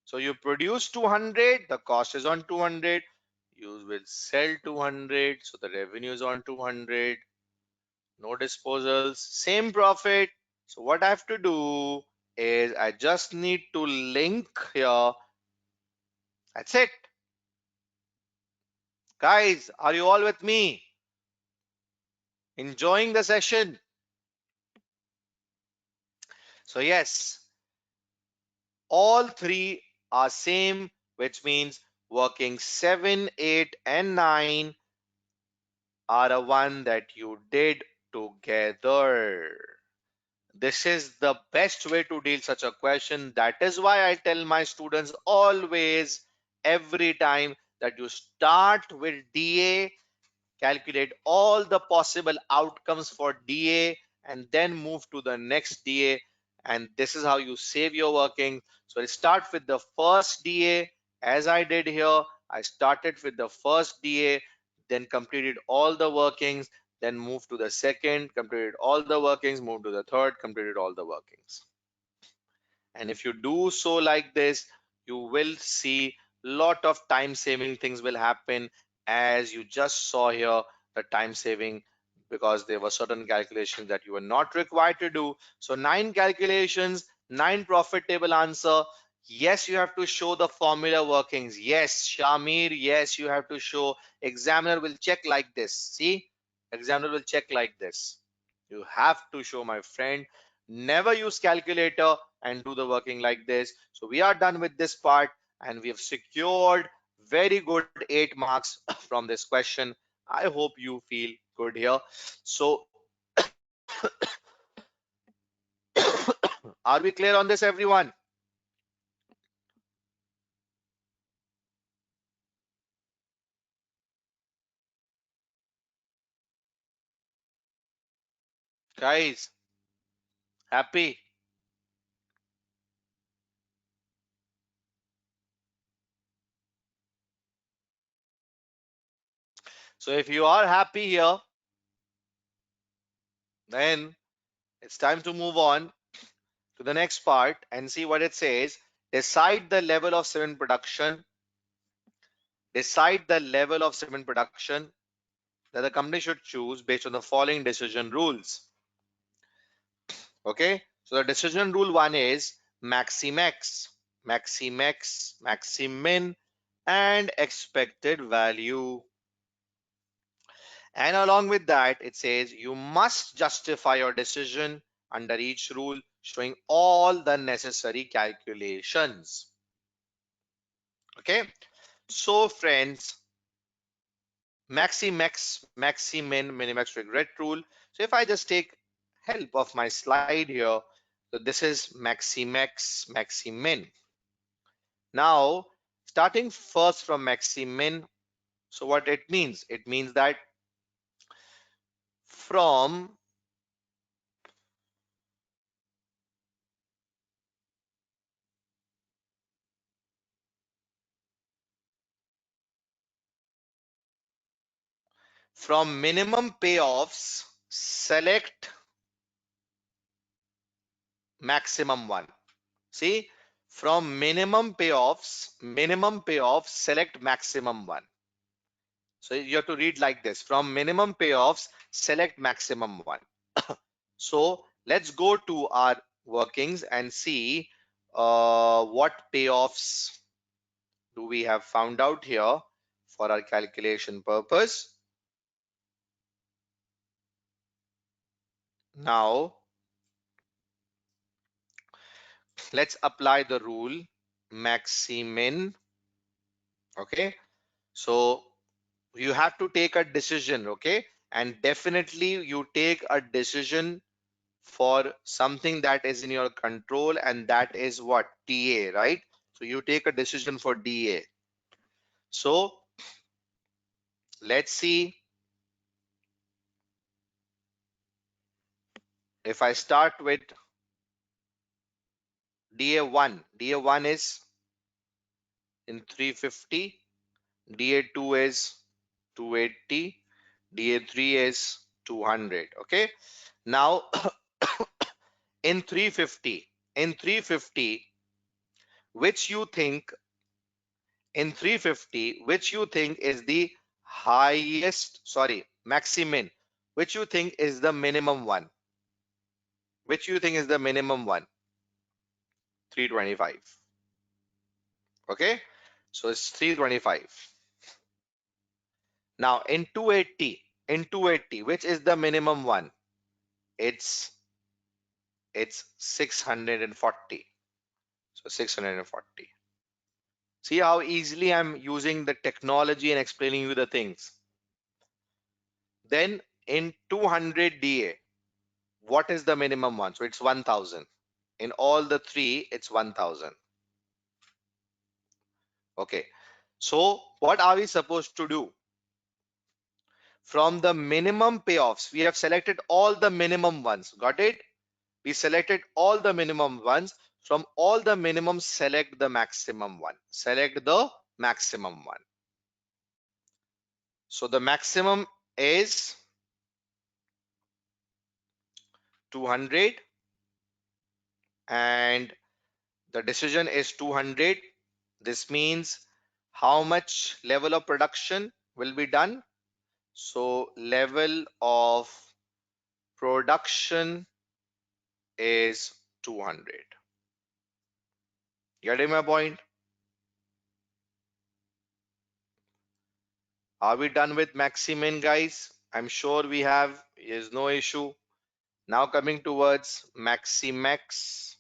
So you produce 200, the cost is on 200, you will sell 200, so the revenue is on 200, no disposals, same profit. So what I have to do is I just need to link here. That's it. Guys, are you all with me? Enjoying the session? So yes, all three are same, which means working 7, 8, and 9 are a one that you did together. This is the best way to deal such a question. That is why I tell my students always, every time, that you start with DA, calculate all the possible outcomes for DA, and then move to the next DA. And this is how you save your working. So I start with the first DA, as I did here. I started with the first DA, then completed all the workings, then moved to the second, completed all the workings, moved to the third, completed all the workings. And if you do so like this, you will see lot of time saving things will happen, as you just saw here, the time saving, because there were certain calculations that you were not required to do. So 9 calculations, 9 profit table answer. Yes, you have to show the formula workings. Yes, Shamir, yes, you have to show. Examiner will check like this. See, examiner will check like this. You have to show, my friend. Never use calculator and do the working like this. So we are done with this part and we have secured very good 8 marks from this question. I hope you feel good here. So are we clear on this, everyone? Guys, happy? So if you are happy here, then it's time to move on to the next part and see what it says. Decide the level of cement production. Decide the level of cement production that the company should choose based on the following decision rules. Okay, so the decision rule one is maximax, maximax, maximin, and expected value. And along with that, it says you must justify your decision under each rule, showing all the necessary calculations. Okay, so friends, maximax, maximin, minimax regret rule. So if I just take help of my slide here, so this is maximax, maximin. Now, starting first from maximin, so what it means? It means that from minimum payoffs, select maximum one. See, from minimum payoffs, select maximum one. So you have to read like this: from minimum payoffs, select maximum one. So let's go to our workings and see what payoffs do we have found out here for our calculation purpose. Now let's apply the rule maximin. Okay, so you have to take a decision. Okay, and definitely you take a decision for something that is in your control, and that is what? DA, right? So you take a decision for DA. So let's see. If I start with DA1, DA1 is in 350, DA2 is 280, DA3 is 200. Okay, now in 350, in 350, which you think in 350, which you think is the highest, sorry, maximin, which you think is the minimum one, which you think is the minimum one? 325. Okay, so it's 325. Now in 280, which is the minimum one? It's 640. So 640. See how easily I'm using the technology and explaining you the things. Then in 200 DA, what is the minimum one? So it's 1000. In all the three, it's 1000. Okay. So what are we supposed to do? From the minimum payoffs, we have selected all the minimum ones. Got it? We selected all the minimum ones. From all the minimum, select the maximum one. Select the maximum one. So the maximum is 200 and the decision is 200. This means how much level of production will be done. So level of production is 200. Getting my point? Are we done with maximin, guys? I'm sure we have. Is no issue. Now coming towards maximex,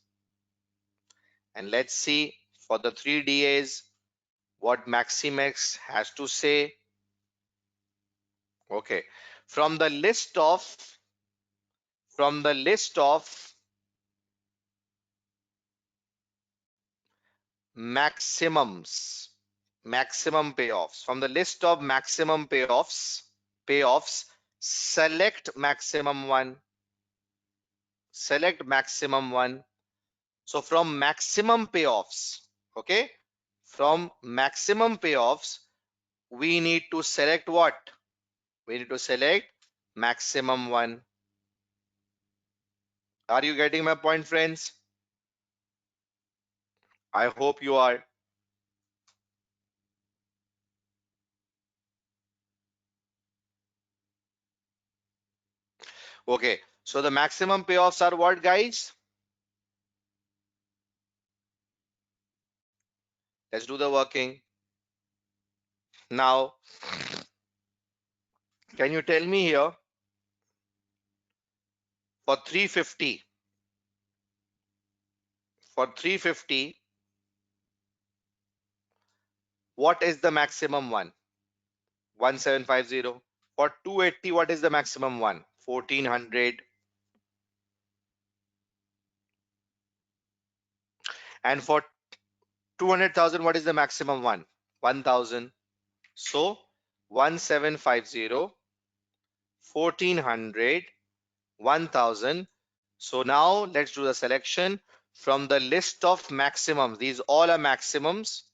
and let's see for the 3 DAs what maximex has to say. Okay, from the list of maximums, maximum payoffs, from the list of maximum payoffs, select maximum one. Select maximum one. So from maximum payoffs, okay, from maximum payoffs, we need to select what? We need to select maximum one. Are you getting my point, friends? I hope you are. Okay, so the maximum payoffs are what, guys? Let's do the working. Now, can you tell me here for 350, for 350, what is the maximum one? 1750. For 280, what is the maximum one? 1400. And for 200,000, what is the maximum one? 1000. So 1750, 1400, 1000. So now let's do the selection from the list of maximums. These all are maximums.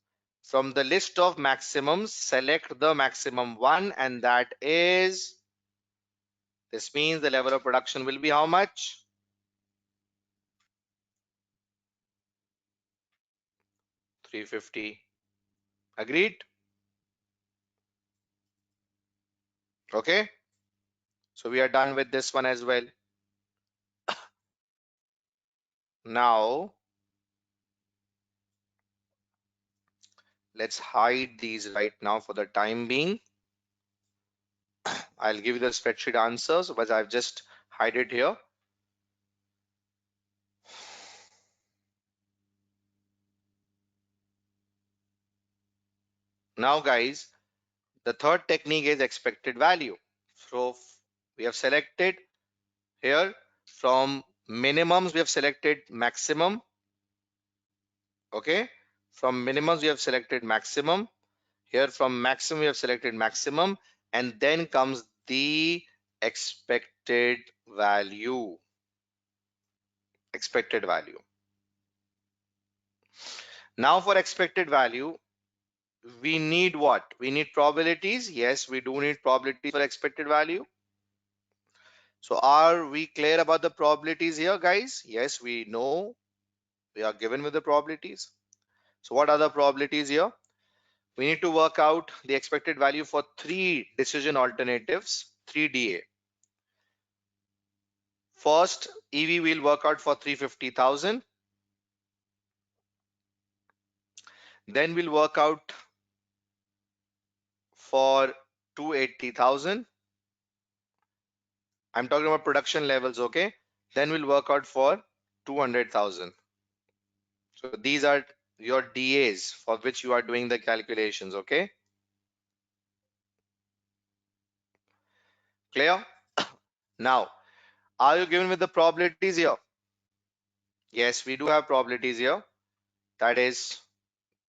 From the list of maximums, select the maximum one, and that is, this means the level of production will be how much? 350. Agreed? Okay. So we are done with this one as well. Now let's hide these right now for the time being. I'll give you the spreadsheet answers, but I've just hide it here. Now guys, the third technique is expected value. So we have selected here from minimums, we have selected maximum. Okay. From minimums, we have selected maximum. Here from maximum, we have selected maximum. And then comes the expected value. Expected value. Now for expected value, we need what? We need probabilities. Yes, we do need probabilities for expected value. So are we clear about the probabilities here, guys? Yes, we know we are given with the probabilities. So what are the probabilities here? We need to work out the expected value for three decision alternatives, 3DA. First, EV will work out for 350,000. Then we'll work out for 280,000. I'm talking about production levels, okay? Then we'll work out for 200,000. So these are your DAs for which you are doing the calculations, okay? Clear? Now, are you given with the probabilities here? Yes, we do have probabilities here. That is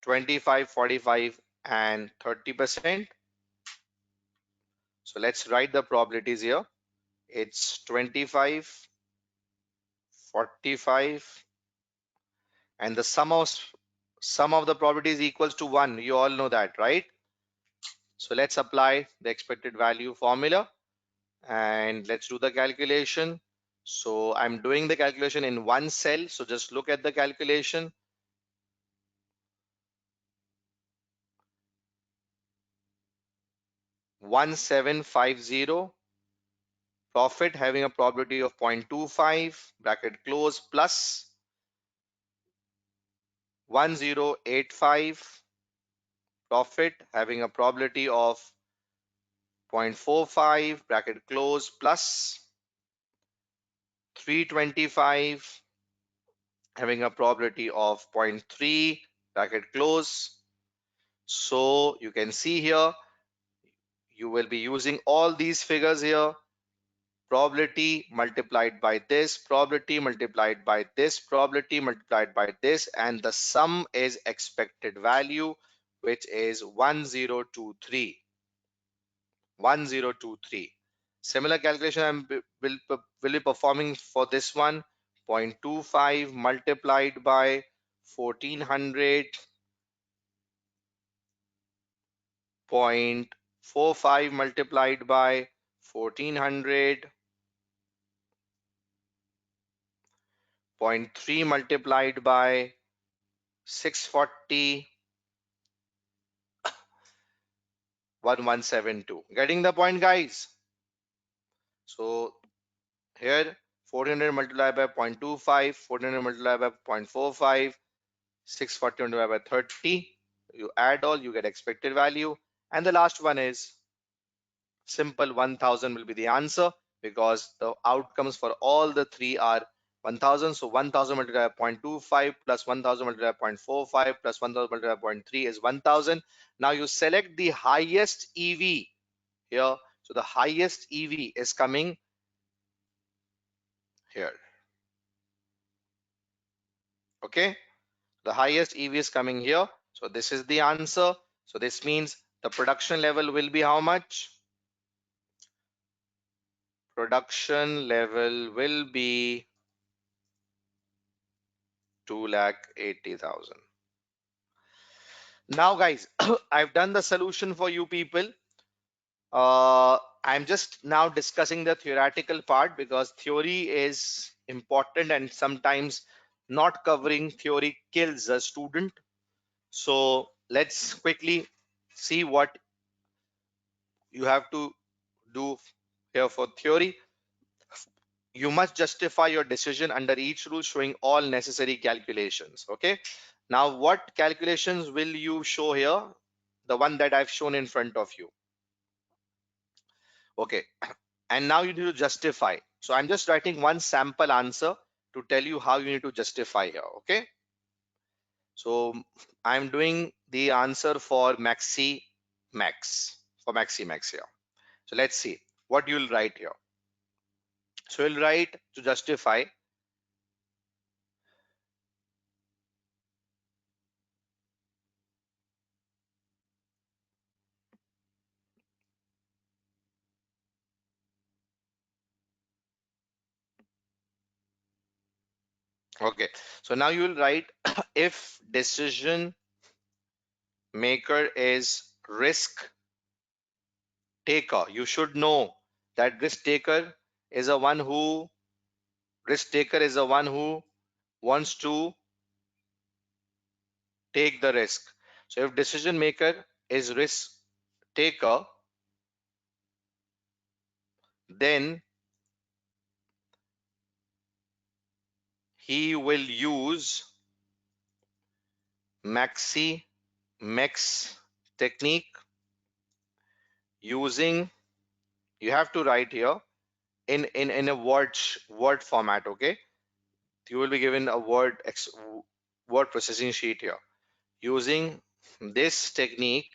25, 45, and 30%. So let's write the probabilities here. It's 25, 45, and the sum of the probabilities equals to 1. You all know that, right? So let's apply the expected value formula and let's do the calculation. So I'm doing the calculation in one cell. So just look at the calculation. 1750, profit having a probability of 0.25, bracket close, plus 1085, profit having a probability of 0.45, bracket close, plus 325 having a probability of 0.3, bracket close. So you can see here, you will be using all these figures here. Probability multiplied by this, probability multiplied by this, probability multiplied by this, and the sum is expected value, which is 1023. 1023. Similar calculation will be performing for this one. 0.25 multiplied by 1400, 0.45 multiplied by 1400, 0.3 multiplied by 640, 1172. Getting the point, guys? So here 1400 multiplied by 0.25, 1400 multiplied by 0.45, 640 multiplied by 30. You add all, you get expected value. And the last one is simple, 1000 will be the answer because the outcomes for all the three are 1000. So 1000 multiplied by 0.25 plus 1000 multiplied by 0.45 plus 1000 multiplied by 0.3 is 1000. Now you select the highest EV here. So the highest EV is coming here. Okay. The highest EV is coming here. So this is the answer. So this means the production level will be how much? Production level will be 2,80,000. Now guys, I've done the solution for you people. I'm just now discussing the theoretical part because theory is important and sometimes not covering theory kills a student. So let's quickly see what you have to do here for theory. You must justify your decision under each rule showing all necessary calculations. Okay. Now what calculations will you show here? The one that I've shown in front of you. Okay. And now you need to justify. So I'm just writing one sample answer to tell you how you need to justify here. Okay. So I'm doing the answer for Maxi Max here. So let's see what you'll write here. So you'll write to justify. Okay. So now you'll write if decision maker is risk taker. You should know that is a one who risk taker is the one who wants to take the risk. So if decision maker is risk taker, then he will use maxi max technique using, you have to write here in a word format. Okay, you will be given a word processing sheet here. Using this technique,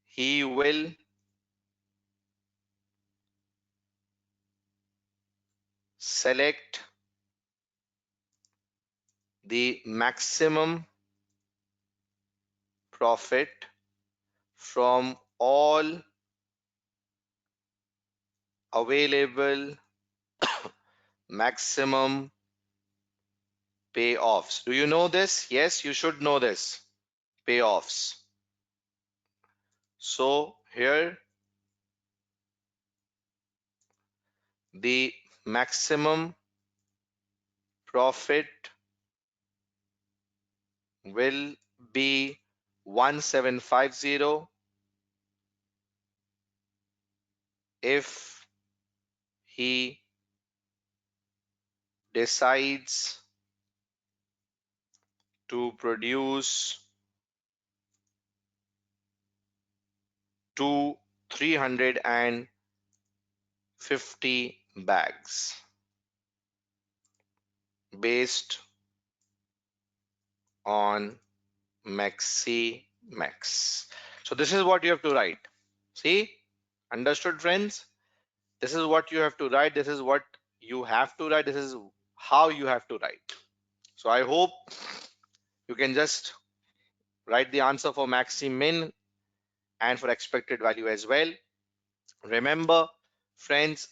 he will select the maximum profit from all available maximum payoffs. Do you know this? Yes, you should know this. Payoffs. So here the maximum profit will be 1750 if he decides to produce two 350 bags based on Maxi Max. So this is what you have to write. See, understood, friends? This is what you have to write. This is what you have to write. This is how you have to write. So I hope you can just write the answer for Maxi Min and for expected value as well. Remember, friends,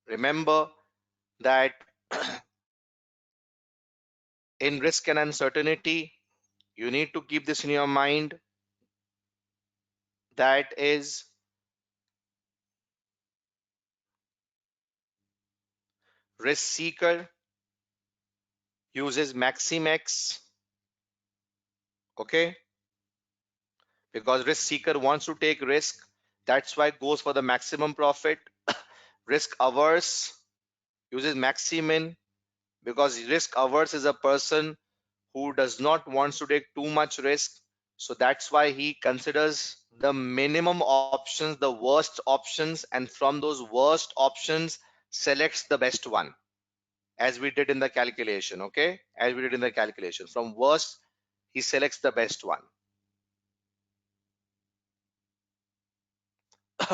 remember that in risk and uncertainty, you need to keep this in your mind. That is, risk seeker uses Maximex, okay? Because risk seeker wants to take risk. That's why it goes for the maximum profit. Risk averse uses Maximin because risk averse is a person who does not want to take too much risk. So that's why he considers the minimum options, the worst options, and from those worst options selects the best one, as we did in the calculation. Okay, as we did in the calculation, from worst he selects the best one.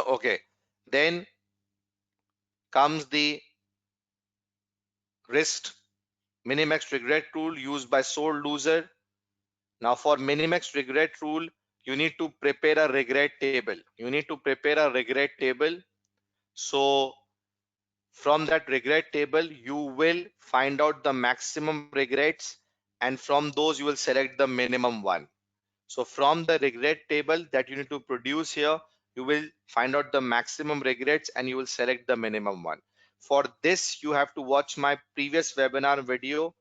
Okay, then comes the risk minimax regret rule used by sole loser. Now for minimax regret rule, you need to prepare a regret table. You need to prepare a regret table. So from that regret table, you will find out the maximum regrets, and from those you will select the minimum one. So from the regret table that you need to produce here, you will find out the maximum regrets and you will select the minimum one. For this, you have to watch my previous webinar video.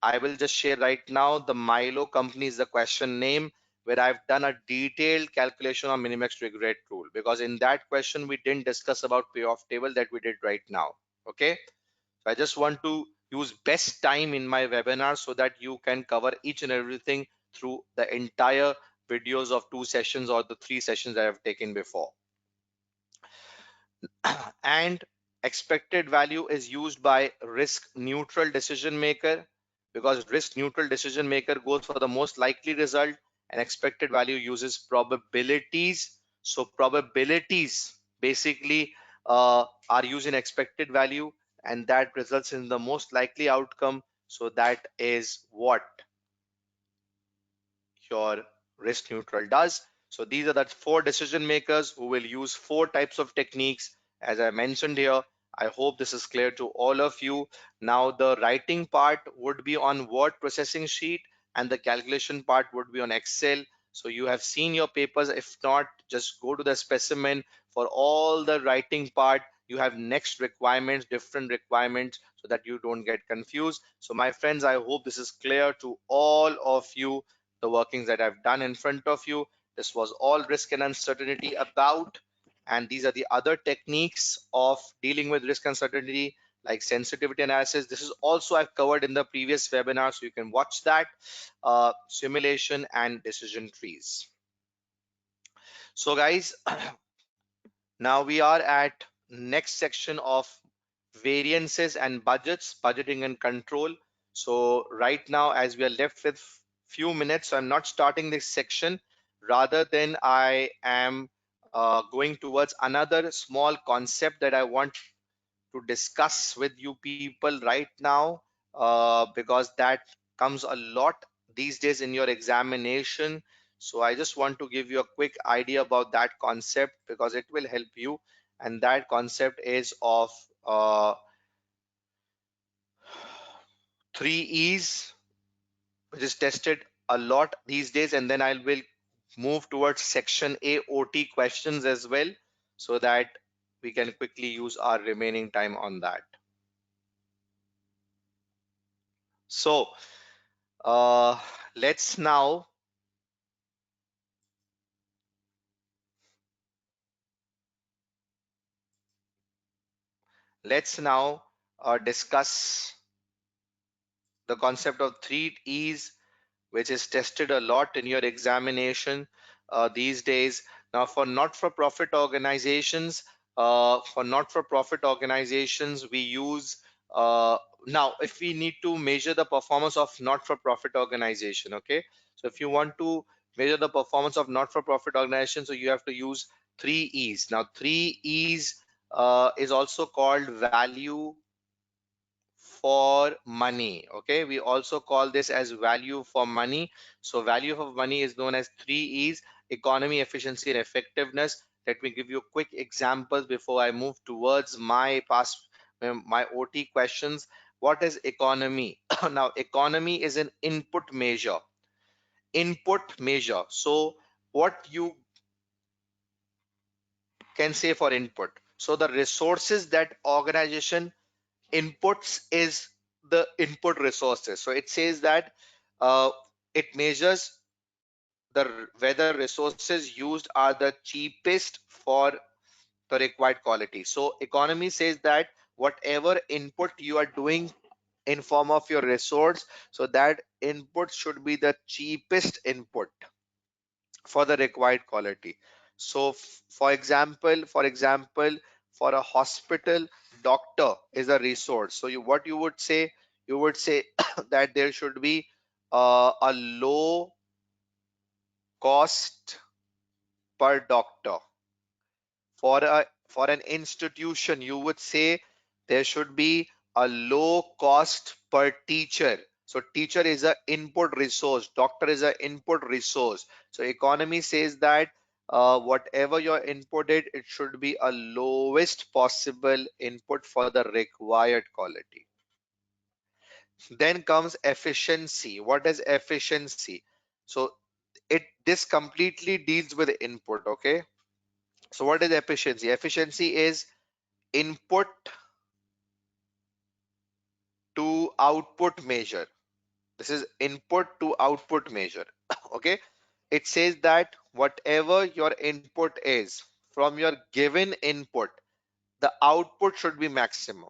I will just share right now. The Milo company is the question name, where I've done a detailed calculation on minimax regret rule, because in that question we didn't discuss about payoff table that we did right now. Okay, so I just want to use best time in my webinar so that you can cover each and everything through the entire videos of 2 sessions or the 3 sessions that I've taken before. And Expected value is used by risk neutral decision maker, because risk neutral decision maker goes for the most likely result, and expected value uses probabilities. So probabilities basically are used in expected value, and that results in the most likely outcome. So that is what your risk neutral does. So these are the four decision makers who will use four types of techniques as I mentioned here. I hope this is clear to all of you. Now the writing part would be on word processing sheet and the calculation part would be on Excel. So you have seen your papers. If not, just go to the specimen. For all the writing part, you have next requirements, different requirements, so that you don't get confused. So my friends, I hope this is clear to all of you, the workings that I've done in front of you. This was all risk and uncertainty about, and these are the other techniques of dealing with risk uncertainty, like sensitivity analysis. This is also I've covered in the previous webinar, so you can watch that. Simulation and decision trees. So guys, now we are at next section of variances and budgets, budgeting and control. So right now, as we are left with few minutes, so I'm not starting this section. Rather than I am going towards another small concept that I want to discuss with you people right now, because that comes a lot these days in your examination. So I just want to give you a quick idea about that concept because it will help you. And that concept is of three E's, which is tested a lot these days. And then I will move towards section A OT questions as well, so that we can quickly use our remaining time on that. So uh, let's now discuss the concept of three E's, which is tested a lot in your examination these days. Now, for not-for-profit organizations, we use now if we need to measure the performance of not-for-profit organization, okay? So if you want to measure the performance of not-for-profit organization, so you have to use three E's. Now, three E's is also called value for money. Okay, we also call this as value for money. So value for money is known as three E's: economy, efficiency, and effectiveness. Let me give you quick examples before I move towards my my OT questions. What is economy? Now economy is an input measure. So what you can say for input, so the resources that organization inputs is the input resources. So it says that uh, it measures whether resources used are the cheapest for the required quality. So economy says that whatever input you are doing in form of your resource, so that input should be the cheapest input for the required quality. So for a hospital, doctor is a resource. So what you would say, that there should be a low cost per doctor. For an institution, you would say there should be a low cost per teacher. So teacher is an input resource, doctor is an input resource. So economy says that whatever your input is, it should be a lowest possible input for the required quality. Then comes efficiency. What is efficiency? So this completely deals with input. Okay, so what is efficiency? Efficiency is input to output measure. This is input to output measure. Okay, it says that whatever your input is, from your given input, the output should be maximum.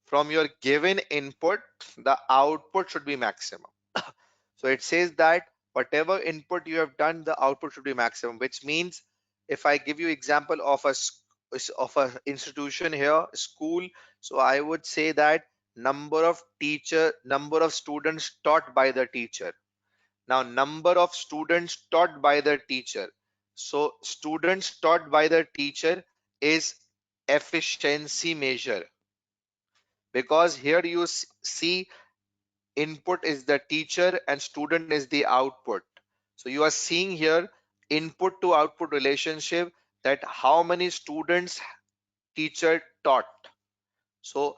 From your given input, the output should be maximum. So it says that whatever input you have done, the output should be maximum, which means if I give you example of a of a institution here, school. So I would say that number of students taught by the teacher. Now, number of students taught by the teacher. So students taught by the teacher is efficiency measure, because here you see input is the teacher and student is the output. So you are seeing here input to output relationship, that how many students teacher taught. So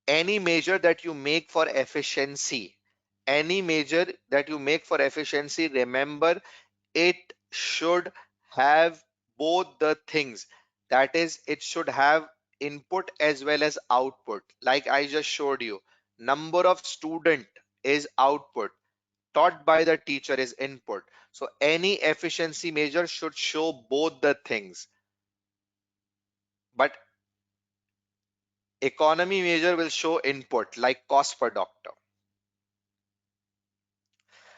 any measure that you make for efficiency, any measure that you make for efficiency, remember it should have both the things. That is, it should have input as well as output. Like I just showed you, number of student is output, taught by the teacher is input. So any efficiency measure should show both the things. But economy measure will show input, like cost per doctor.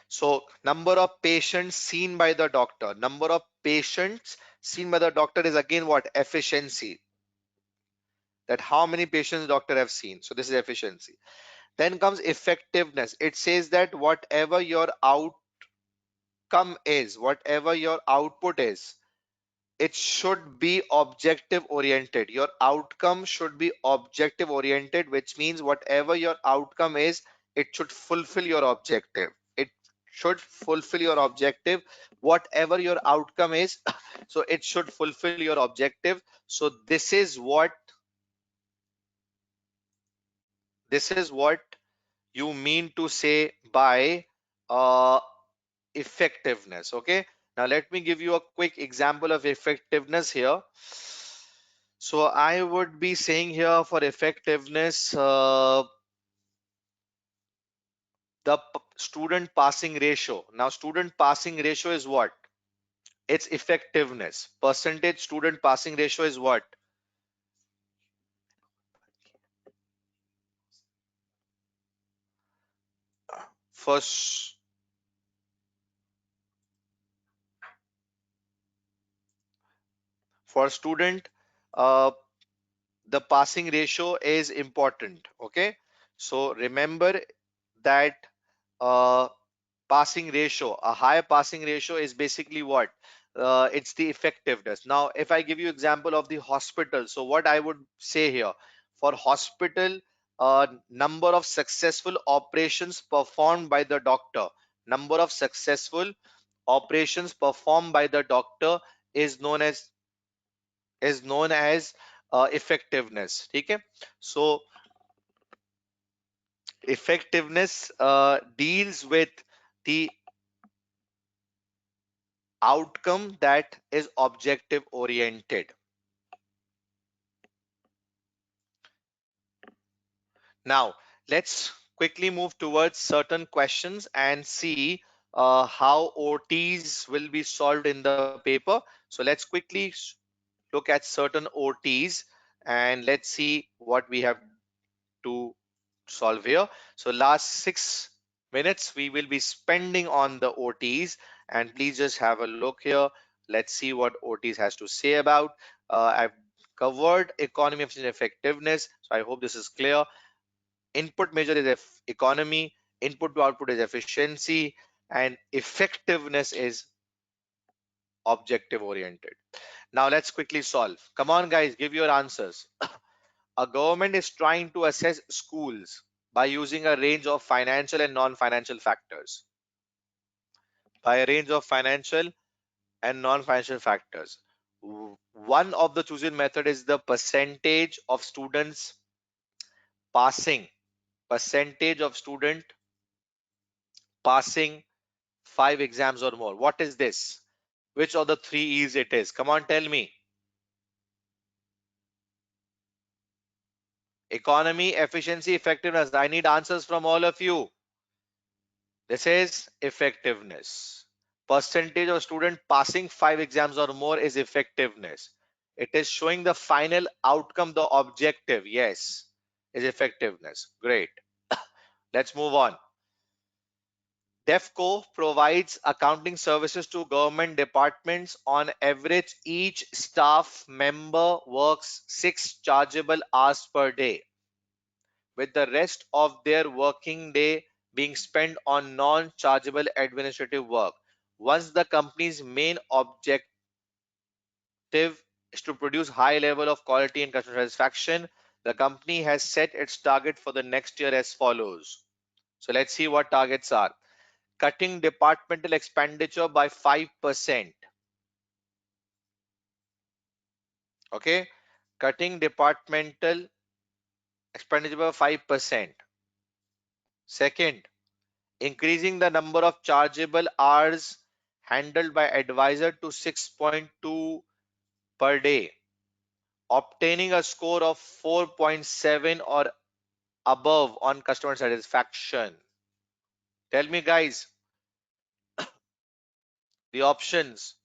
So number of patients seen by the doctor, number of patients seen by the doctor is again what? Efficiency. That how many patients doctor have seen. So this is efficiency. Then comes effectiveness. It says that whatever your outcome is, whatever your output is, it should be objective oriented. Your outcome should be objective oriented, which means whatever your outcome is, it should fulfill your objective. It should fulfill your objective, whatever your outcome is. So it should fulfill your objective. So this is what you mean to say by uh, effectiveness. Okay, now let me give you a quick example of effectiveness here. So I would be saying here for effectiveness, the student passing ratio. Now student passing ratio is what? It's effectiveness. Percentage student passing ratio is what? First, for student, uh, the passing ratio is important. Okay, so remember that uh, passing ratio, a high passing ratio is basically what? It's the effectiveness. Now if I give you example of the hospital, so what I would say here, for hospital, number of successful operations performed by the doctor, number of successful operations performed by the doctor is known as effectiveness. Okay, so effectiveness deals with the outcome that is objective oriented. Now let's quickly move towards certain questions and see how OTs will be solved in the paper. So let's quickly look at certain OTs and let's see what we have to solve here. So last 6 minutes we will be spending on the OTs, and please just have a look here. Let's see what OTs has to say about. I've covered economy of effectiveness, so I hope this is clear. Input measure is economy, input to output is efficiency, and effectiveness is objective oriented. Now let's quickly solve. Come on guys, give your answers. A government is trying to assess schools by using a range of financial and non-financial factors. By a range of financial and non-financial factors. One of the chosen method is the percentage of students passing. Percentage of student passing 5 exams or more. What is this? Which of the three E's it is? Come on, tell me. Economy, efficiency, effectiveness. I need answers from all of you. This is effectiveness. Percentage of student passing 5 exams or more is effectiveness. It is showing the final outcome, the objective. Yes, is effectiveness. Great. Let's move on. DEFCO provides accounting services to government departments. On average, each staff member works 6 chargeable hours per day, with the rest of their working day being spent on non-chargeable administrative work. Once the company's main objective is to produce high level of quality and customer satisfaction, the company has set its target for the next year as follows. So let's see what targets are. Cutting departmental expenditure by 5%. Okay, cutting departmental expenditure by 5%. Second, increasing the number of chargeable hours handled by advisor to 6.2 per day. Obtaining a score of 4.7 or above on customer satisfaction. Tell me, guys, the options.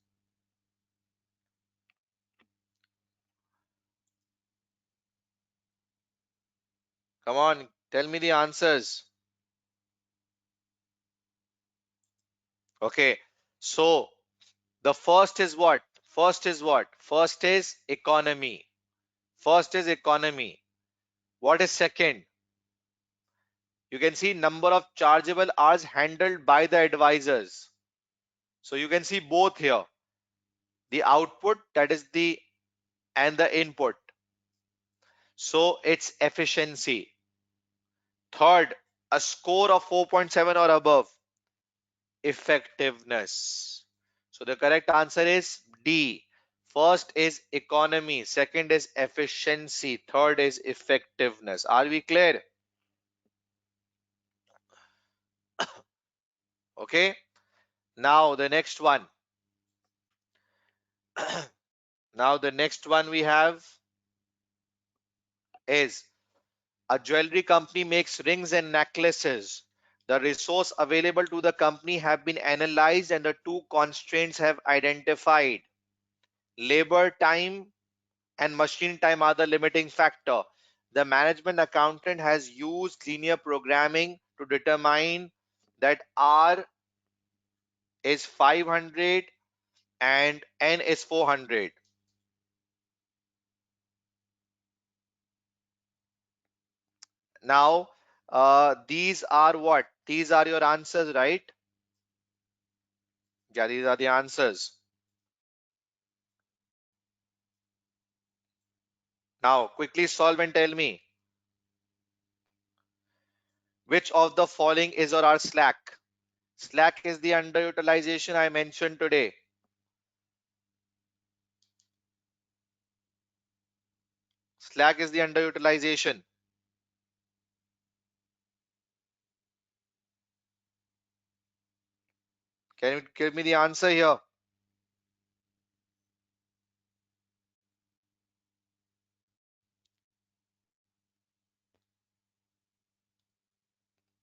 Come on, tell me the answers. Okay, so the first is what? First is what? First is economy. First is economy. What is second? You can see number of chargeable hours handled by the advisors. So you can see both here. The output, that is the, and the input. So it's efficiency. Third, a score of 4.7 or above. Effectiveness. So the correct answer is D. First is economy, second is efficiency, third is effectiveness. Are we clear? Okay. Now the next one. Now the next one we have is a jewelry company makes rings and necklaces. The resource available to the company have been analyzed and the two constraints have identified. Labor time and machine time are the limiting factor. The management accountant has used linear programming to determine that R is 500 and N is 400. Now, these are what? These are your answers, right? Yeah, these are the answers. Now, quickly solve and tell me which of the following is or are slack. Slack is the underutilization I mentioned today. Slack is the underutilization. Can you give me the answer here?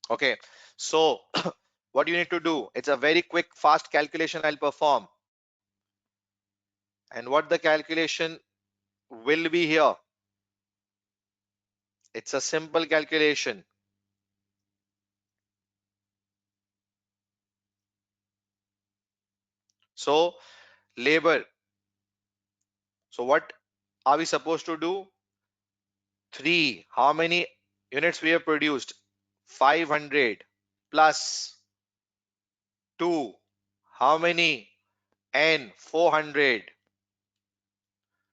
Okay, so what you need to do, it's a very quick, fast calculation I'll perform. And what the calculation will be here? It's a simple calculation. So, labor. So, what are we supposed to do? 3. How many units we have produced? 500 plus 2. How many? N, 400.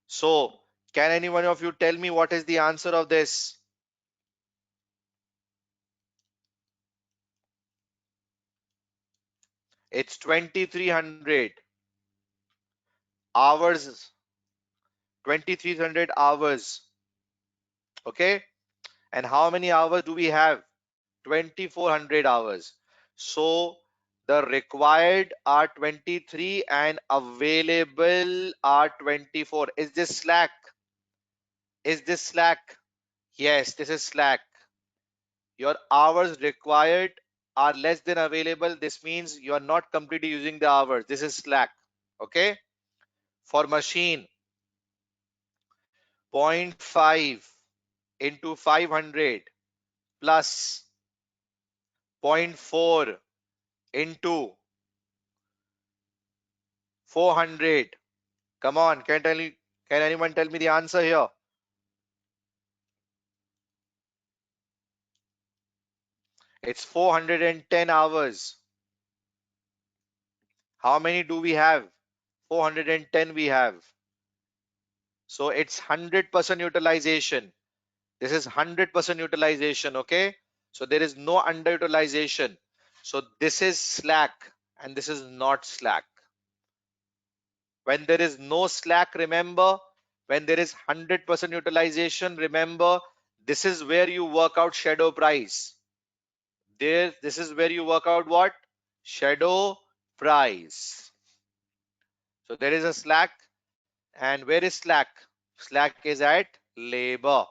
So, can any one of you tell me what is the answer of this? It's 2300 hours. 2300 hours. Okay. And how many hours do we have? 2400 hours. So the required are 23 and available are 24. Is this slack? Is this slack? Yes, this is slack. Your hours required are less than available. This means you are not completely using the hours. This is slack. Okay. For machine, 0.5 into 500 plus 0.4 into 400. Come on, can anyone tell me the answer here? It's 410 hours. How many do we have? 410 we have. So it's 100% utilization. This is 100% utilization, okay? So there is no underutilization. So this is slack and this is not slack. When there is no slack, remember, when there is 100% utilization, remember, this is where you work out shadow price. This is where you work out what? Shadow price. So there is a slack. And where is slack? Slack is at labor.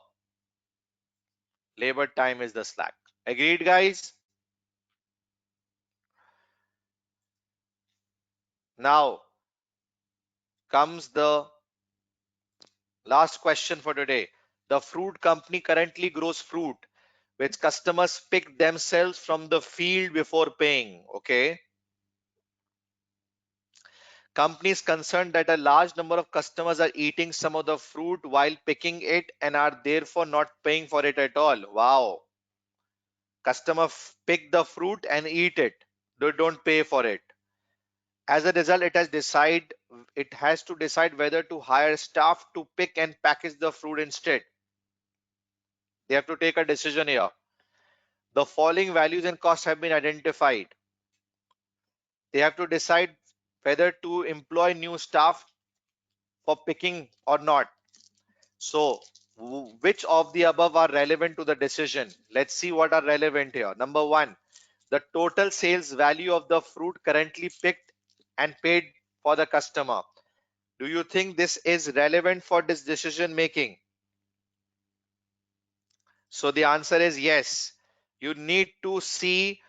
Labor time is the slack. Agreed, guys? Now comes the last question for today. The fruit company currently grows fruit which customers pick themselves from the field before paying. Okay. Company is concerned that a large number of customers are eating some of the fruit while picking it and are therefore not paying for it at all. Wow. Customer pick the fruit and eat it. They don't pay for it. As a result, it has to decide whether to hire staff to pick and package the fruit instead. They have to take a decision here. The following values and costs have been identified. They have to decide whether to employ new staff for picking or not. So, which of the above are relevant to the decision? Let's see what are relevant here. Number one, the total sales value of the fruit currently picked and paid for the customer. Do you think this is relevant for this decision making? So the answer is yes. You need to see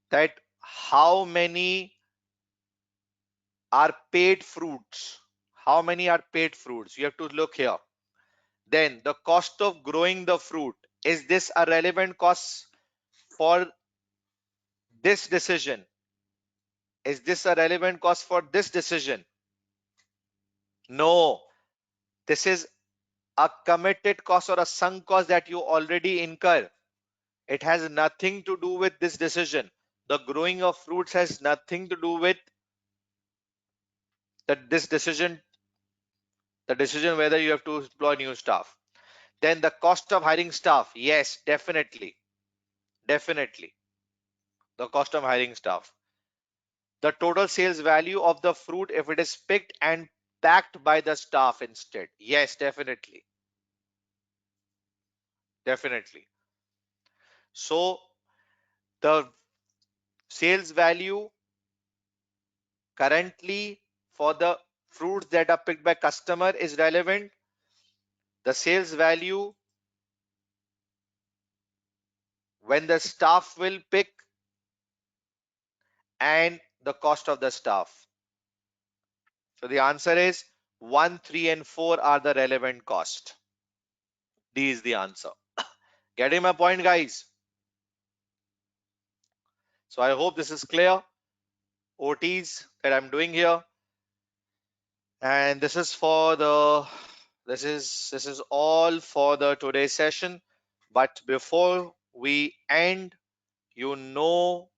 that how many are paid fruits. How many are paid fruits? You have to look here. Then the cost of growing the fruit. Is this a relevant cost for this decision? Is this a relevant cost for this decision? No. This is a committed cost or a sunk cost that you already incur. It has nothing to do with this decision. The growing of fruits has nothing to do with this decision, the decision whether you have to employ new staff. Then the cost of hiring staff. Yes, definitely. Definitely. The cost of hiring staff. The total sales value of the fruit if it is picked and packed by the staff instead. Yes, definitely. Definitely. So the sales value currently for the fruits that are picked by customer is relevant. The sales value when the staff will pick and the cost of the staff. So the answer is 1, 3 and 4 are the relevant cost. D is the answer. Getting my point, guys? So I hope this is clear. OTs that I'm doing here. And this is all for the today's session. But before we end, you know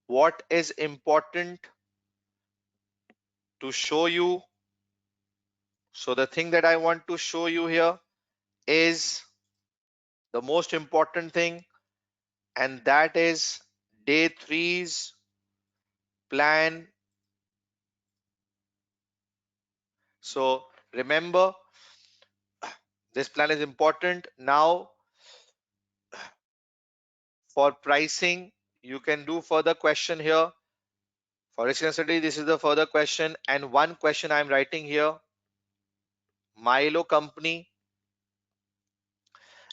what is important to show you. So the thing that I want to show you here is the most important thing, and that is day three's plan. So remember, this plan is important. Now for pricing, you can do further question here. For risk study, this is the further question, and one question I'm writing here. Milo company,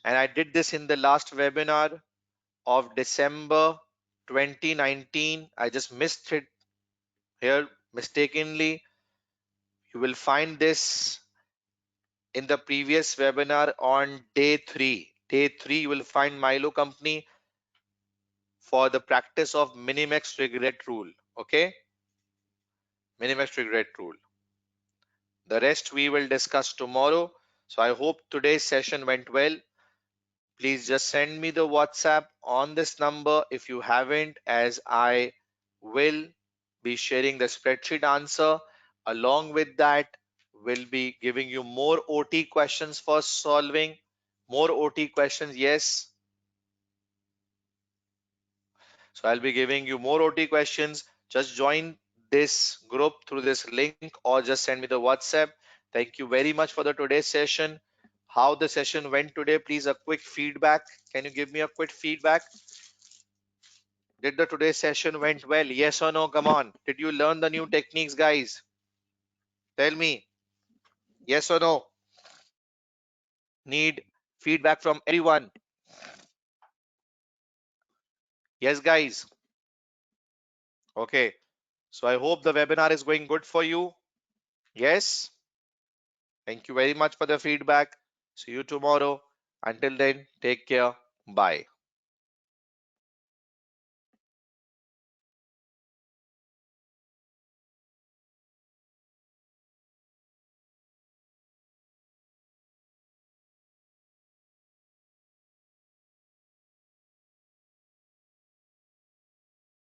and I did this in the last webinar of December 2019. I just missed it here mistakenly. You will find this in the previous webinar on day three. Day three, you will find Milo company for the practice of minimax regret rule. Okay, minimax regret rule. The rest we will discuss tomorrow. So I hope today's session went well. Please just send me the WhatsApp on this number if you haven't, as I will be sharing the spreadsheet answer. Along with that, we'll be giving you more OT questions for solving. More OT questions, yes. So I'll be giving you more OT questions. Just join this group through this link or just send me the WhatsApp. Thank you very much for the today's session. How the session went today, please a quick feedback. Can you give me a quick feedback? Did the today's session went well? Yes or no? Come on. Did you learn the new techniques, guys? Tell me. Yes or no? Need feedback from everyone. Yes, guys. Okay. So I hope the webinar is going good for you. Yes. Thank you very much for the feedback. See you tomorrow. Until then, take care. Bye.